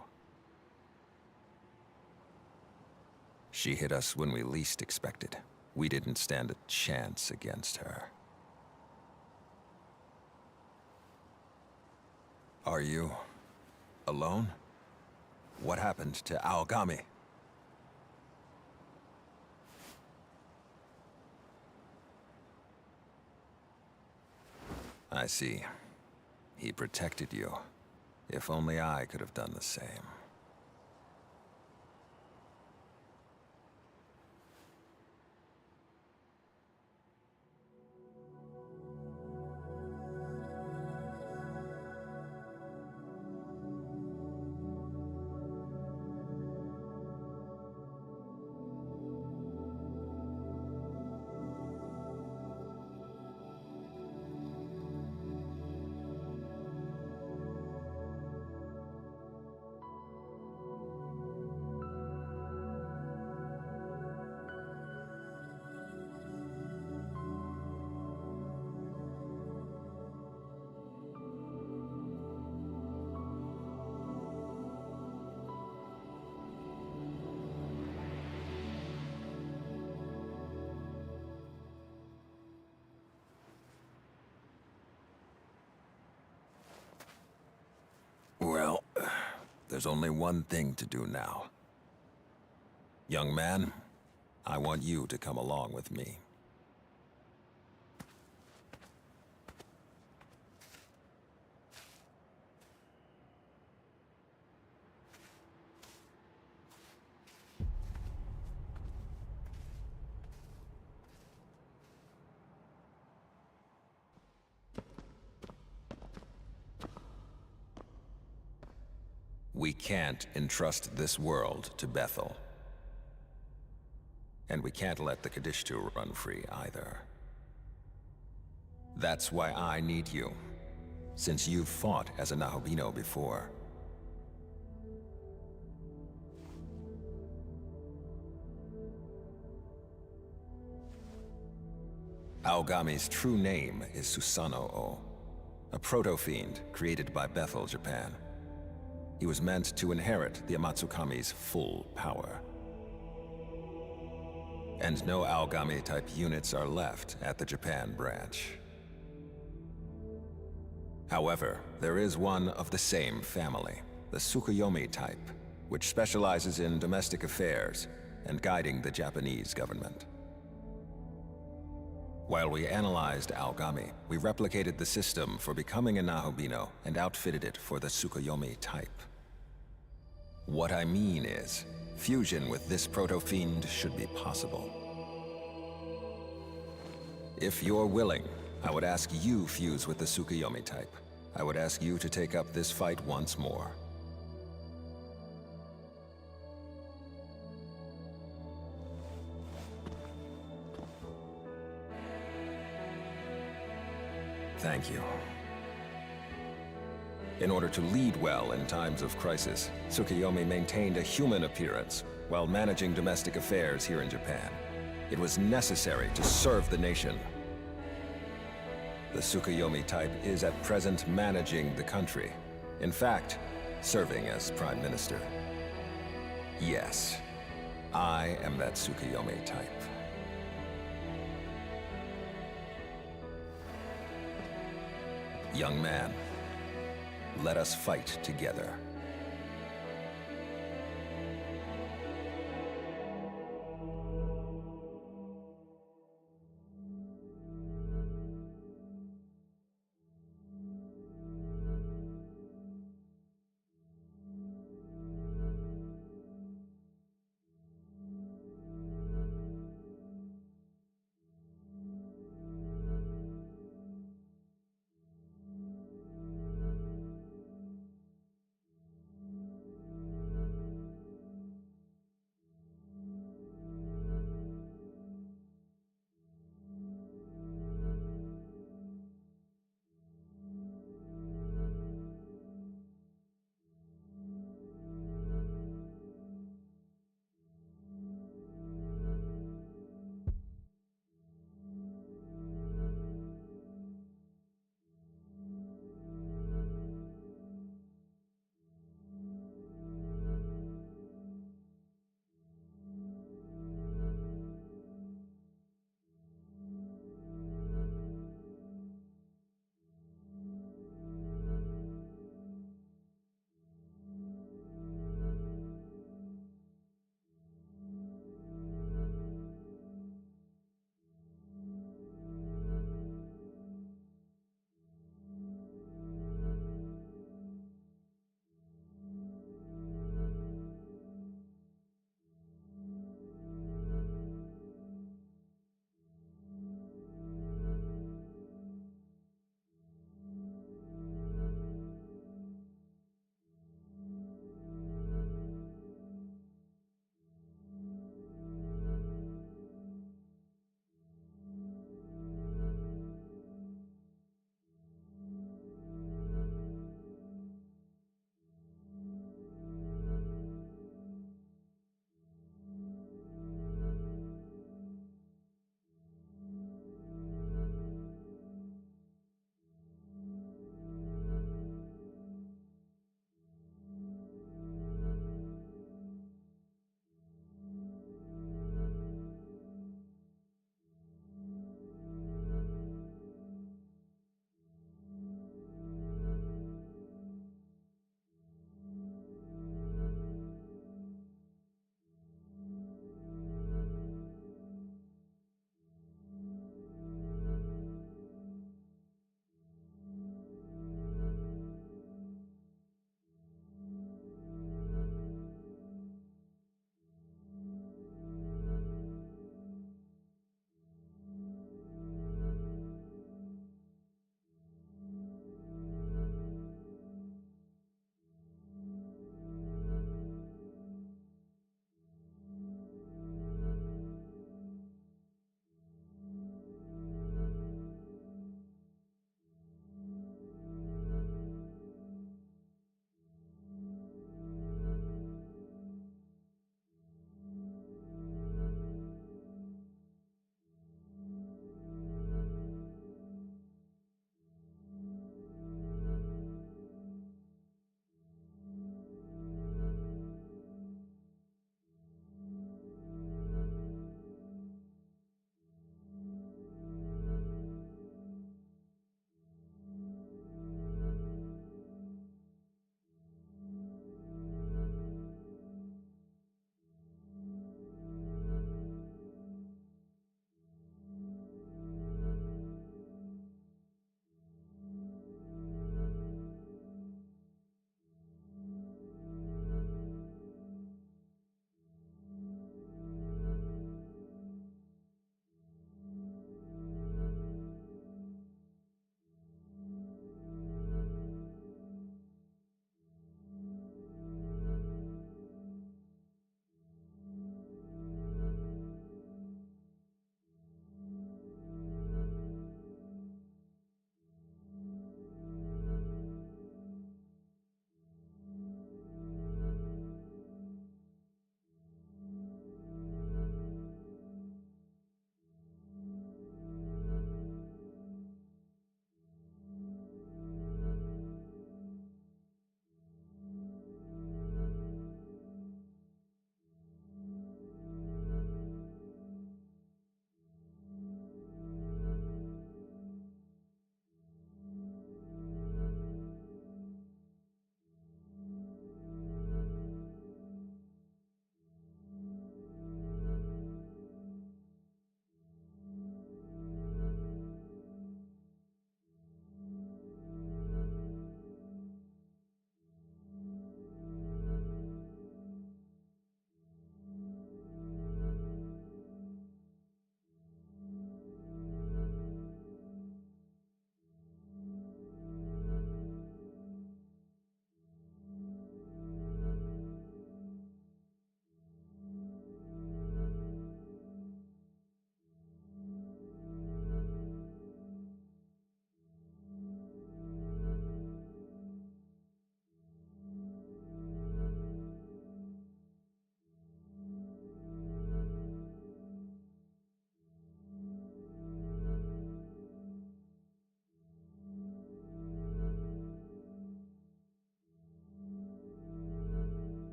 She hit us when we least expected. We didn't stand a chance against her. Are you alone? What happened to Aogami? I see. He protected you. If only I could have done the same. Well, there's only one thing to do now. Young man, I want you to come along with me. We can't entrust this world to Bethel. And we can't let the Kadishtu run free either. That's why I need you, since you've fought as a Nahobino before. Aogami's true name is Susanoo, a proto-fiend created by Bethel, Japan. He was meant to inherit the Amatsukami's full power. And no Aogami-type units are left at the Japan branch. However, there is one of the same family, the Tsukuyomi type, which specializes in domestic affairs and guiding the Japanese government. While we analyzed Aogami, we replicated the system for becoming a Nahobino and outfitted it for the Tsukuyomi type. What I mean is, fusion with this proto-fiend should be possible. If you're willing, I would ask you fuse with the Tsukuyomi type. I would ask you to take up this fight once more. Thank you. In order to lead well in times of crisis, Tsukuyomi maintained a human appearance while managing domestic affairs here in Japan. It was necessary to serve the nation. The Tsukuyomi type is at present managing the country. In fact, serving as Prime Minister. Yes, I am that Tsukuyomi type. Young man, let us fight together.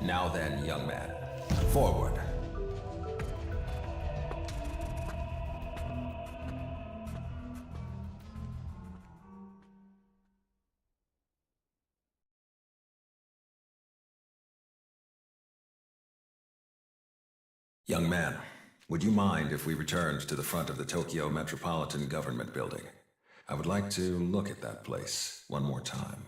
Now then, young man, forward. Young man, would you mind if we returned to the front of the Tokyo Metropolitan Government Building? I would like to look at that place one more time.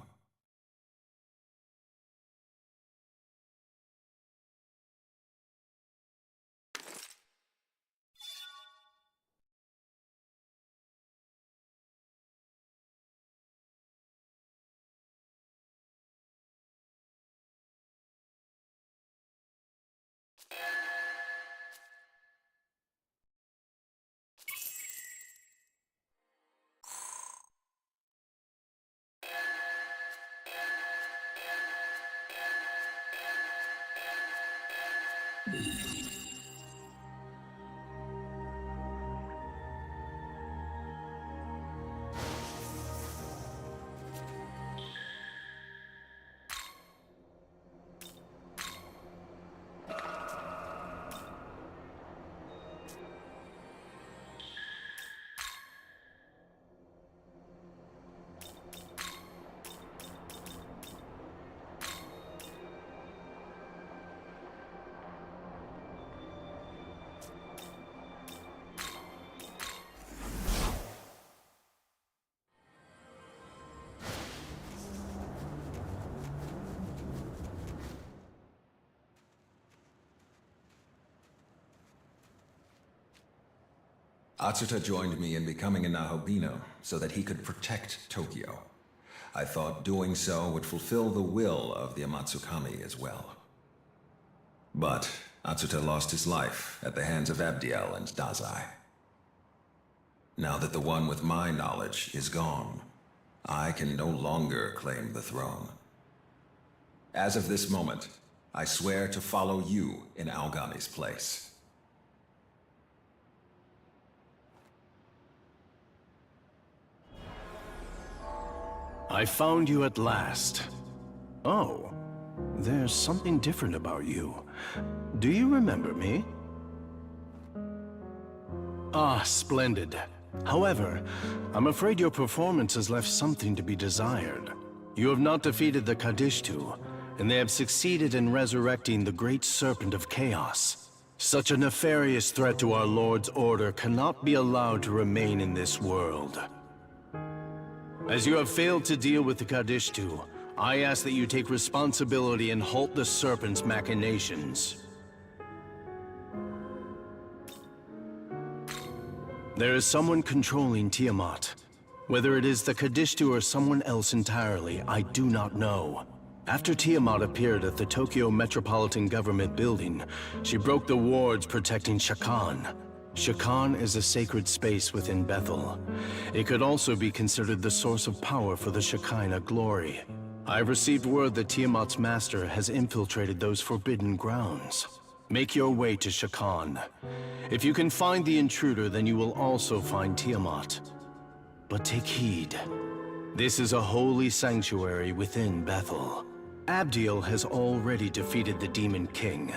Atsuta joined me in becoming a Nahobino so that he could protect Tokyo. I thought doing so would fulfill the will of the Amatsukami as well. But Atsuta lost his life at the hands of Abdiel and Dazai. Now that the one with my knowledge is gone, I can no longer claim the throne. As of this moment, I swear to follow you in Aogani's place. I found you at last. Oh, there's something different about you. Do you remember me? Ah, splendid. However, I'm afraid your performance has left something to be desired. You have not defeated the Kadishtu, and they have succeeded in resurrecting the Great Serpent of Chaos. Such a nefarious threat to our Lord's order cannot be allowed to remain in this world. As you have failed to deal with the Kadishtu, I ask that you take responsibility and halt the Serpent's machinations. There is someone controlling Tiamat. Whether it is the Kadishtu or someone else entirely, I do not know. After Tiamat appeared at the Tokyo Metropolitan Government Building, she broke the wards protecting Shakan. Shakan is a sacred space within Bethel. It could also be considered the source of power for the Shekinah glory. I've received word that Tiamat's master has infiltrated those forbidden grounds. Make your way to Shakan. If you can find the intruder, then you will also find Tiamat. But take heed. This is a holy sanctuary within Bethel. Abdiel has already defeated the Demon King,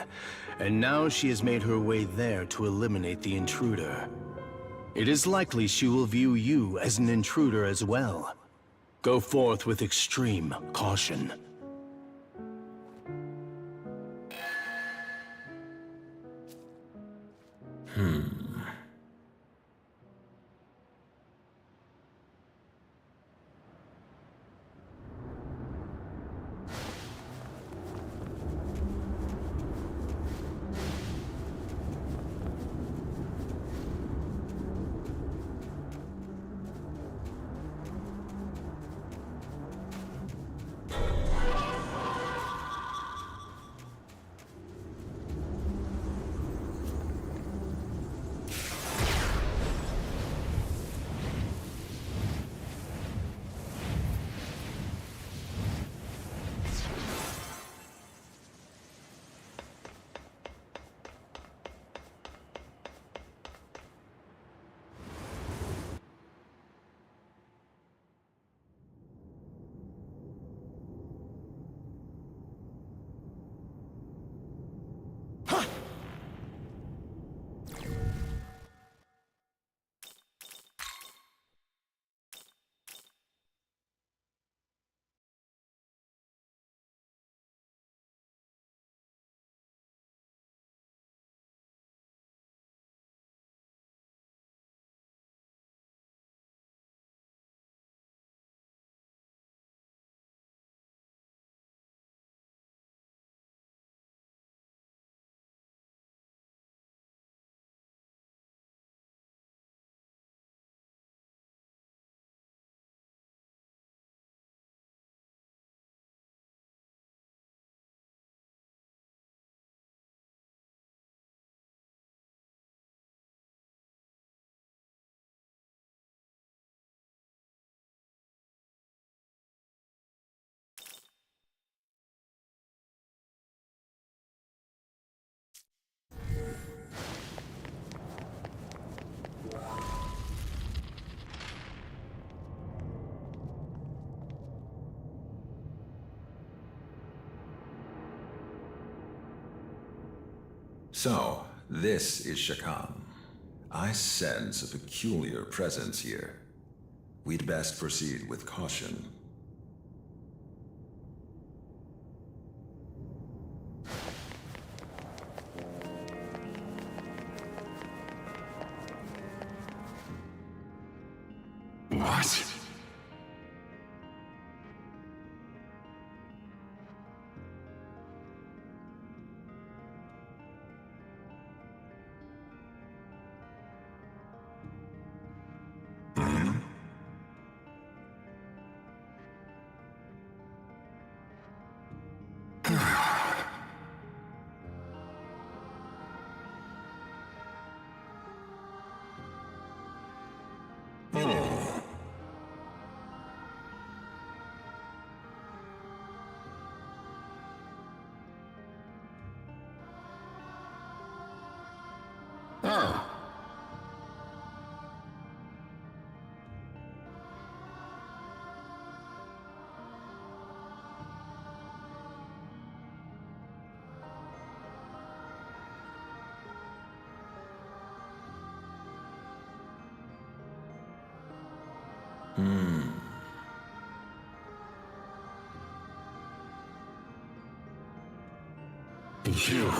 and now she has made her way there to eliminate the intruder. It is likely she will view you as an intruder as well. Go forth with extreme caution. So, this is Shakan. I sense a peculiar presence here. We'd best proceed with caution. What? Oh. You.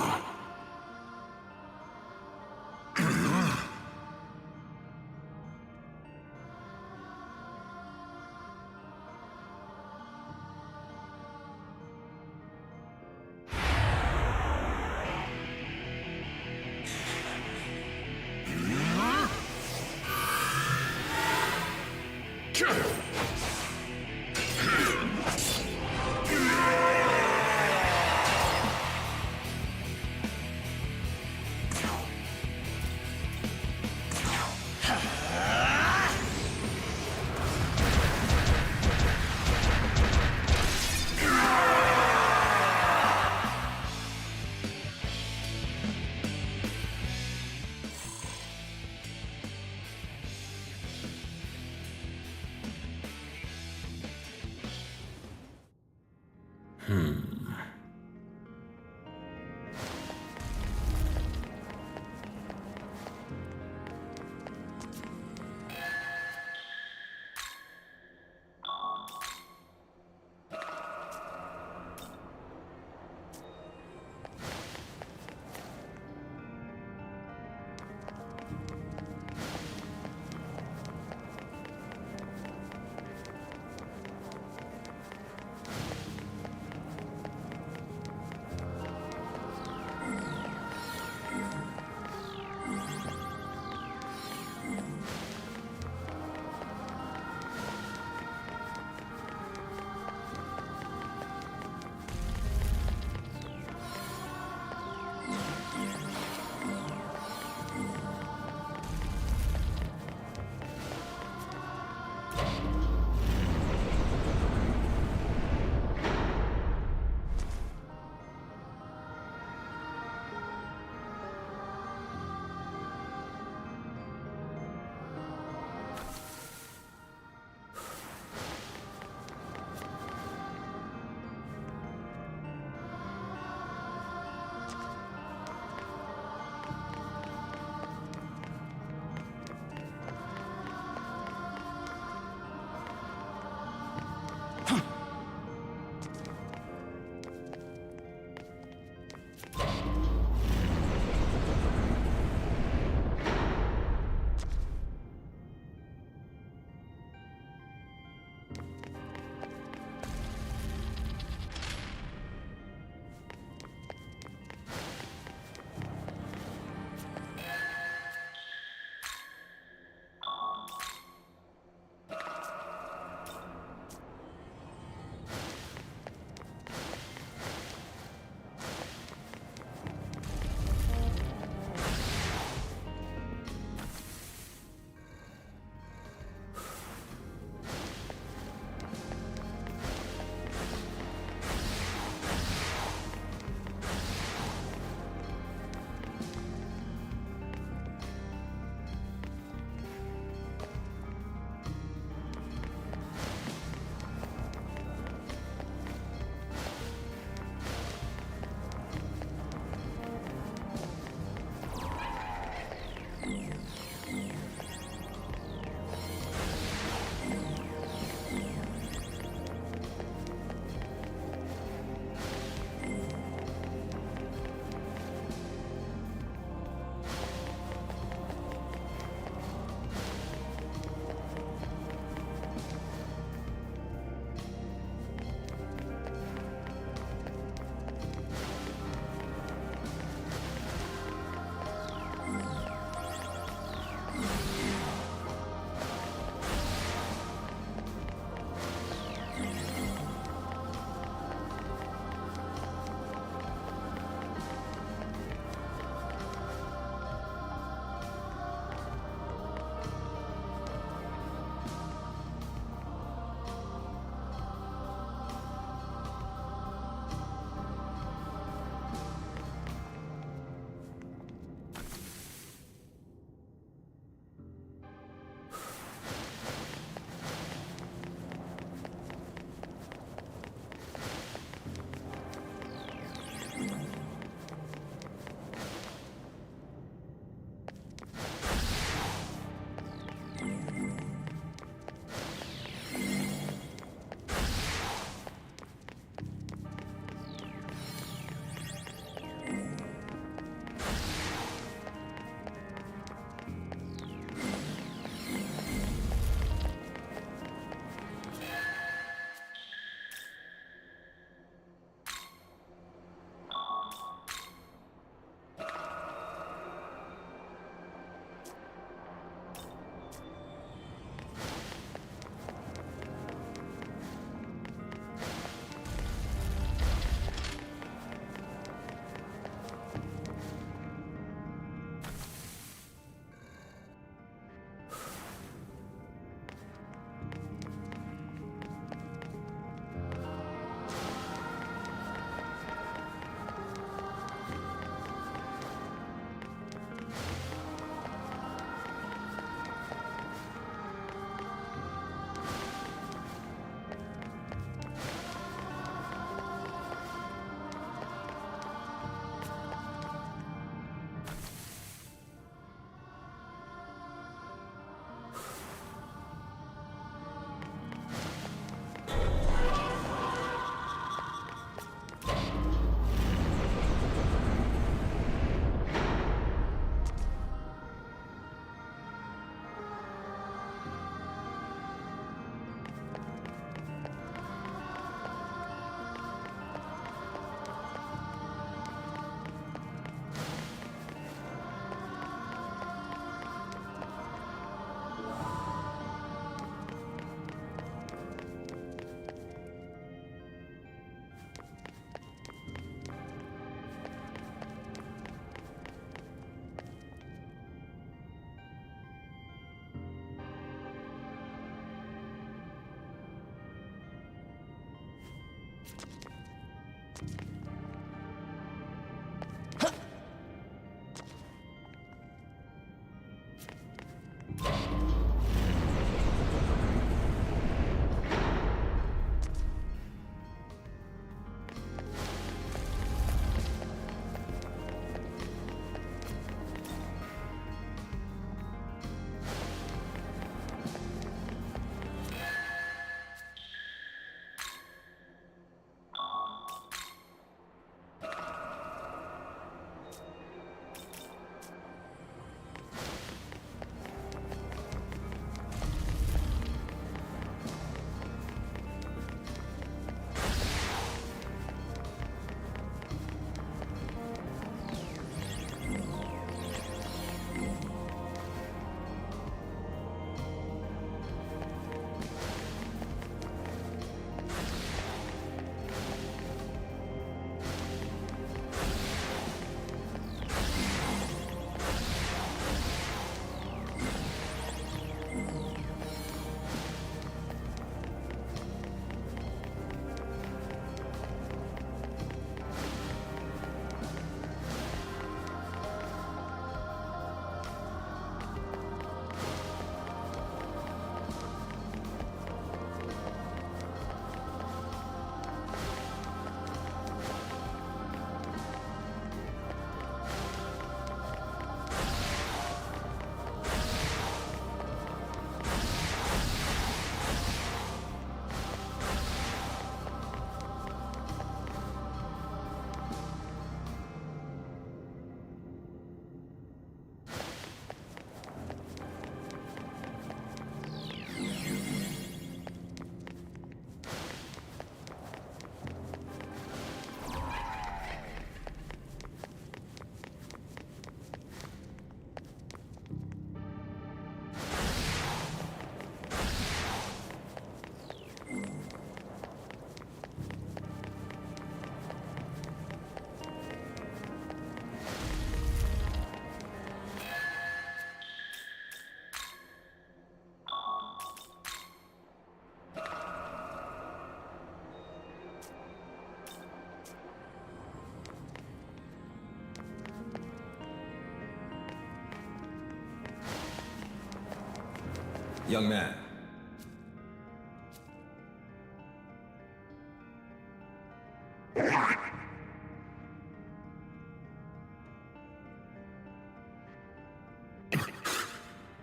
Young man.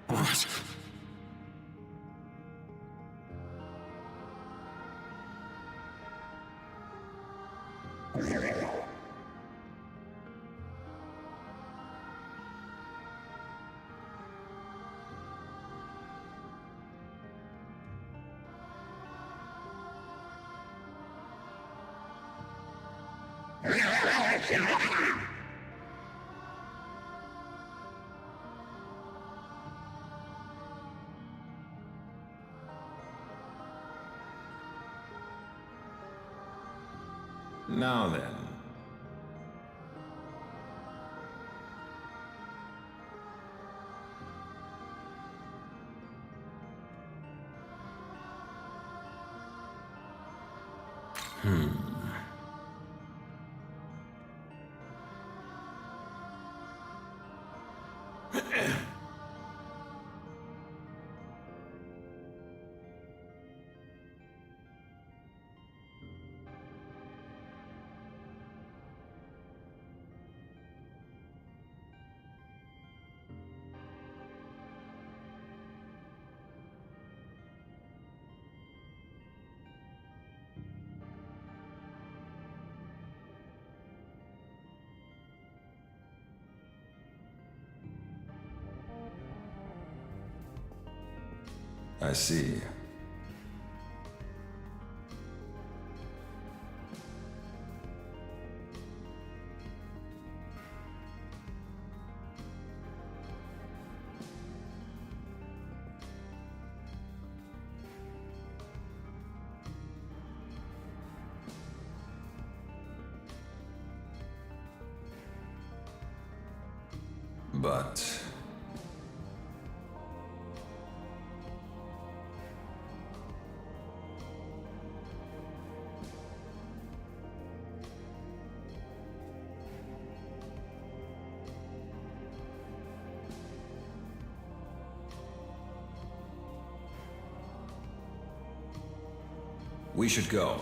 What? Now then. I see. But... we should go.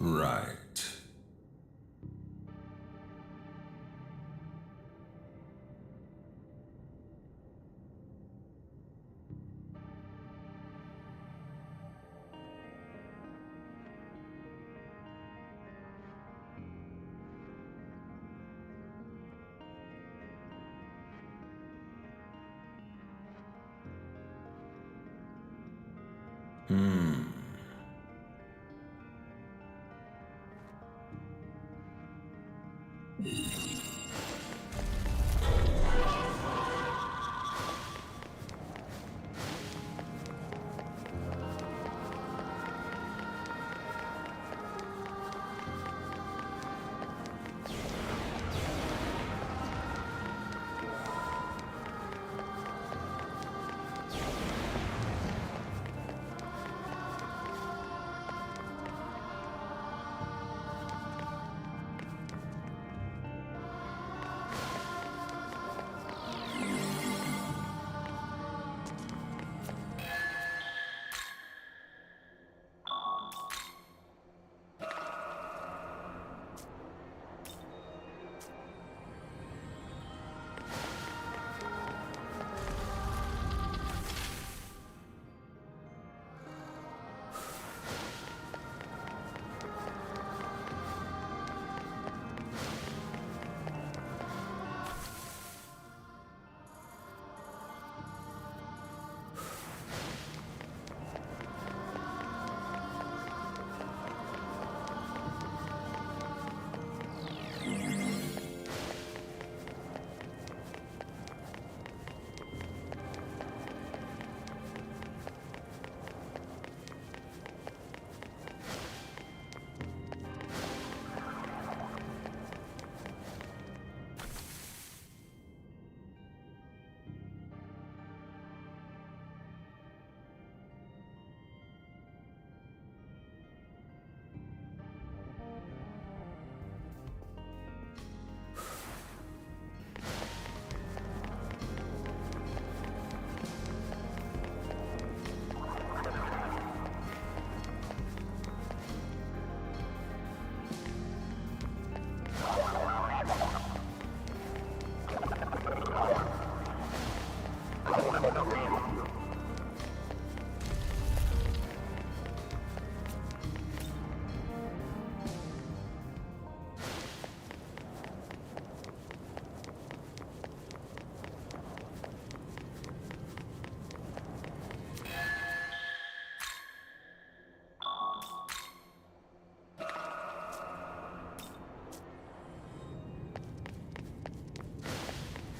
Right.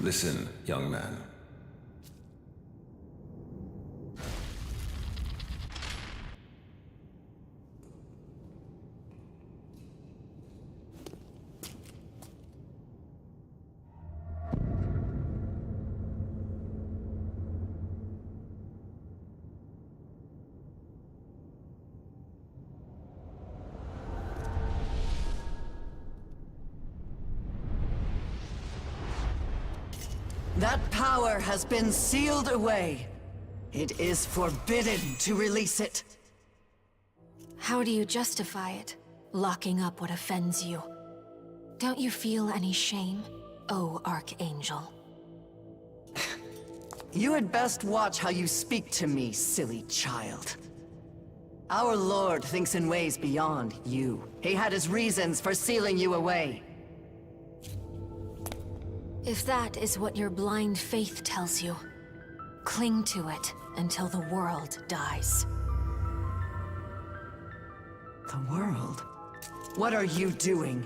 Listen, young man. That power has been sealed away. It is forbidden to release it. How do you justify it? Locking up what offends you? Don't you feel any shame, oh Archangel? You had best watch how you speak to me, silly child. Our Lord thinks in ways beyond you. He had his reasons for sealing you away. If that is what your blind faith tells you, cling to it until the world dies. The world? What are you doing?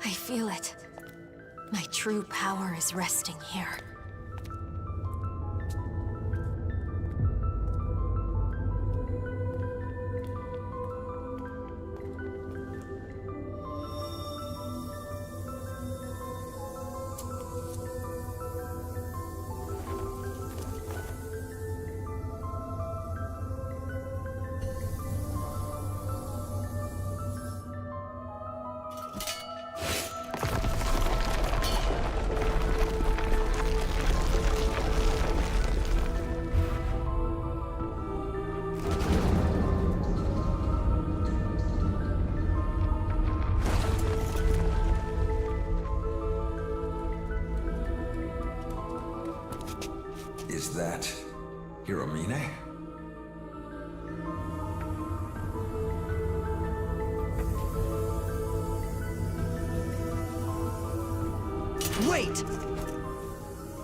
I feel it. My true power is resting here. Is that Hiromine? Wait!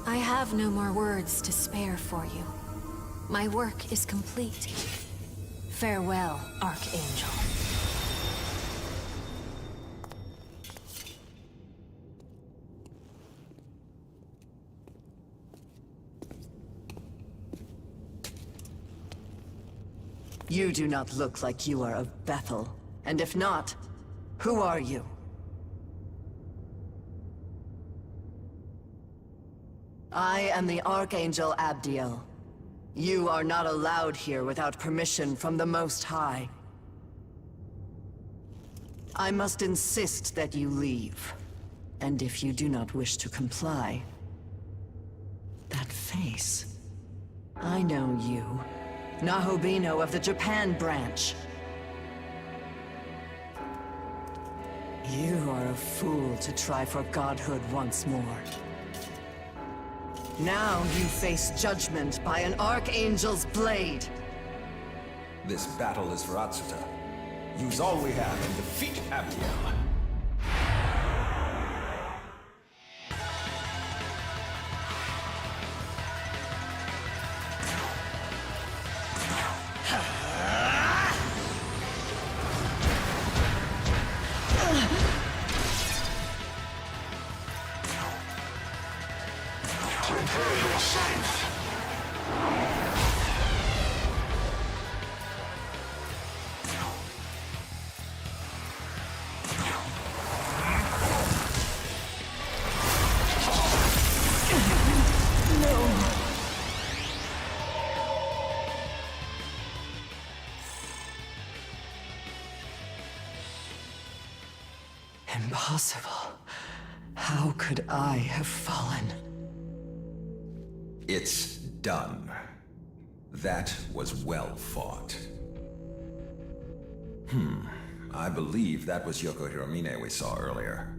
I have no more words to spare for you. My work is complete. Farewell, Archangel. You do not look like you are of Bethel. And if not, who are you? I am the Archangel Abdiel. You are not allowed here without permission from the Most High. I must insist that you leave. And if you do not wish to comply... That face... I know you. Nahobino of the Japan branch. You are a fool to try for godhood once more. Now you face judgment by an Archangel's blade. This battle is for Atsuta. Use all we have and defeat Abdiel. Impossible. How could I have fallen? It's done. That was well fought. I believe that was Yoko Hiromine we saw earlier.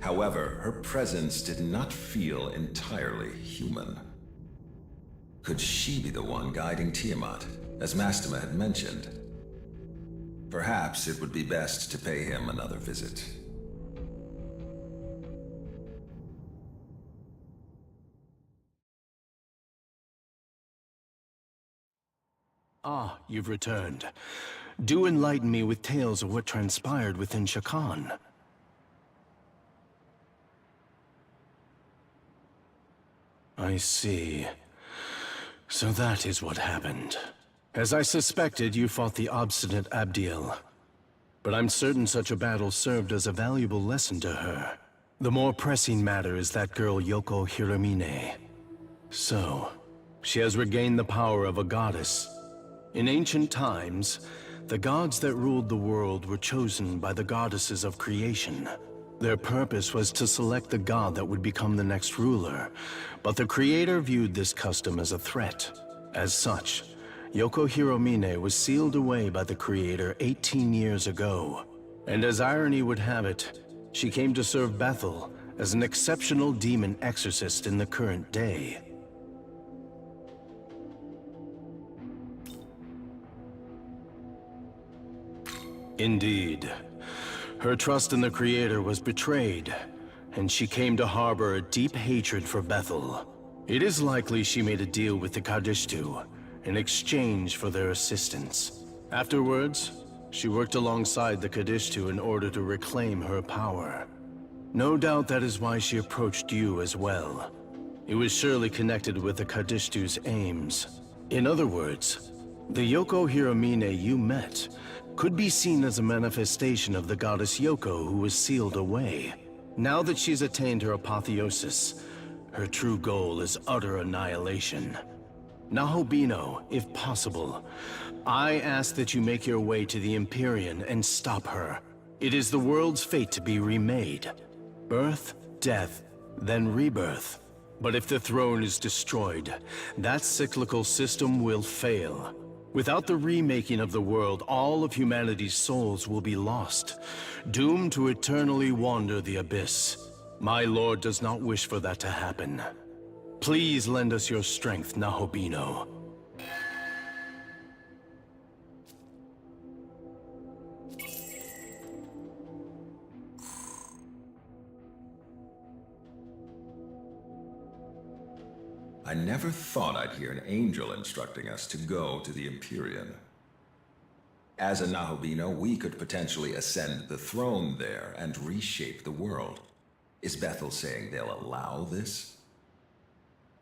However, her presence did not feel entirely human. Could she be the one guiding Tiamat, as Mastema had mentioned? Perhaps it would be best to pay him another visit. Ah, you've returned. Do enlighten me with tales of what transpired within Shakan. I see. So that is what happened. As I suspected, you fought the obstinate Abdiel. But I'm certain such a battle served as a valuable lesson to her. The more pressing matter is that girl Yoko Hiromine. So, she has regained the power of a goddess. In ancient times, the gods that ruled the world were chosen by the goddesses of creation. Their purpose was to select the god that would become the next ruler, but the creator viewed this custom as a threat. As such, Yoko Hiromine was sealed away by the creator 18 years ago. And as irony would have it, she came to serve Bethel as an exceptional demon exorcist in the current day. Indeed. Her trust in the Creator was betrayed, and she came to harbor a deep hatred for Bethel. It is likely she made a deal with the Kadishtu in exchange for their assistance. Afterwards, she worked alongside the Kadishtu in order to reclaim her power. No doubt that is why she approached you as well. It was surely connected with the Kadishtu's aims. In other words, the Yoko Hiromine you met could be seen as a manifestation of the goddess Yoko who was sealed away. Now that she's attained her apotheosis, her true goal is utter annihilation. Nahobino, if possible, I ask that you make your way to the Empyrean and stop her. It is the world's fate to be remade. Birth, death, then rebirth. But if the throne is destroyed, that cyclical system will fail. Without the remaking of the world, all of humanity's souls will be lost, doomed to eternally wander the abyss. My lord does not wish for that to happen. Please lend us your strength, Nahobino. I never thought I'd hear an angel instructing us to go to the Empyrean. As a Nahobino, we could potentially ascend the throne there and reshape the world. Is Bethel saying they'll allow this?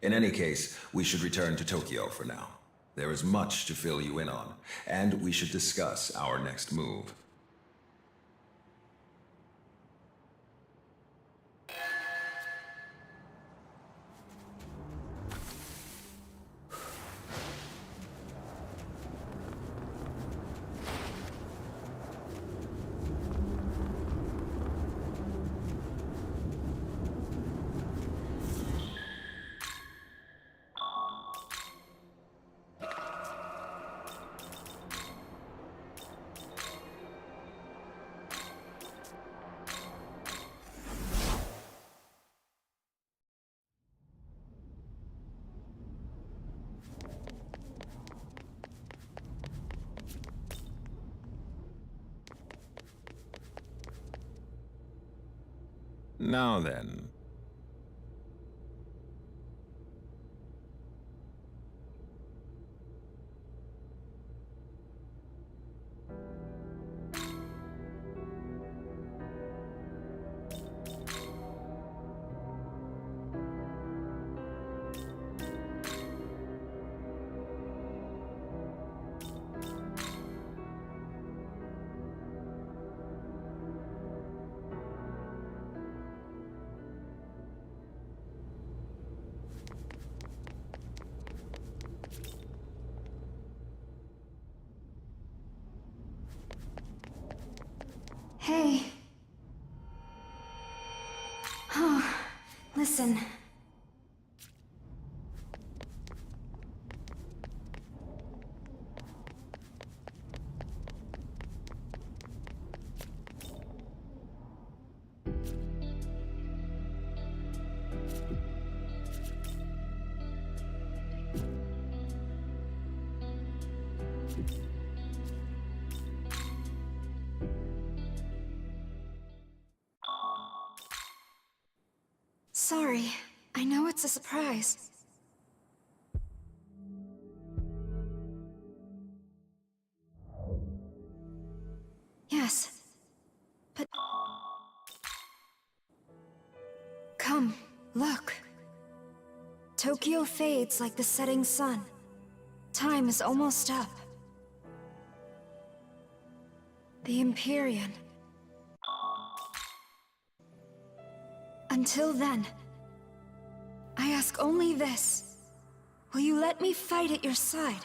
In any case, we should return to Tokyo for now. There is much to fill you in on, and we should discuss our next move. Now then. Hey. Oh, listen. Sorry, I know it's a surprise. Yes, but... Come, look. Tokyo fades like the setting sun. Time is almost up. The Empyrean. Until then, I ask only this. Will you let me fight at your side?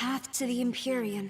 path to the Empyrean.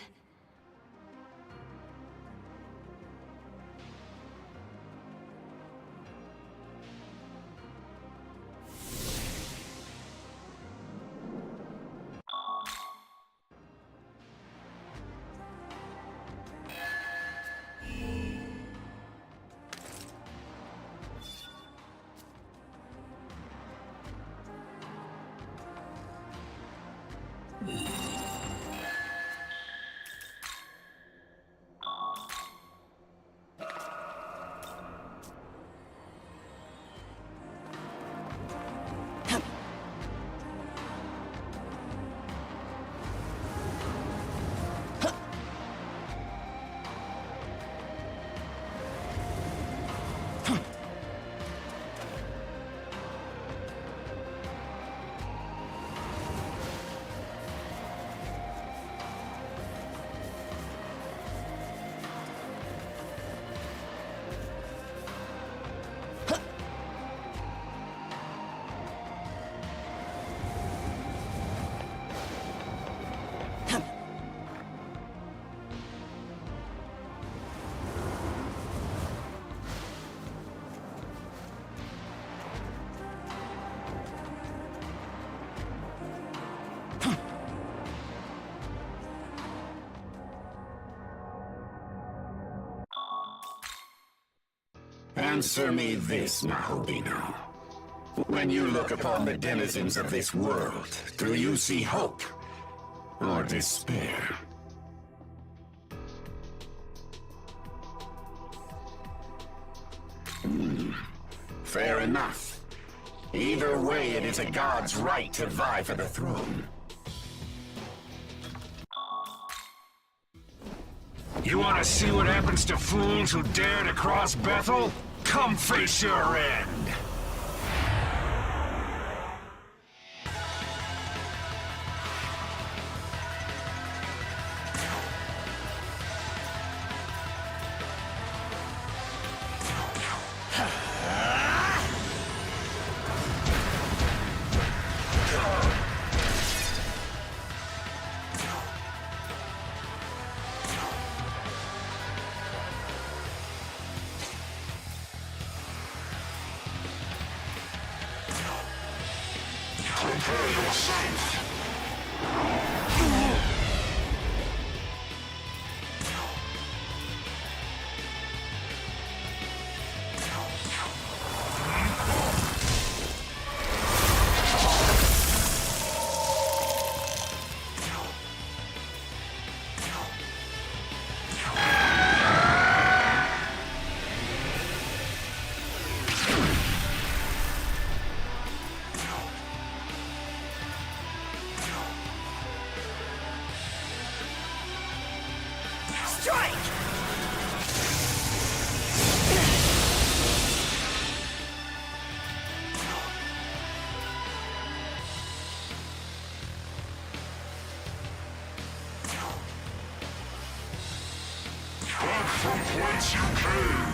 Answer me this, Nahobino. When you look upon the denizens of this world, do you see hope or despair? Fair enough. Either way, it is a god's right to vie for the throne. You want to see what happens to fools who dare to cross Bethel? Come face your end! Prepare yourself! From whence you came!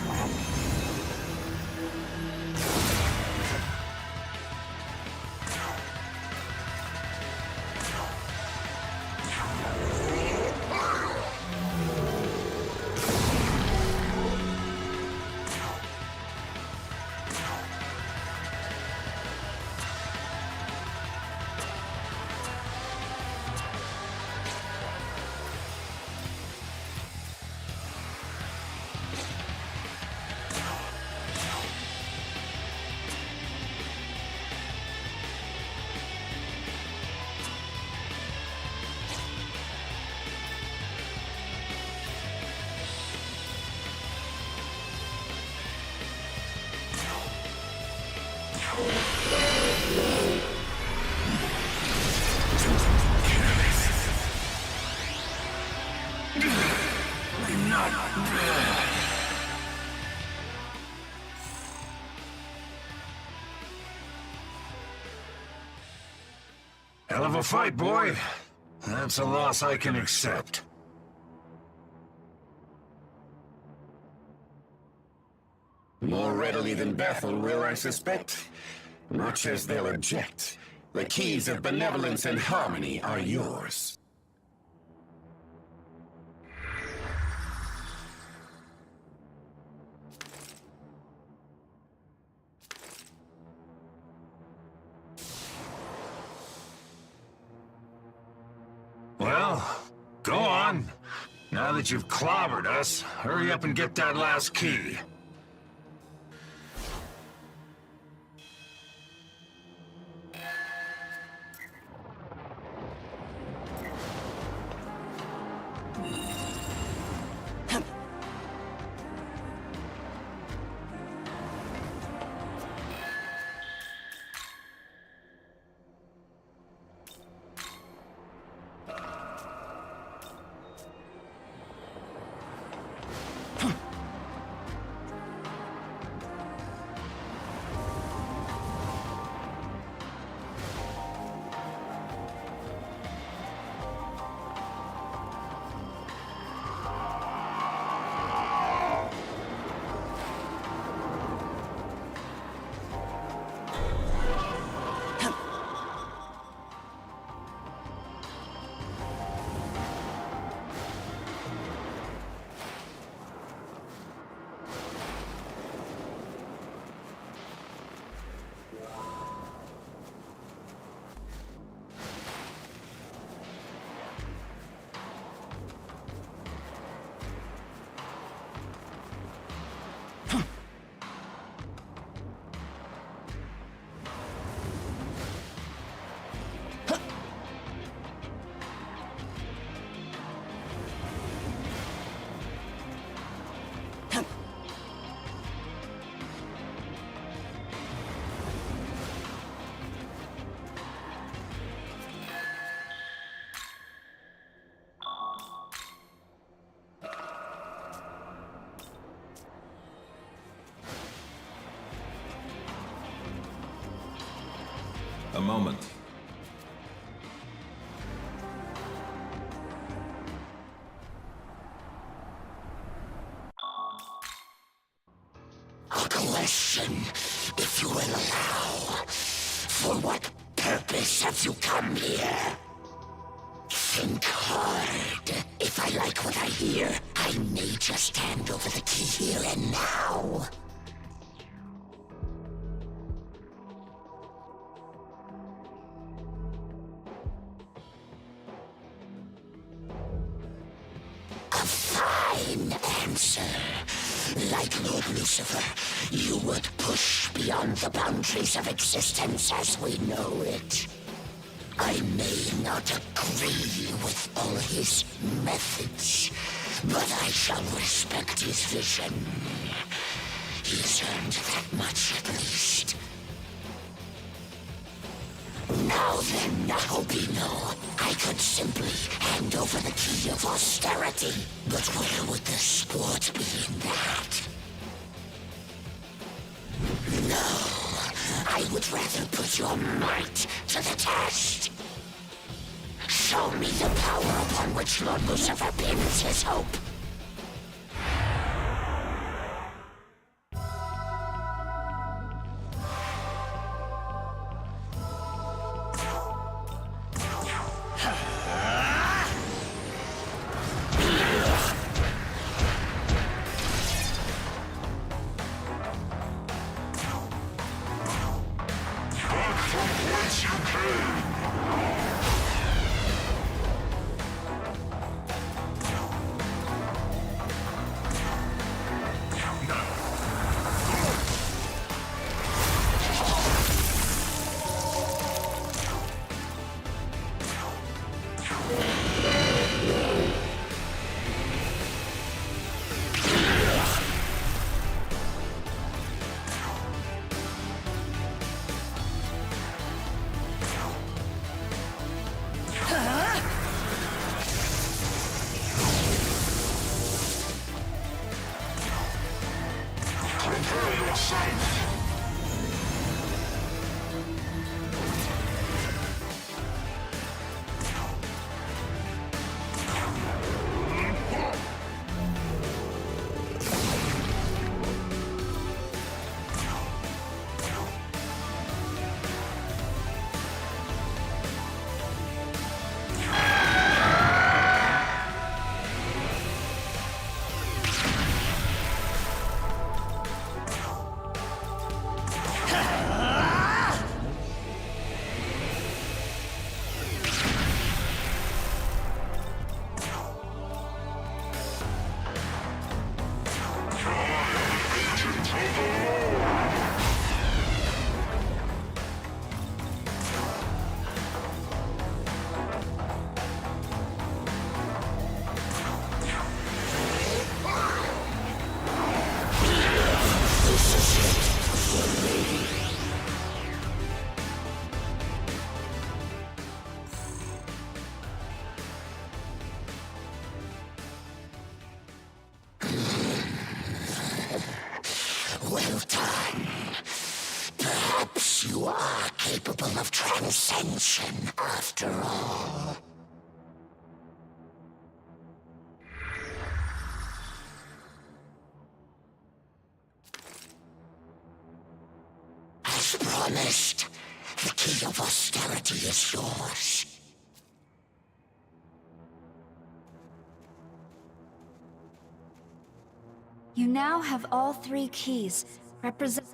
Hell of a fight, boy. That's a loss I can accept. More readily than Bethel will, I suspect. Much as they'll object, the keys of benevolence and harmony are yours. Now that you've clobbered us, hurry up and get that last key. A moment. A question, if you will allow. For what purpose have you come here? Think hard. If I like what I hear, I may just hand over the key here and now. A fine answer. Like Lord Lucifer, you would push beyond the boundaries of existence as we know it. I may not agree with all his methods, but I shall respect his vision. He's earned that much at least. Now then, Nahobino, I could simply hand over the key of austerity, but where would the sport be in that? No, I would rather put your might to the test. Show me the power upon which Lord Lucifer pins his hope. Well done. Perhaps you are capable of transcension after all. As promised, the key of austerity is yours. You now have all 3 keys, represent...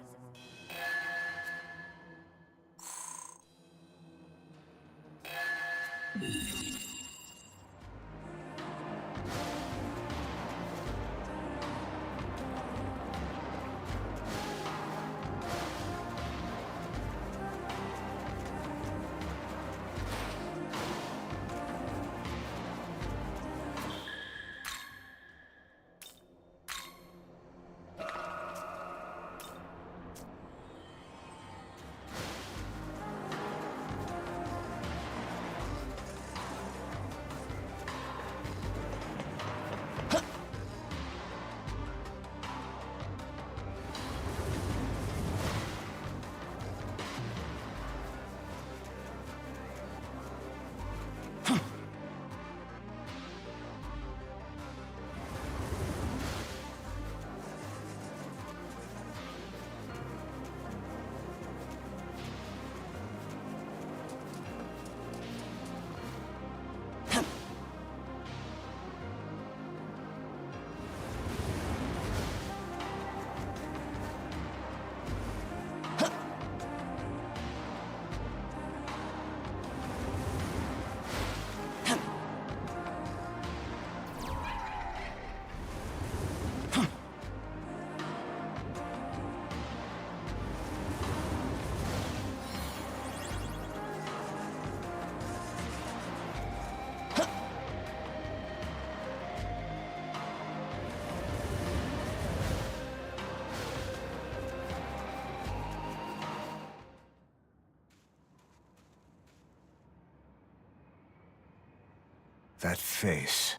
That face.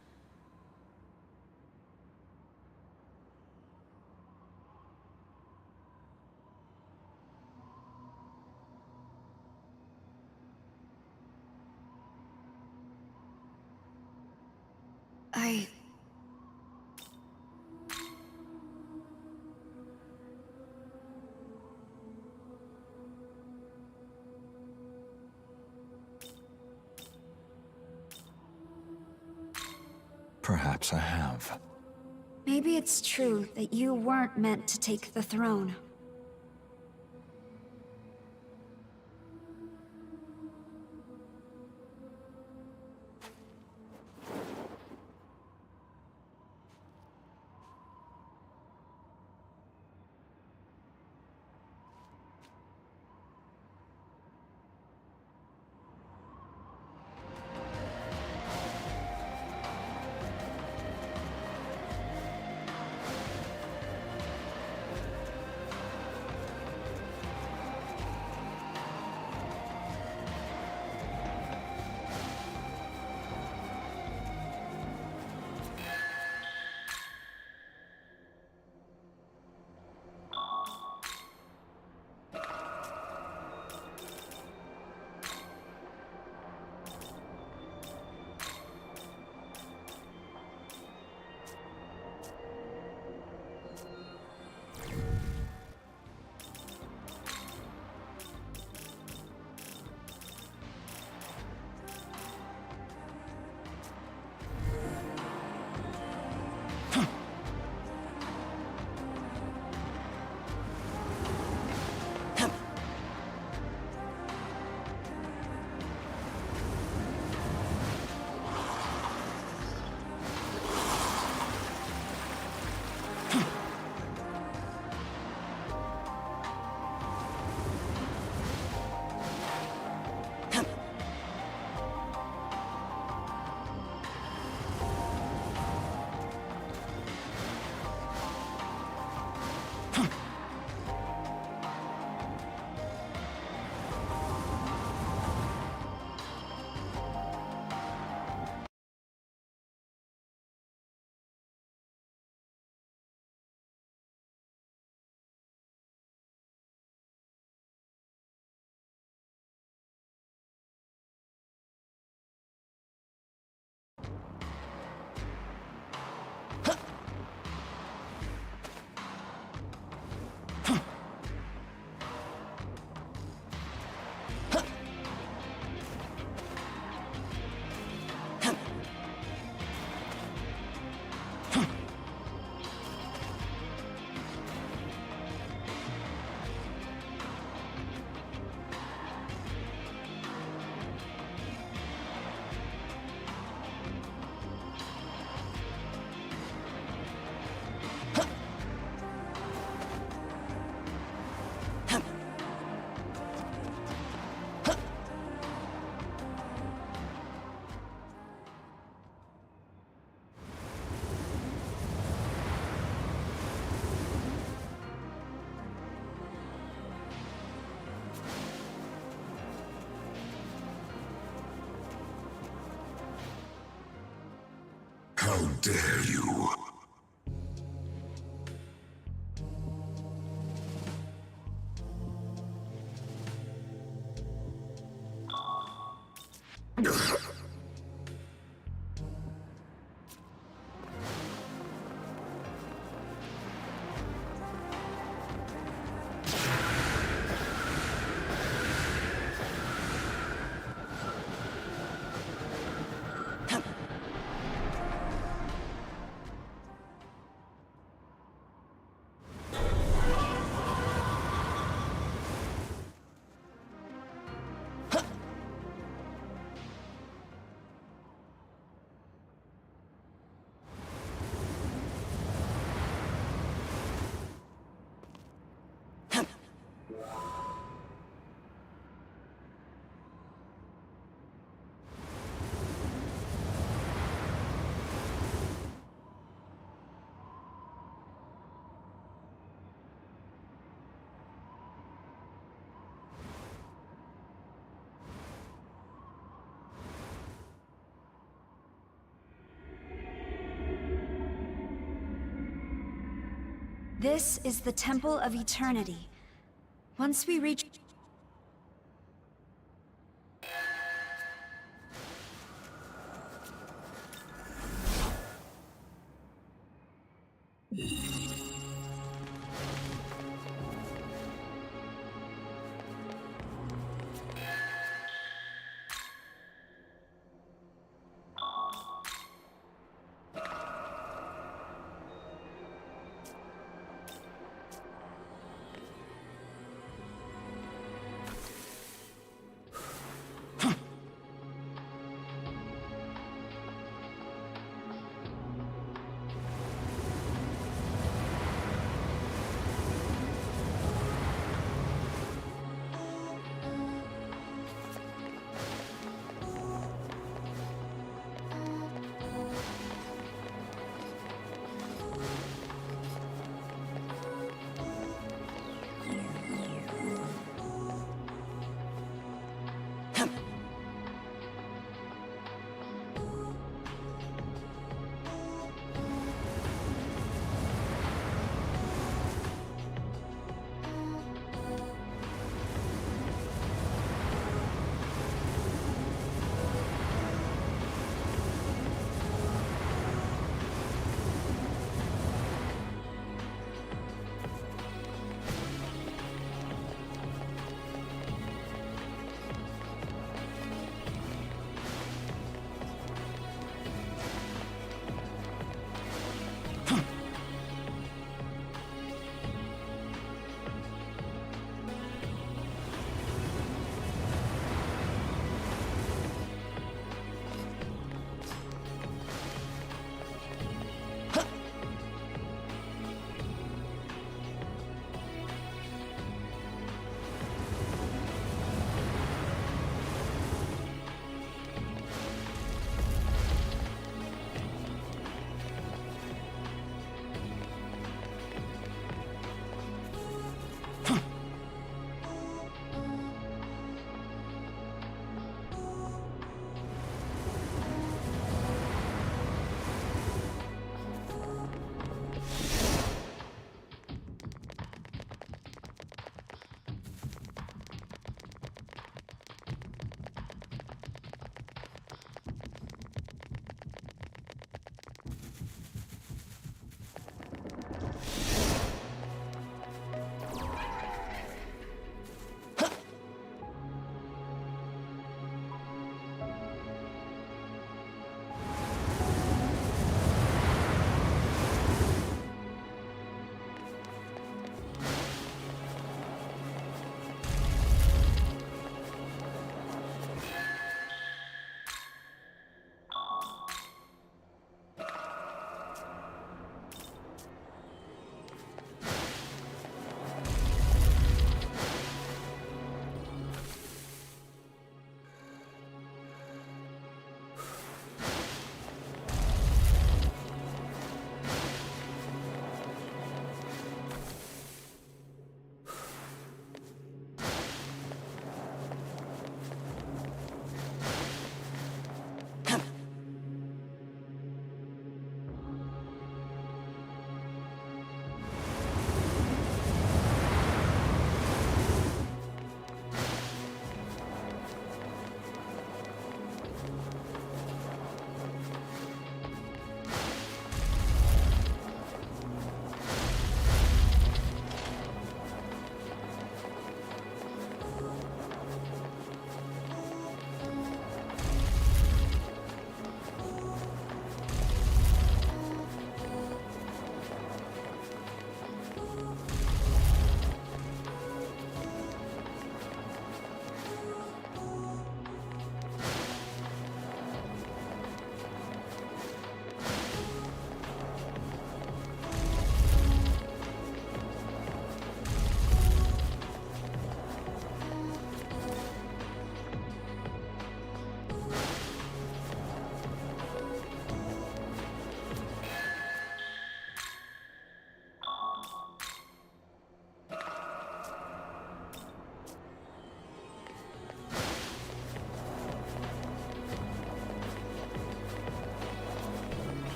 Perhaps I have. Maybe it's true that you weren't meant to take the throne. dare you? This is the Temple of Eternity. Once we reach...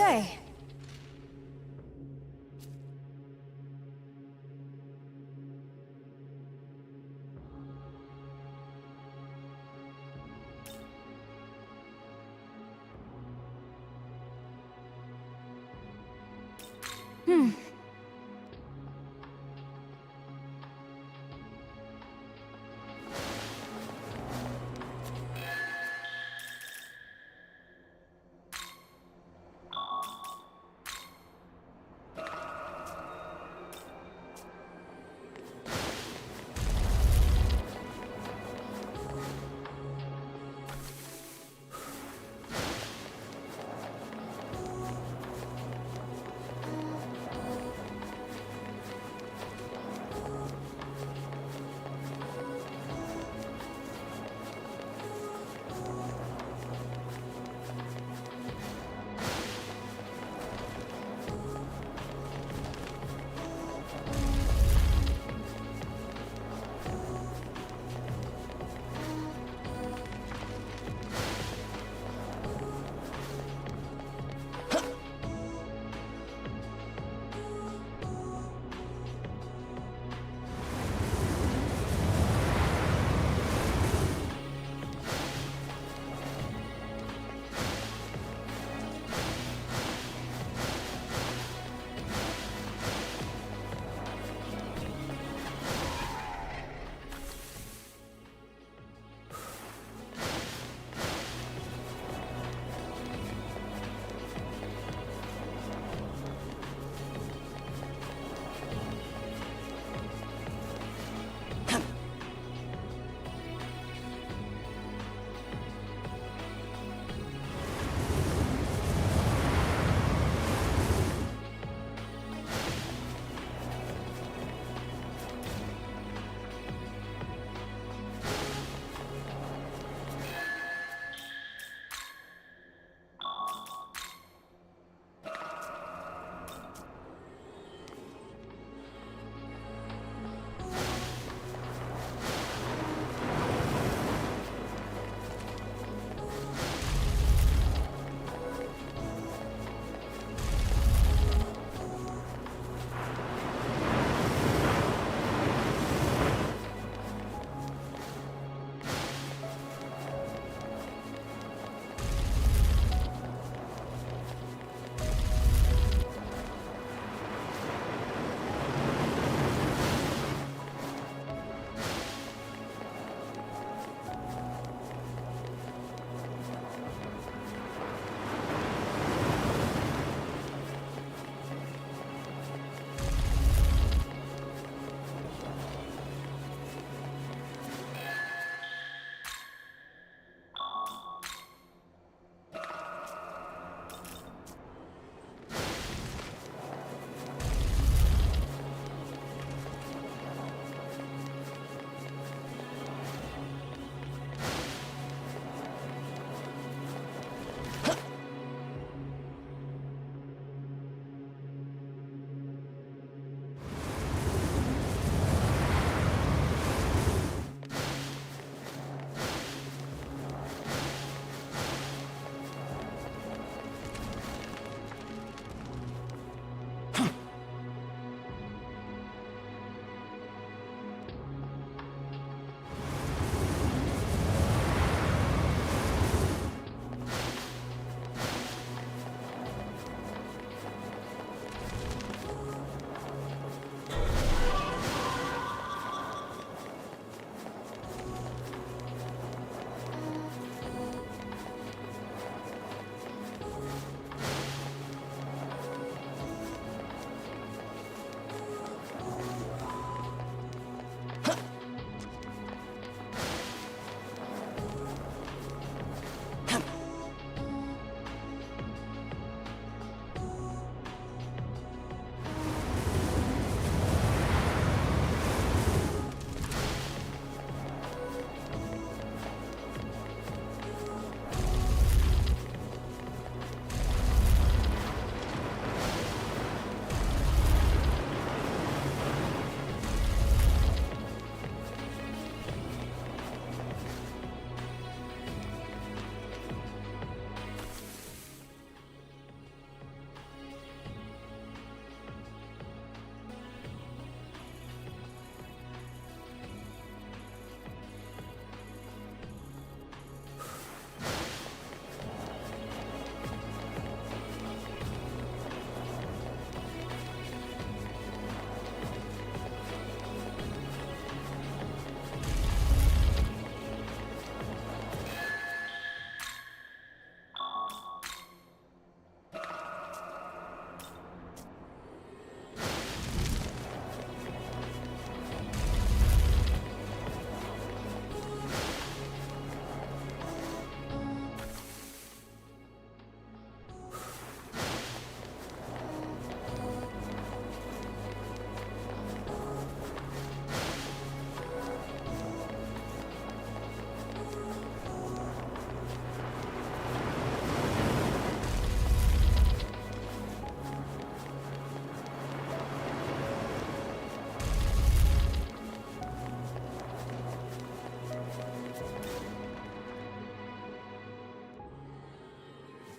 say?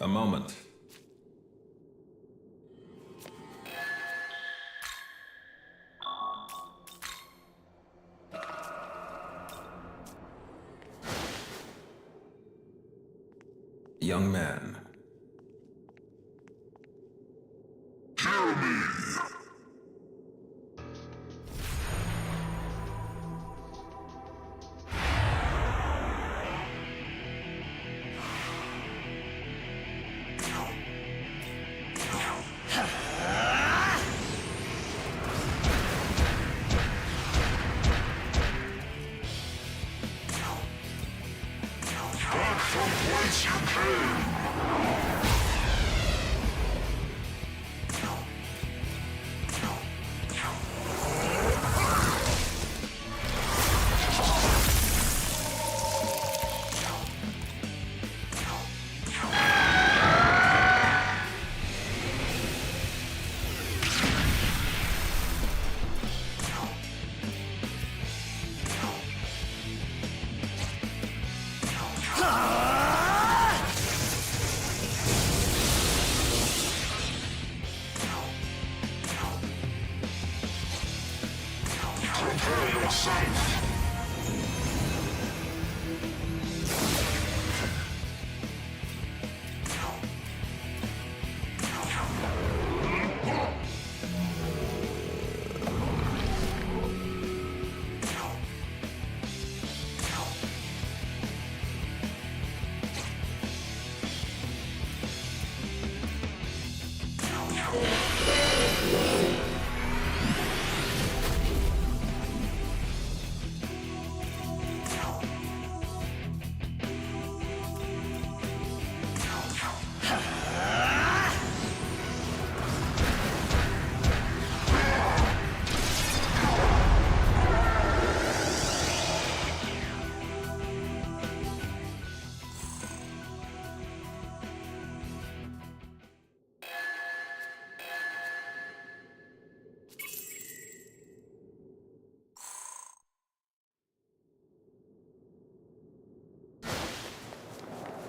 A moment. Young man. Kill me! Back from whence you came! Prepare yourself!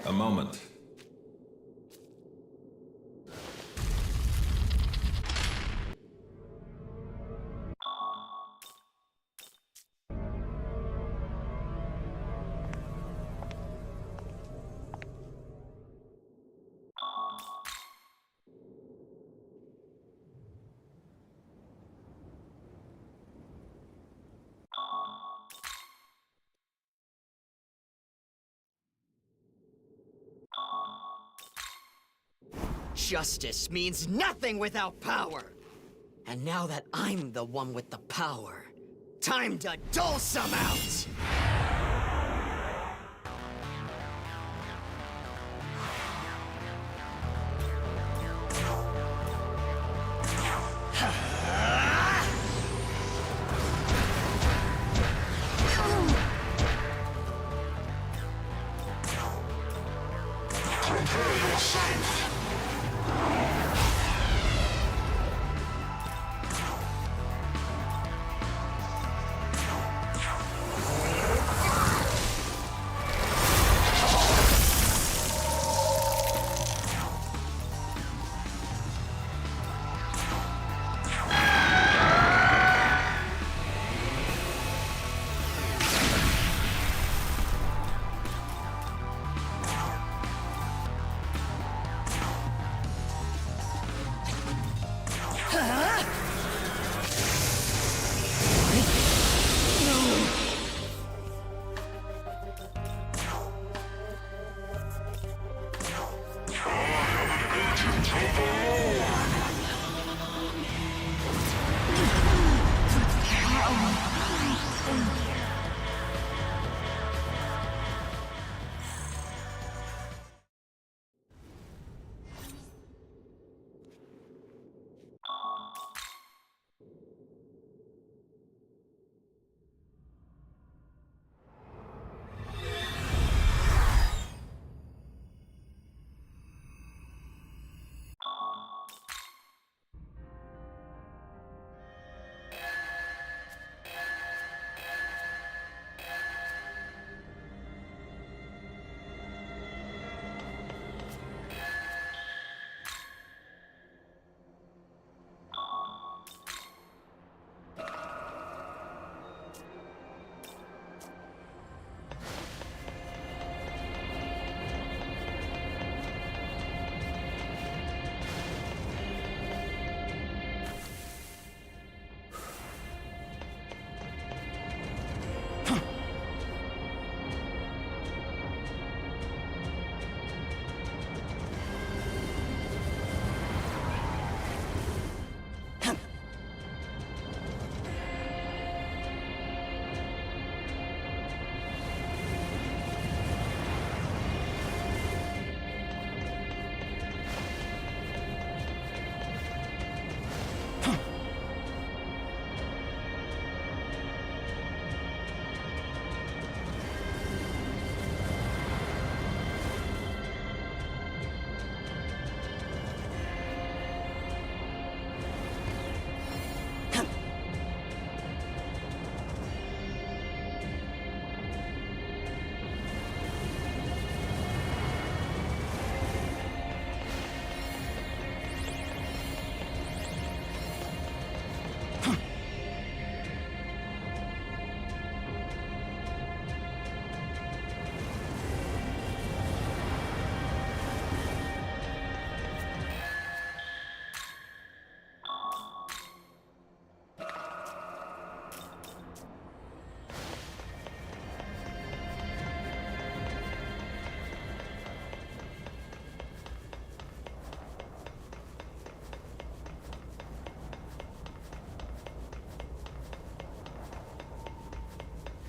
A moment. Justice means nothing without power. And now that I'm the one with the power, time to dole some out! Prepare yourself!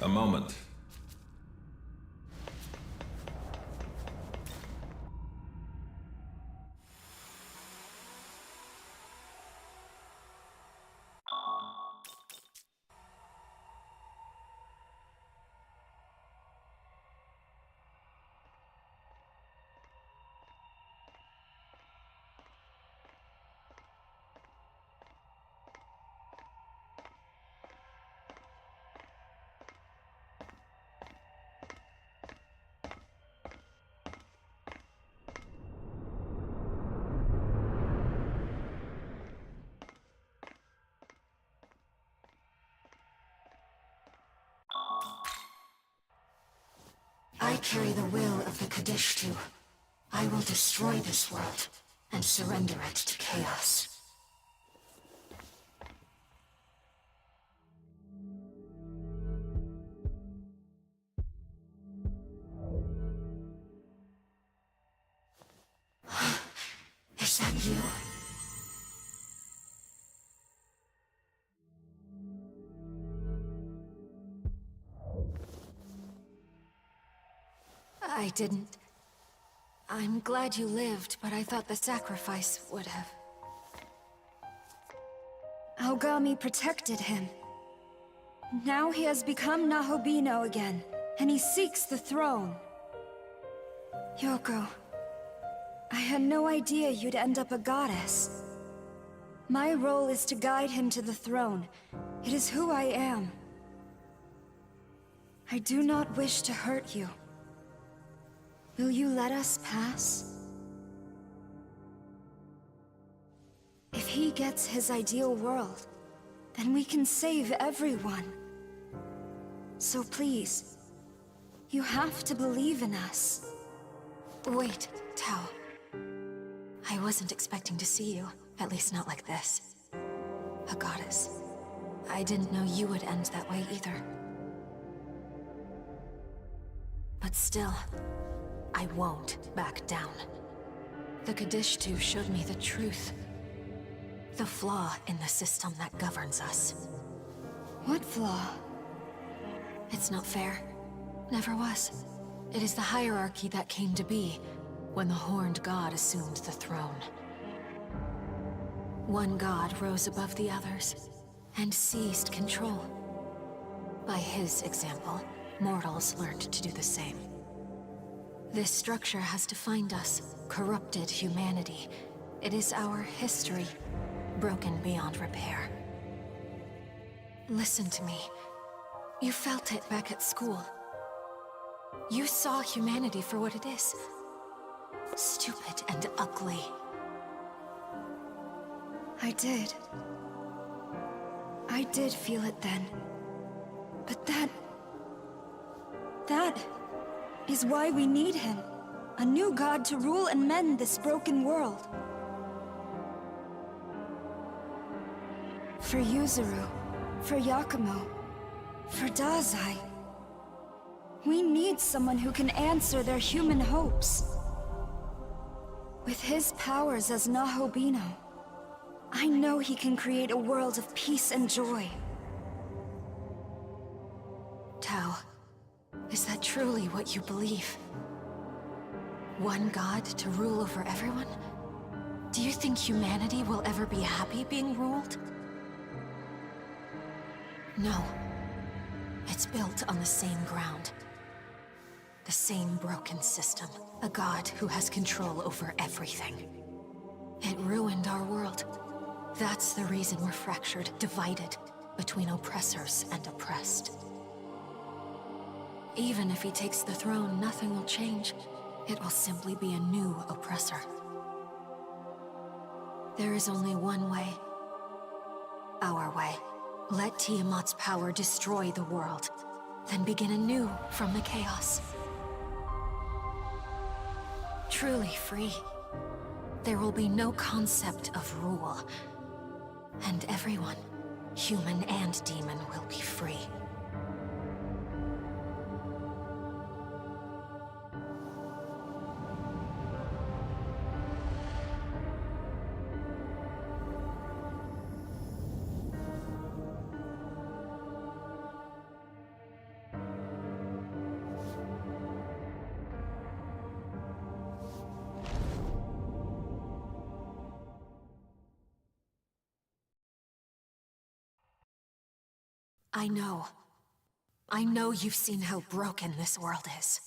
A moment. I carry the will of the Kadishtu. I will destroy this world and surrender it to chaos. Is that you? I didn't. I'm glad you lived, but I thought the sacrifice would have. Aogami protected him. Now he has become Nahobino again, and he seeks the throne. Yoko, I had no idea you'd end up a goddess. My role is to guide him to the throne. It is who I am. I do not wish to hurt you. Will you let us pass? If he gets his ideal world, then we can save everyone. So please, you have to believe in us. Wait, Tao. I wasn't expecting to see you, at least not like this. A goddess. I didn't know you would end that way either. But still, I won't back down. The Kadishtu showed me the truth. The flaw in the system that governs us. What flaw? It's not fair. Never was. It is the hierarchy that came to be when the Horned God assumed the throne. One god rose above the others and seized control. By his example, mortals learned to do the same. This structure has defined us, corrupted humanity. It is our history, broken beyond repair. Listen to me. You felt it back at school. You saw humanity for what it is. Stupid and ugly. I did. I did feel it then. But that is why we need him. A new god to rule and mend this broken world. For Yuzuru, for Yakumo, for Dazai. We need someone who can answer their human hopes. With his powers as Nahobino, I know he can create a world of peace and joy. Tao, is that truly what you believe? One god to rule over everyone? Do you think humanity will ever be happy being ruled? No. It's built on the same ground. The same broken system. A god who has control over everything. It ruined our world. That's the reason we're fractured, divided between oppressors and oppressed. Even if he takes the throne, nothing will change. It will simply be a new oppressor. There is only one way. Our way. Let Tiamat's power destroy the world, then begin anew from the chaos. Truly free. There will be no concept of rule. And everyone, human and demon, will be free. I know. I know you've seen how broken this world is.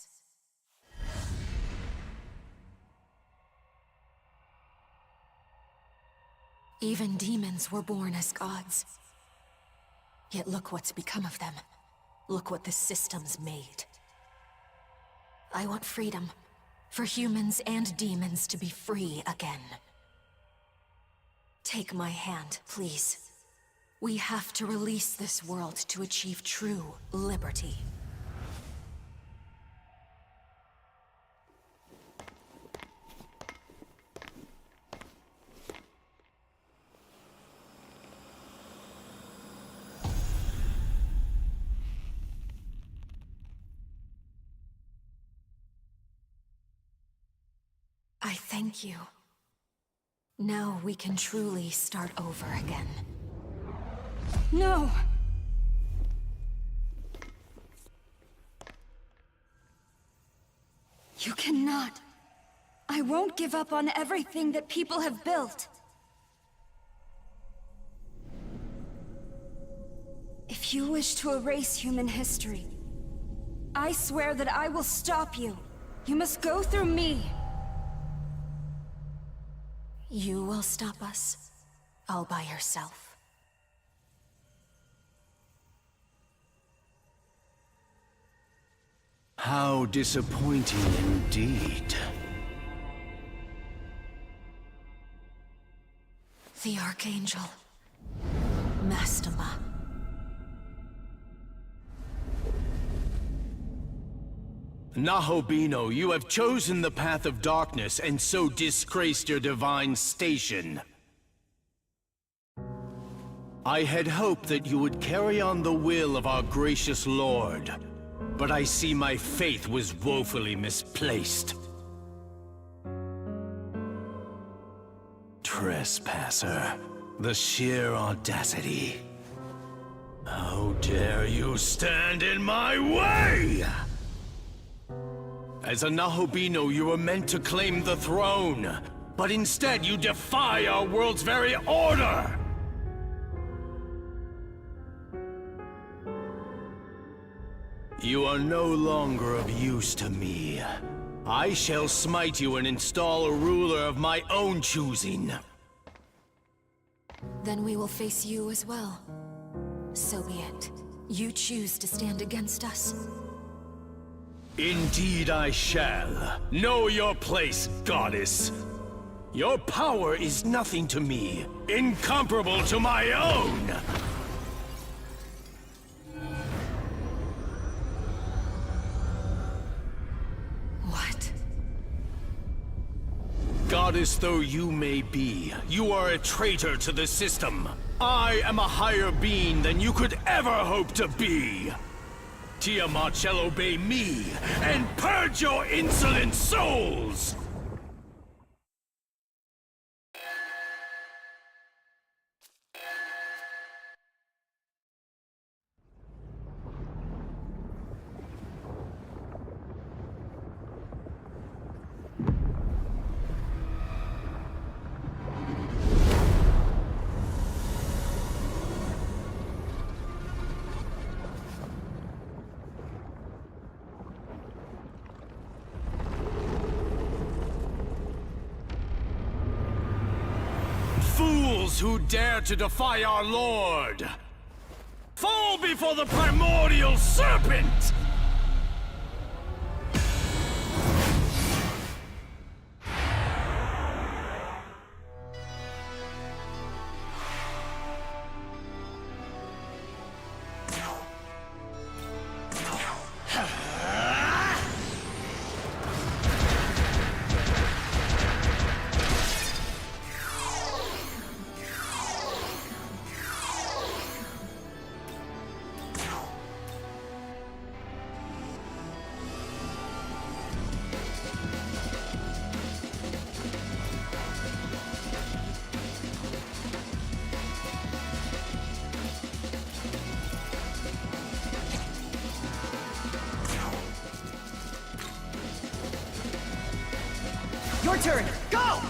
Even demons were born as gods. Yet look what's become of them. Look what the system's made. I want freedom. For humans and demons to be free again. Take my hand, please. We have to release this world to achieve true liberty. I thank you. Now we can truly start over again. No! You cannot. I won't give up on everything that people have built. If you wish to erase human history, I swear that I will stop you. You must go through me. You will stop us, all by yourself. How disappointing indeed. The Archangel. Mastema. Nahobino, you have chosen the path of darkness and so disgraced your divine station. I had hoped that you would carry on the will of our gracious Lord, but I see my faith was woefully misplaced. Trespasser, the sheer audacity. How dare you stand in my way! As a Nahobino, you were meant to claim the throne, but instead you defy our world's very order! You are no longer of use to me. I shall smite you and install a ruler of my own choosing. Then we will face you as well. So be it. You choose to stand against us. Indeed I shall. Know your place, goddess. Your power is nothing to me, incomparable to my own! What? Goddess though you may be, you are a traitor to the system. I am a higher being than you could ever hope to be. Tiamat shall obey me, and purge your insolent souls! Fools who dare to defy our Lord! Fall before the primordial serpent! Your turn! Go!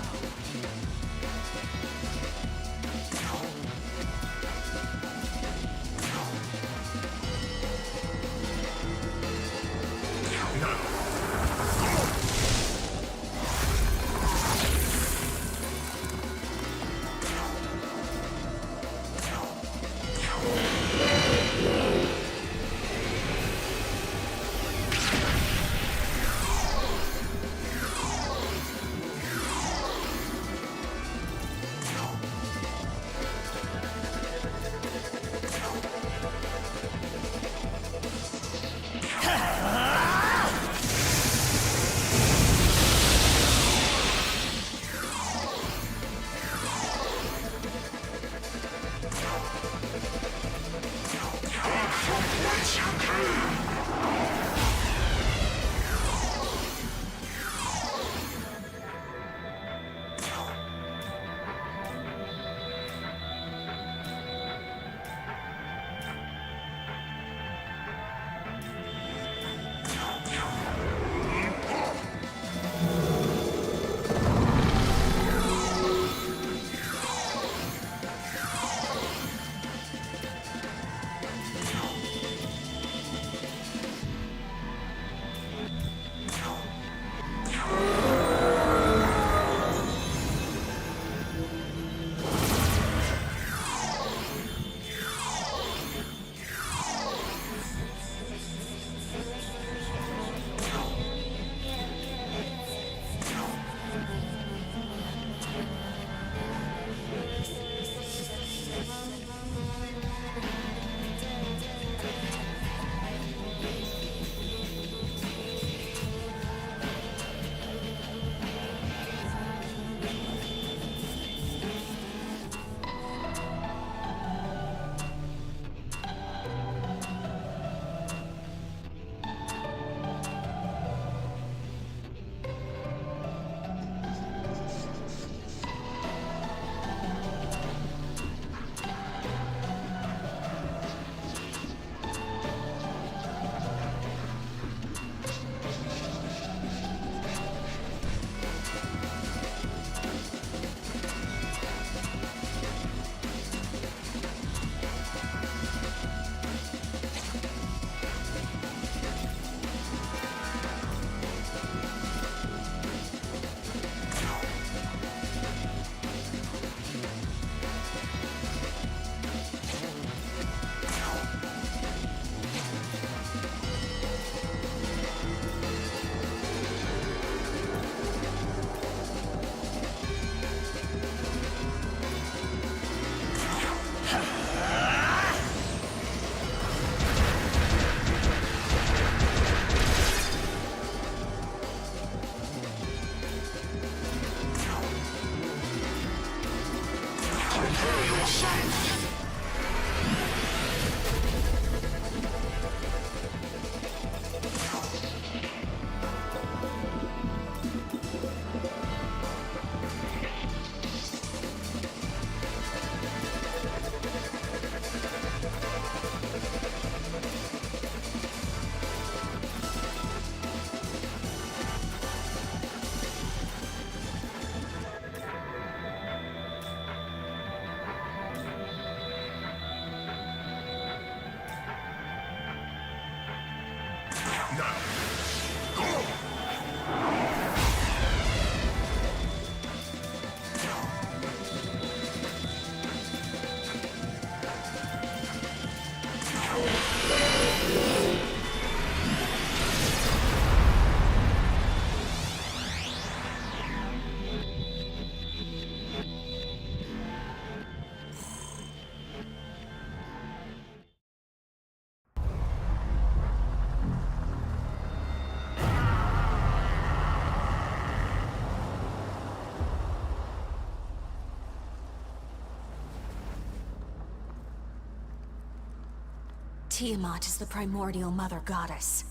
Tiamat is the primordial mother goddess.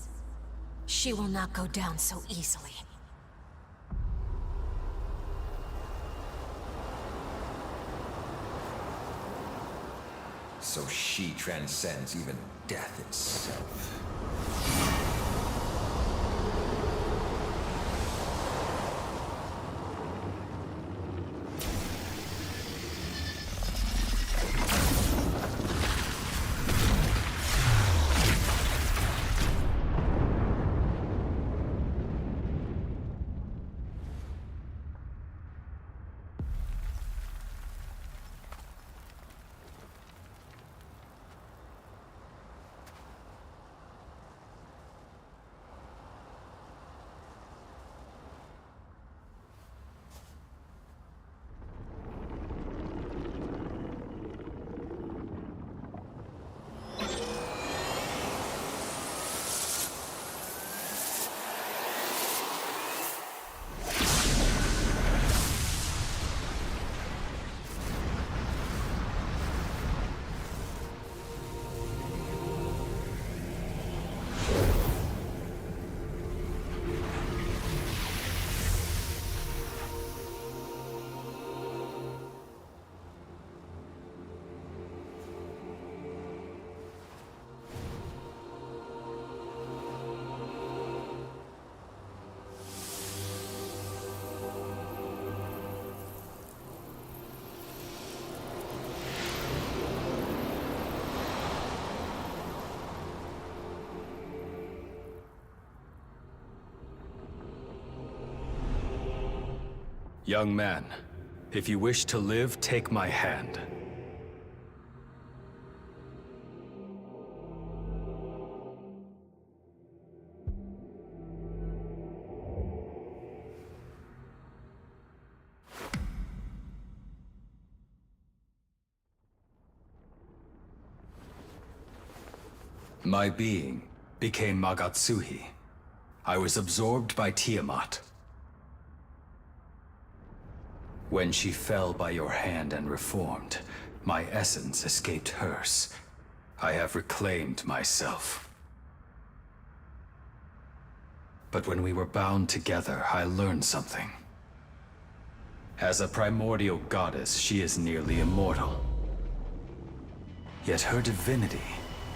She will not go down so easily. So she transcends even death itself. Young man, if you wish to live, take my hand. My being became Magatsuhi. I was absorbed by Tiamat. When she fell by your hand and reformed, my essence escaped hers. I have reclaimed myself. But when we were bound together, I learned something. As a primordial goddess, she is nearly immortal. Yet her divinity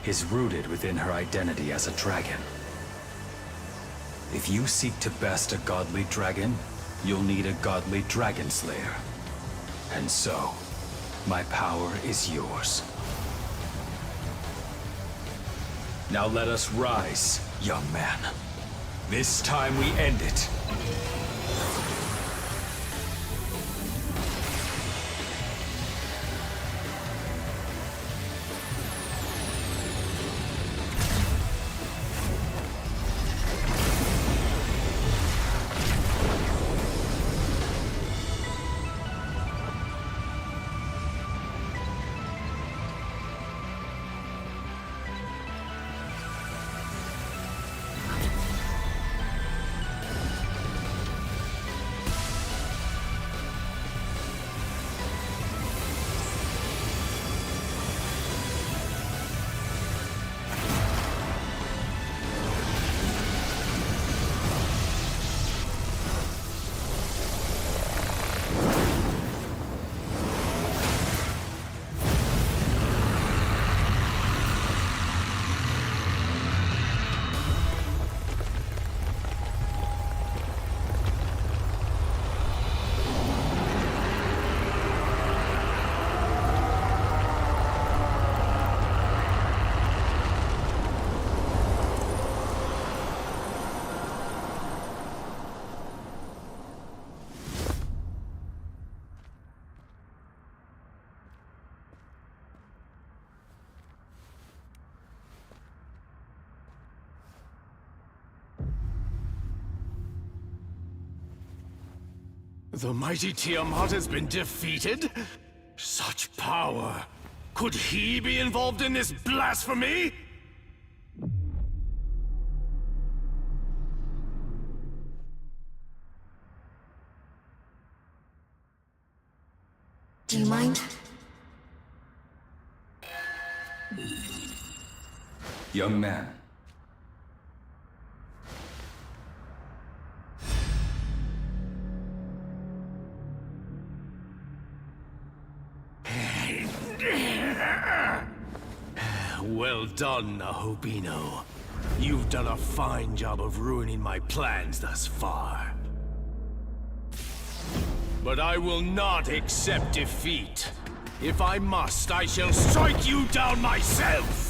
is rooted within her identity as a dragon. If you seek to best a godly dragon, you'll need a godly dragon slayer. And so, my power is yours. Now let us rise, young man. This time we end it. The mighty Tiamat has been defeated? Such power! Could he be involved in this blasphemy? Do you mind? Young man. Well done, Nahobino. You've done a fine job of ruining my plans thus far. But I will not accept defeat. If I must, I shall strike you down myself!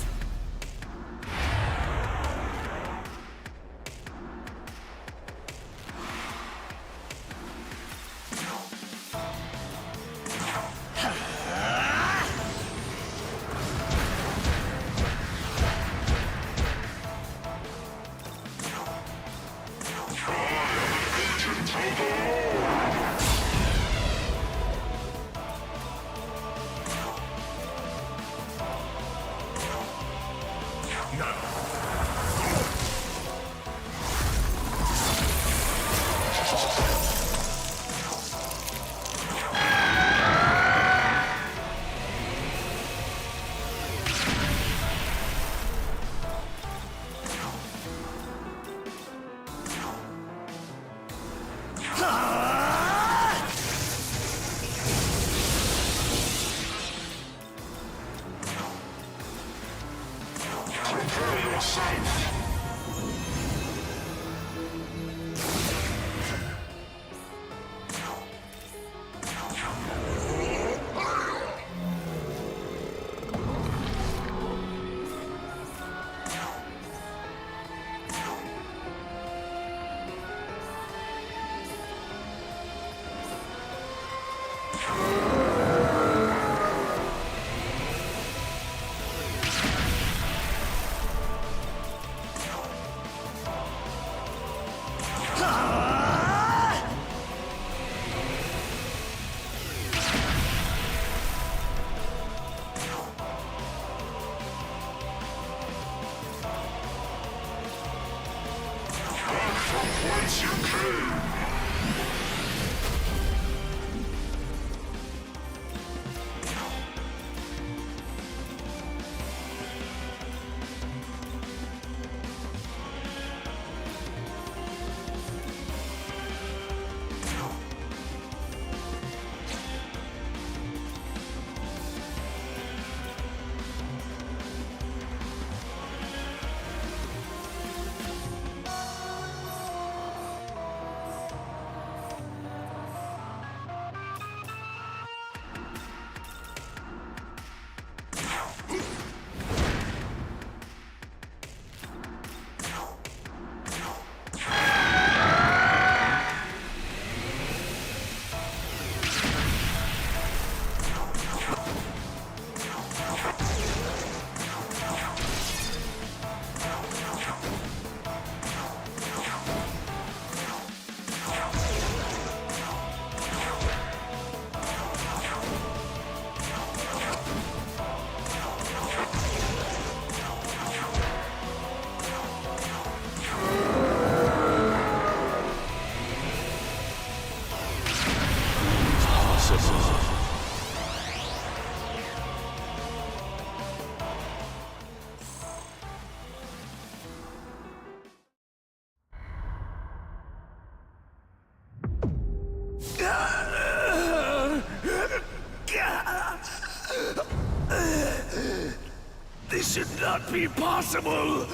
This should not be possible!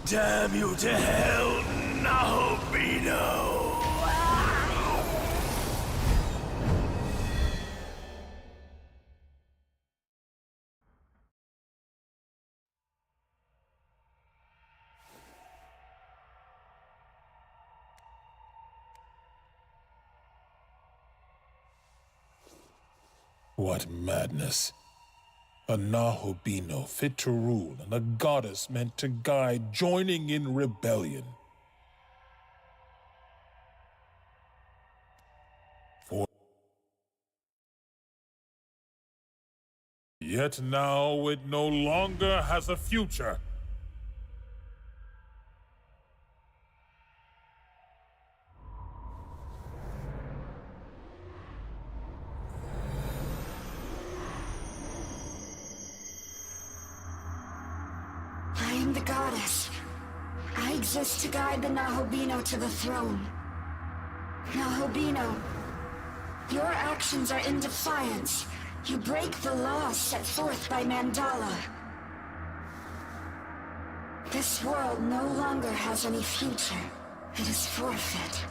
Damn you to hell, Nahobino! What madness. A Nahobino fit to rule and a goddess meant to guide joining in rebellion. Yet now it no longer has a future. I am the goddess. I exist to guide the Nahobino to the throne. Nahobino, your actions are in defiance. You break the laws set forth by Mandala. This world no longer has any future. It is forfeit.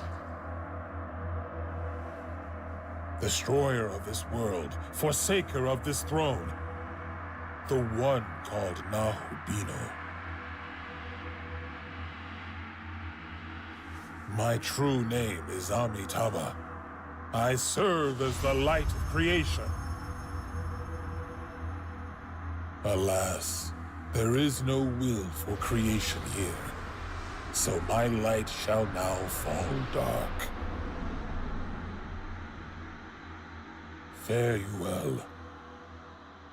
Destroyer of this world, forsaker of this throne. The one called Nahobino. My true name is Amitabha. I serve as the light of creation. Alas, there is no will for creation here, so my light shall now fall dark. Fare you well.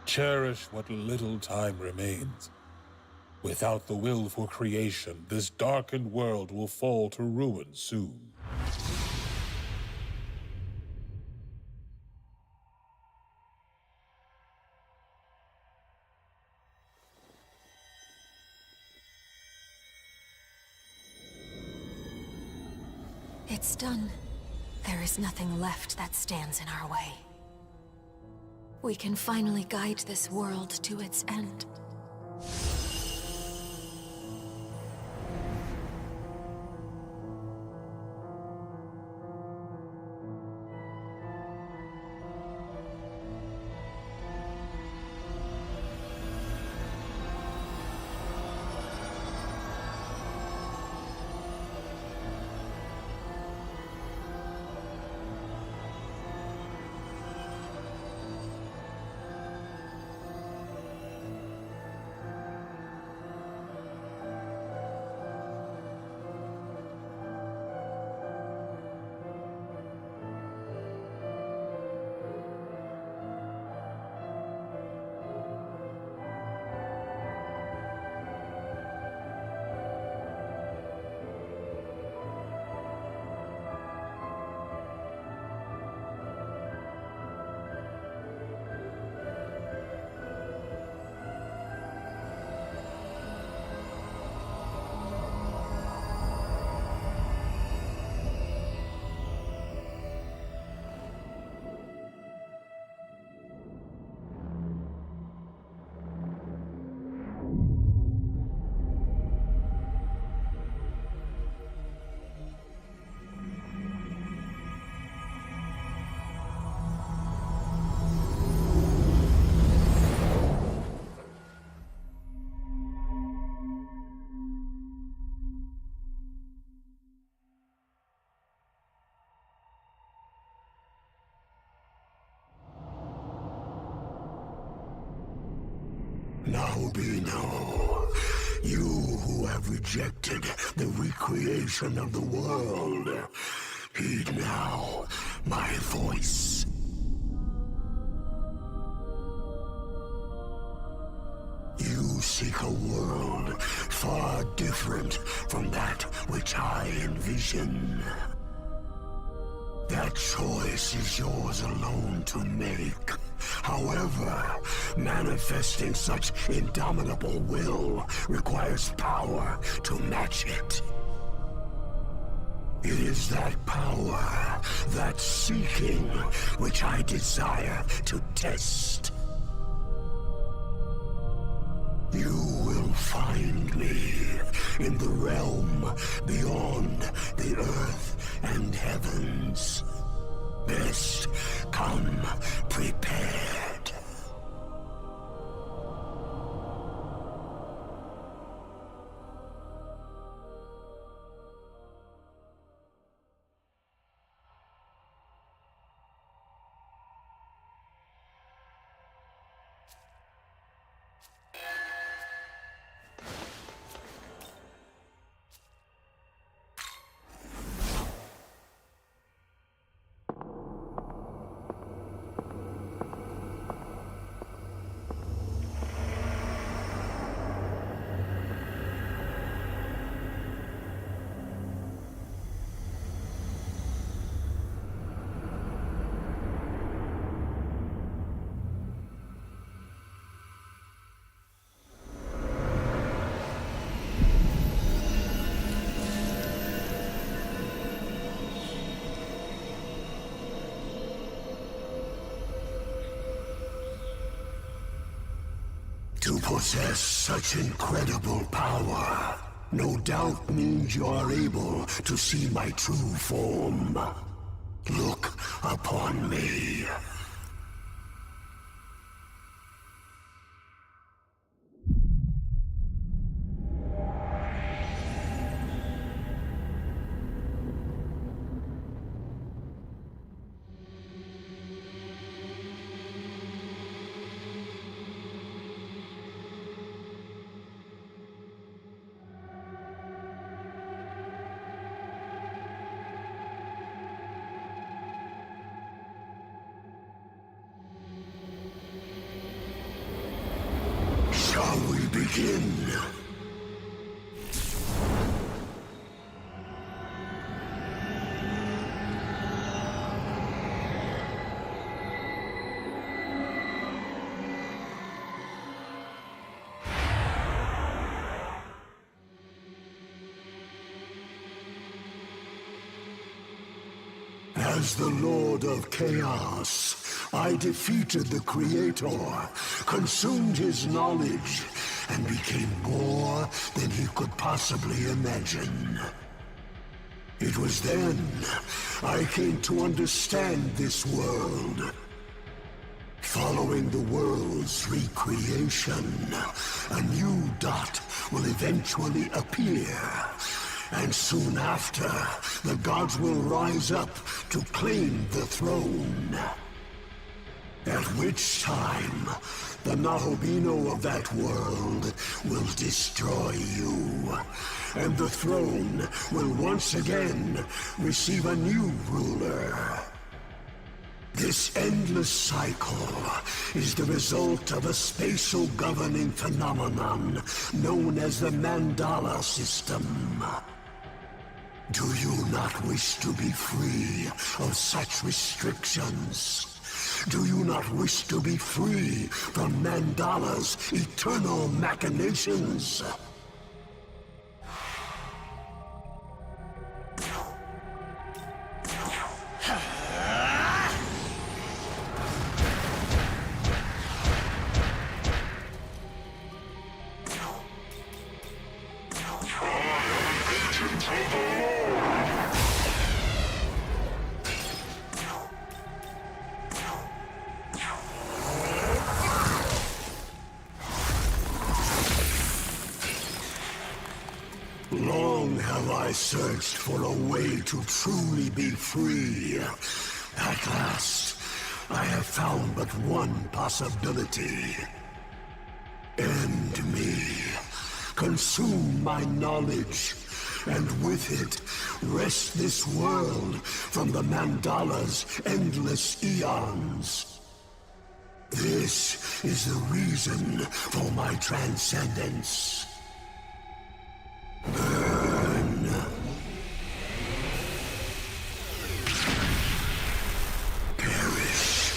Cherish what little time remains. Without the will for creation, this darkened world will fall to ruin soon. It's done. There is nothing left that stands in our way. We can finally guide this world to its end. Nahobino, you who have rejected the recreation of the world, heed now my voice. You seek a world far different from that which I envision. That choice is yours alone to make. However, manifesting such indomitable will requires power to match it. It is that power, that seeking, which I desire to test. You will find me in the realm beyond the earth and heavens. Best come prepared. To possess such incredible power, no doubt means you are able to see my true form. Look upon me. Shall we begin? As the Lord of Chaos, I defeated the Creator, consumed his knowledge, and became more than he could possibly imagine. It was then I came to understand this world. Following the world's recreation, a new dot will eventually appear. And soon after, the gods will rise up to claim the throne. At which time, the Nahobino of that world will destroy you. And the throne will once again receive a new ruler. This endless cycle is the result of a spatial governing phenomenon known as the Mandala system. Do you not wish to be free of such restrictions? Do you not wish to be free from Mandala's eternal machinations? Long have I searched for a way to truly be free. At last, I have found but one possibility. End me. Consume my knowledge, and with it, wrest this world from the Mandala's endless eons. This is the reason for my transcendence. Burn. Perish.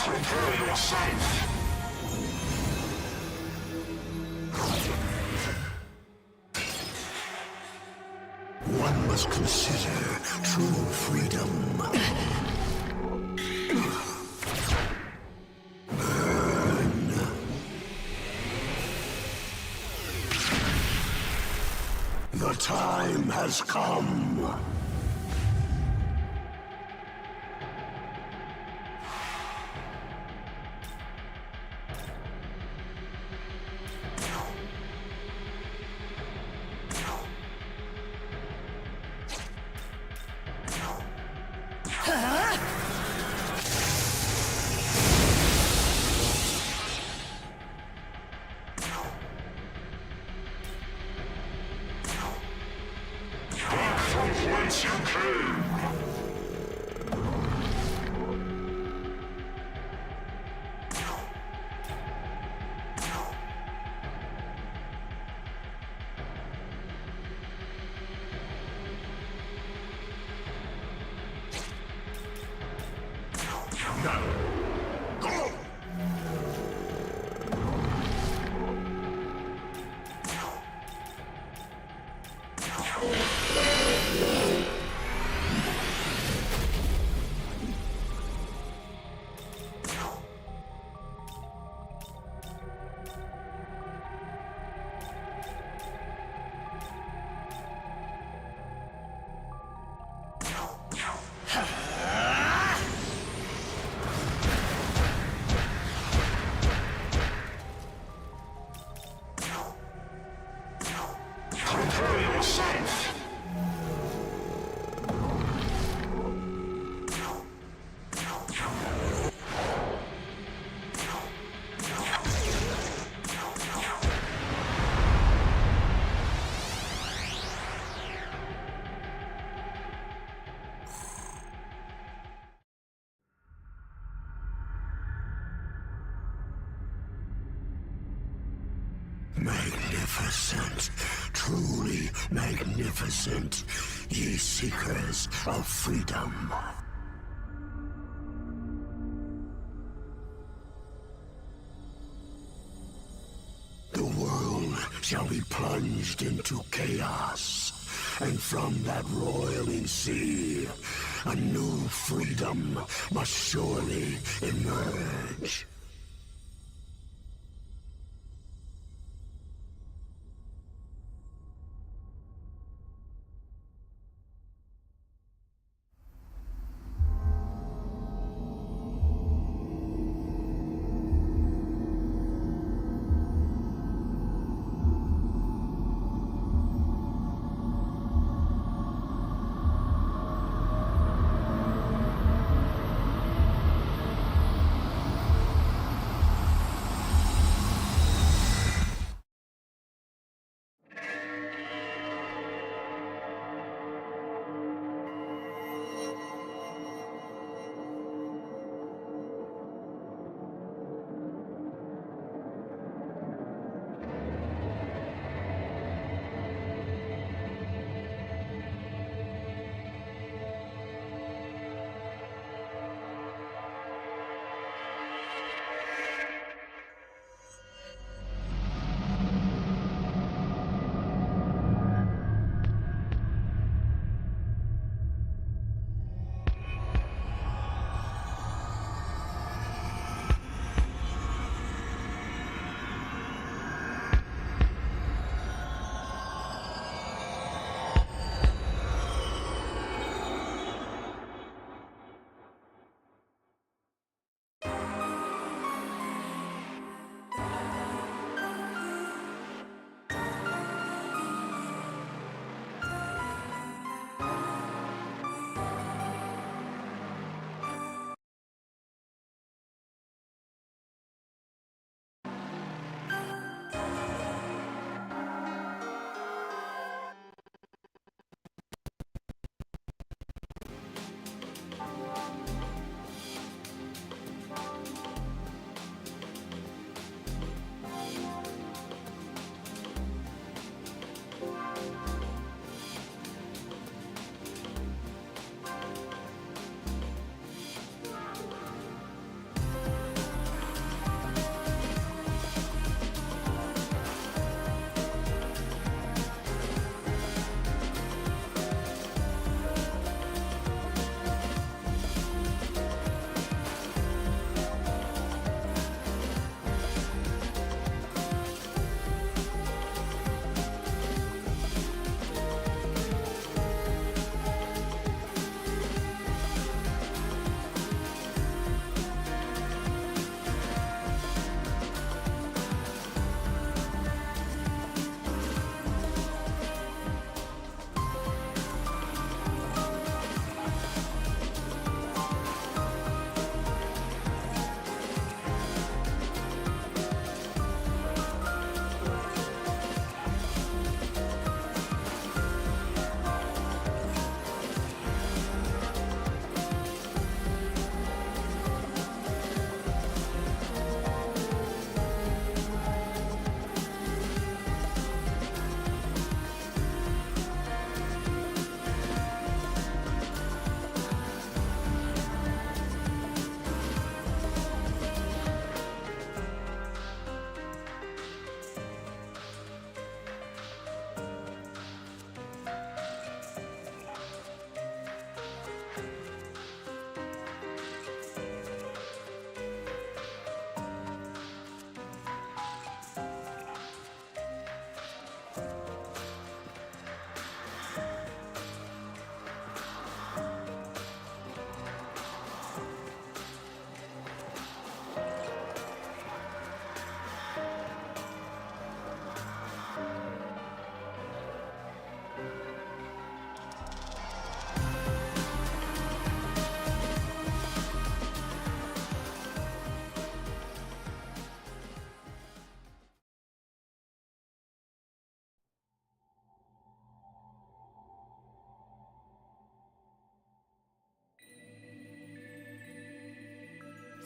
Prepare yourself. One must consider true freedom. Burn. The time has come. Now, go! Prepare yourself. Magnificent, truly magnificent, ye seekers of freedom. The world shall be plunged into chaos, and from that roiling sea, a new freedom must surely emerge.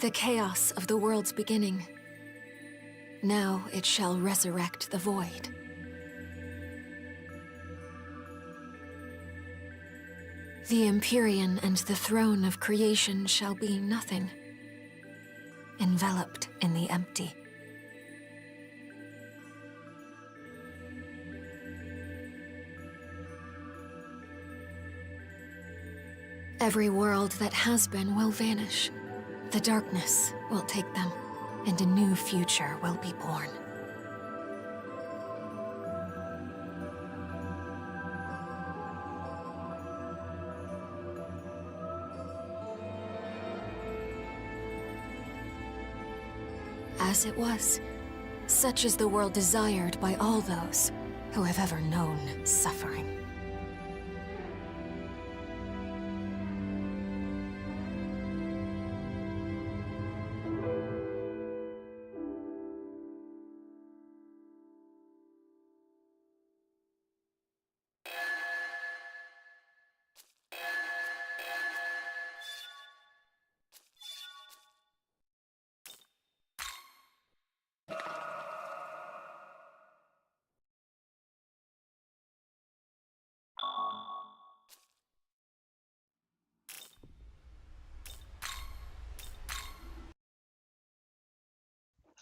The chaos of the world's beginning. Now it shall resurrect the void. The Empyrean and the throne of creation shall be nothing, enveloped in the empty. Every world that has been will vanish. The darkness will take them, and a new future will be born. As it was, such is the world desired by all those who have ever known suffering.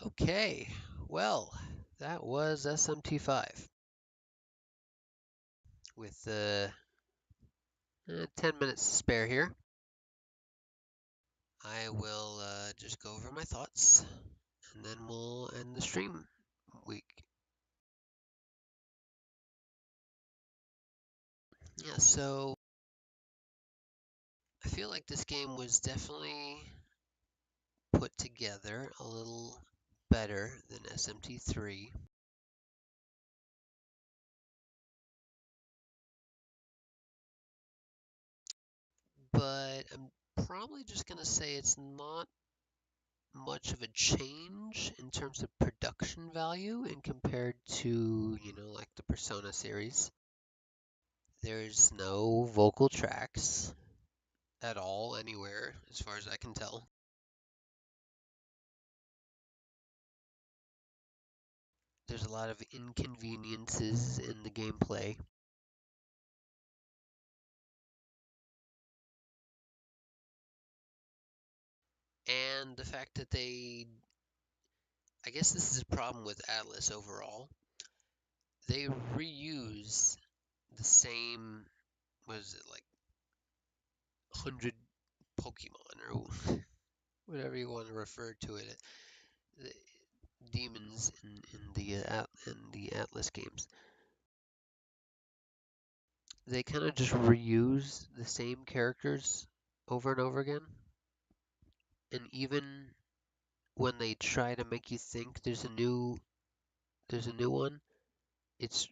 Okay, well, that was SMT5 with 10 minutes to spare here. I will just go over my thoughts, and then we'll end the stream week. Yeah, so I feel like this game was definitely put together a little better than SMT3. But I'm probably just going to say it's not much of a change in terms of production value and compared to, like the Persona series. There's no vocal tracks at all anywhere, as far as I can tell. There's a lot of inconveniences in the gameplay. And the fact that I guess this is a problem with Atlas overall. They reuse the same, what is it, like 100 Pokemon or whatever you want to refer to it. The demons in the Atlas games. They kind of just reuse the same characters over and over again. And even when they try to make you think there's a new one, it's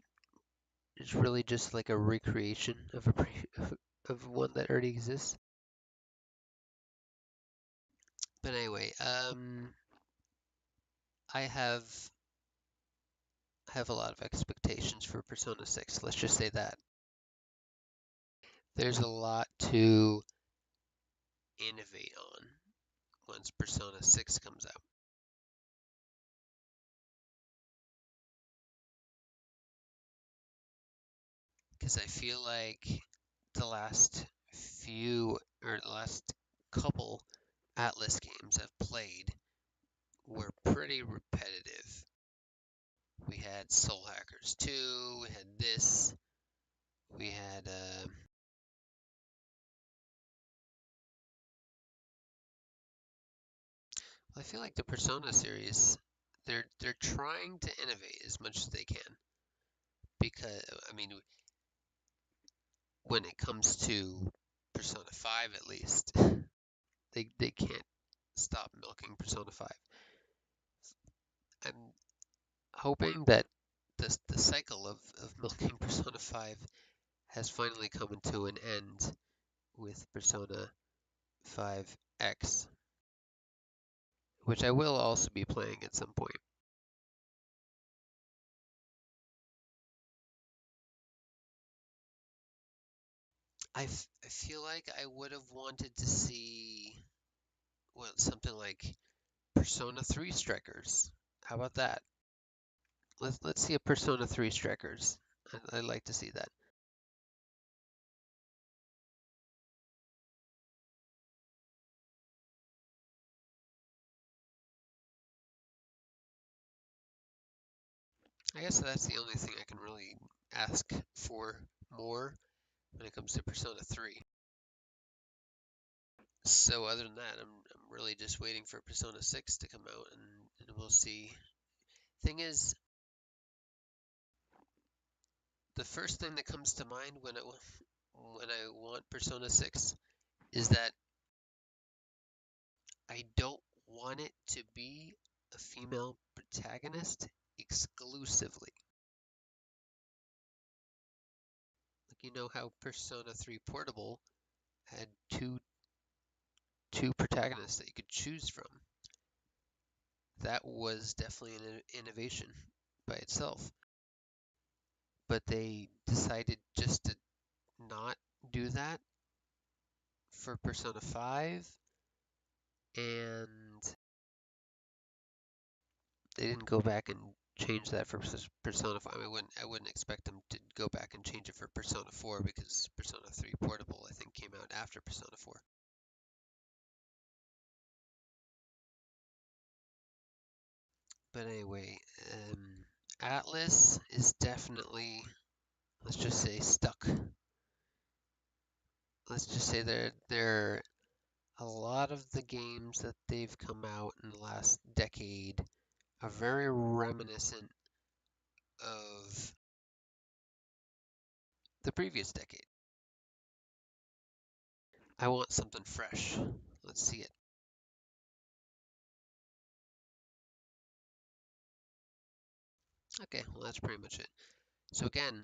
really just like a recreation of of one that already exists. But anyway, I have a lot of expectations for Persona 6. Let's just say that. There's a lot to innovate on once Persona 6 comes out. Because I feel like the last couple Atlas games I've played were pretty repetitive. We had Soul Hackers 2, we had this, we had I feel like the Persona series, they're trying to innovate as much as they can. Because I mean, when it comes to Persona 5 at least, they can't stop milking Persona 5. I'm hoping that the cycle of milking Persona 5 has finally come to an end with Persona 5X, which I will also be playing at some point. I feel like I would have wanted to see something like Persona 3 Strikers. How about that? Let's see a Persona 3 Strikers. I'd like to see that. I guess that's the only thing I can really ask for more when it comes to Persona 3. So other than that, I'm really just waiting for Persona 6 to come out, and we'll see. Thing is, the first thing that comes to mind when I want Persona 6 is that I don't want it to be a female protagonist exclusively. Like, you know how Persona 3 Portable had two protagonists that you could choose from. That was definitely an innovation by itself. But they decided just to not do that for Persona 5, and they didn't go back and change that for Persona 5. I wouldn't expect them to go back and change it for Persona 4 because Persona 3 Portable, I think, came out after Persona 4. But anyway, Atlas is definitely, let's just say, stuck. Let's just say they're a lot of the games that they've come out in the last decade are very reminiscent of the previous decade. I want something fresh. Let's see it. Okay, well that's pretty much it. So again,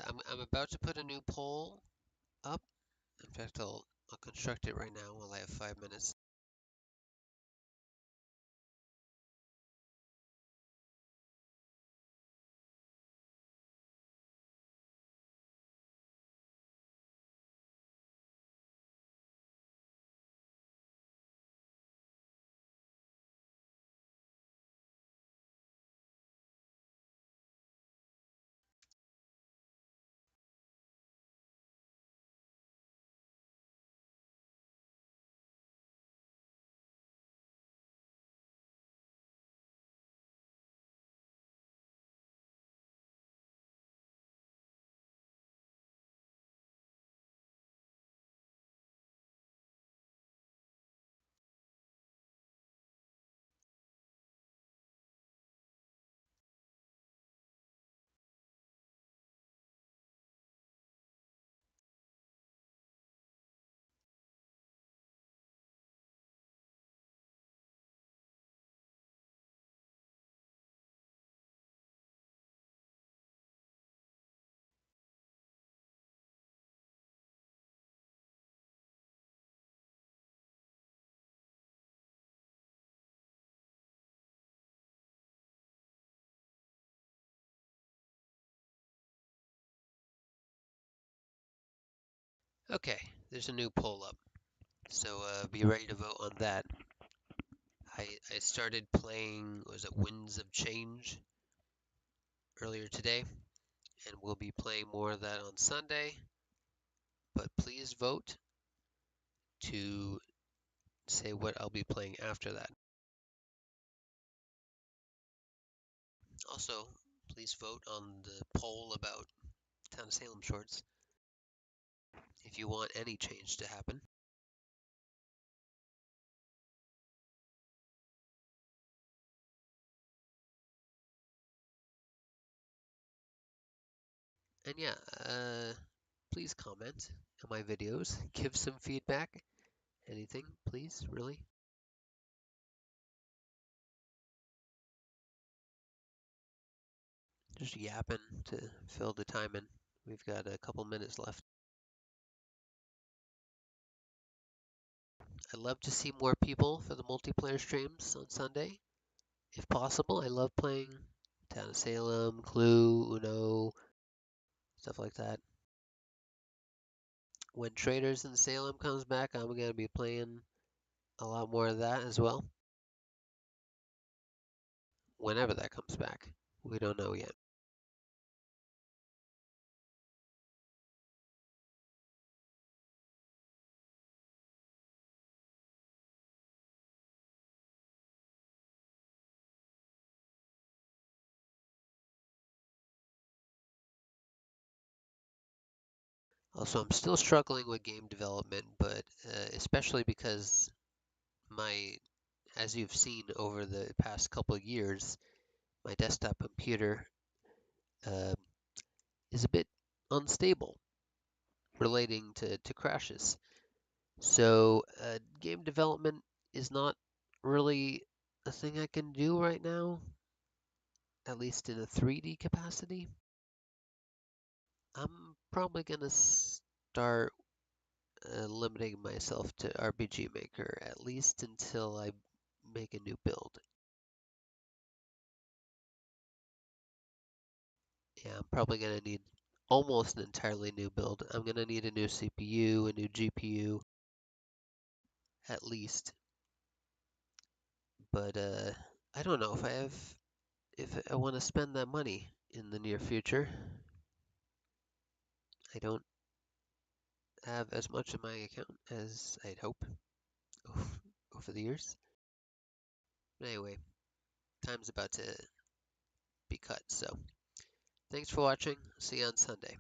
I'm about to put a new poll up. In fact, I'll construct it right now while I have 5 minutes. Okay, there's a new poll up. So be ready to vote on that. I started playing, was it Winds of Change earlier today, and we'll be playing more of that on Sunday. But please vote to say what I'll be playing after that. Also, please vote on the poll about Town of Salem shorts if you want any change to happen. And yeah, please comment on my videos, give some feedback, anything, please, really. Just yapping to fill the time in. We've got a couple minutes left. I'd love to see more people for the multiplayer streams on Sunday, if possible. I love playing Town of Salem, Clue, Uno, stuff like that. When Traders in Salem comes back, I'm going to be playing a lot more of that as well. Whenever that comes back. We don't know yet. Also, I'm still struggling with game development, but especially because as you've seen over the past couple of years, my desktop computer is a bit unstable relating to crashes. So game development is not really a thing I can do right now, at least in a 3D capacity. I'm probably gonna start limiting myself to RPG Maker, at least until I make a new build. Yeah, I'm probably gonna need almost an entirely new build. I'm gonna need a new CPU, a new GPU, at least. But I don't know if I want to spend that money in the near future. I don't have as much in my account as I'd hope over the years. But anyway, time's about to be cut, so thanks for watching. See you on Sunday.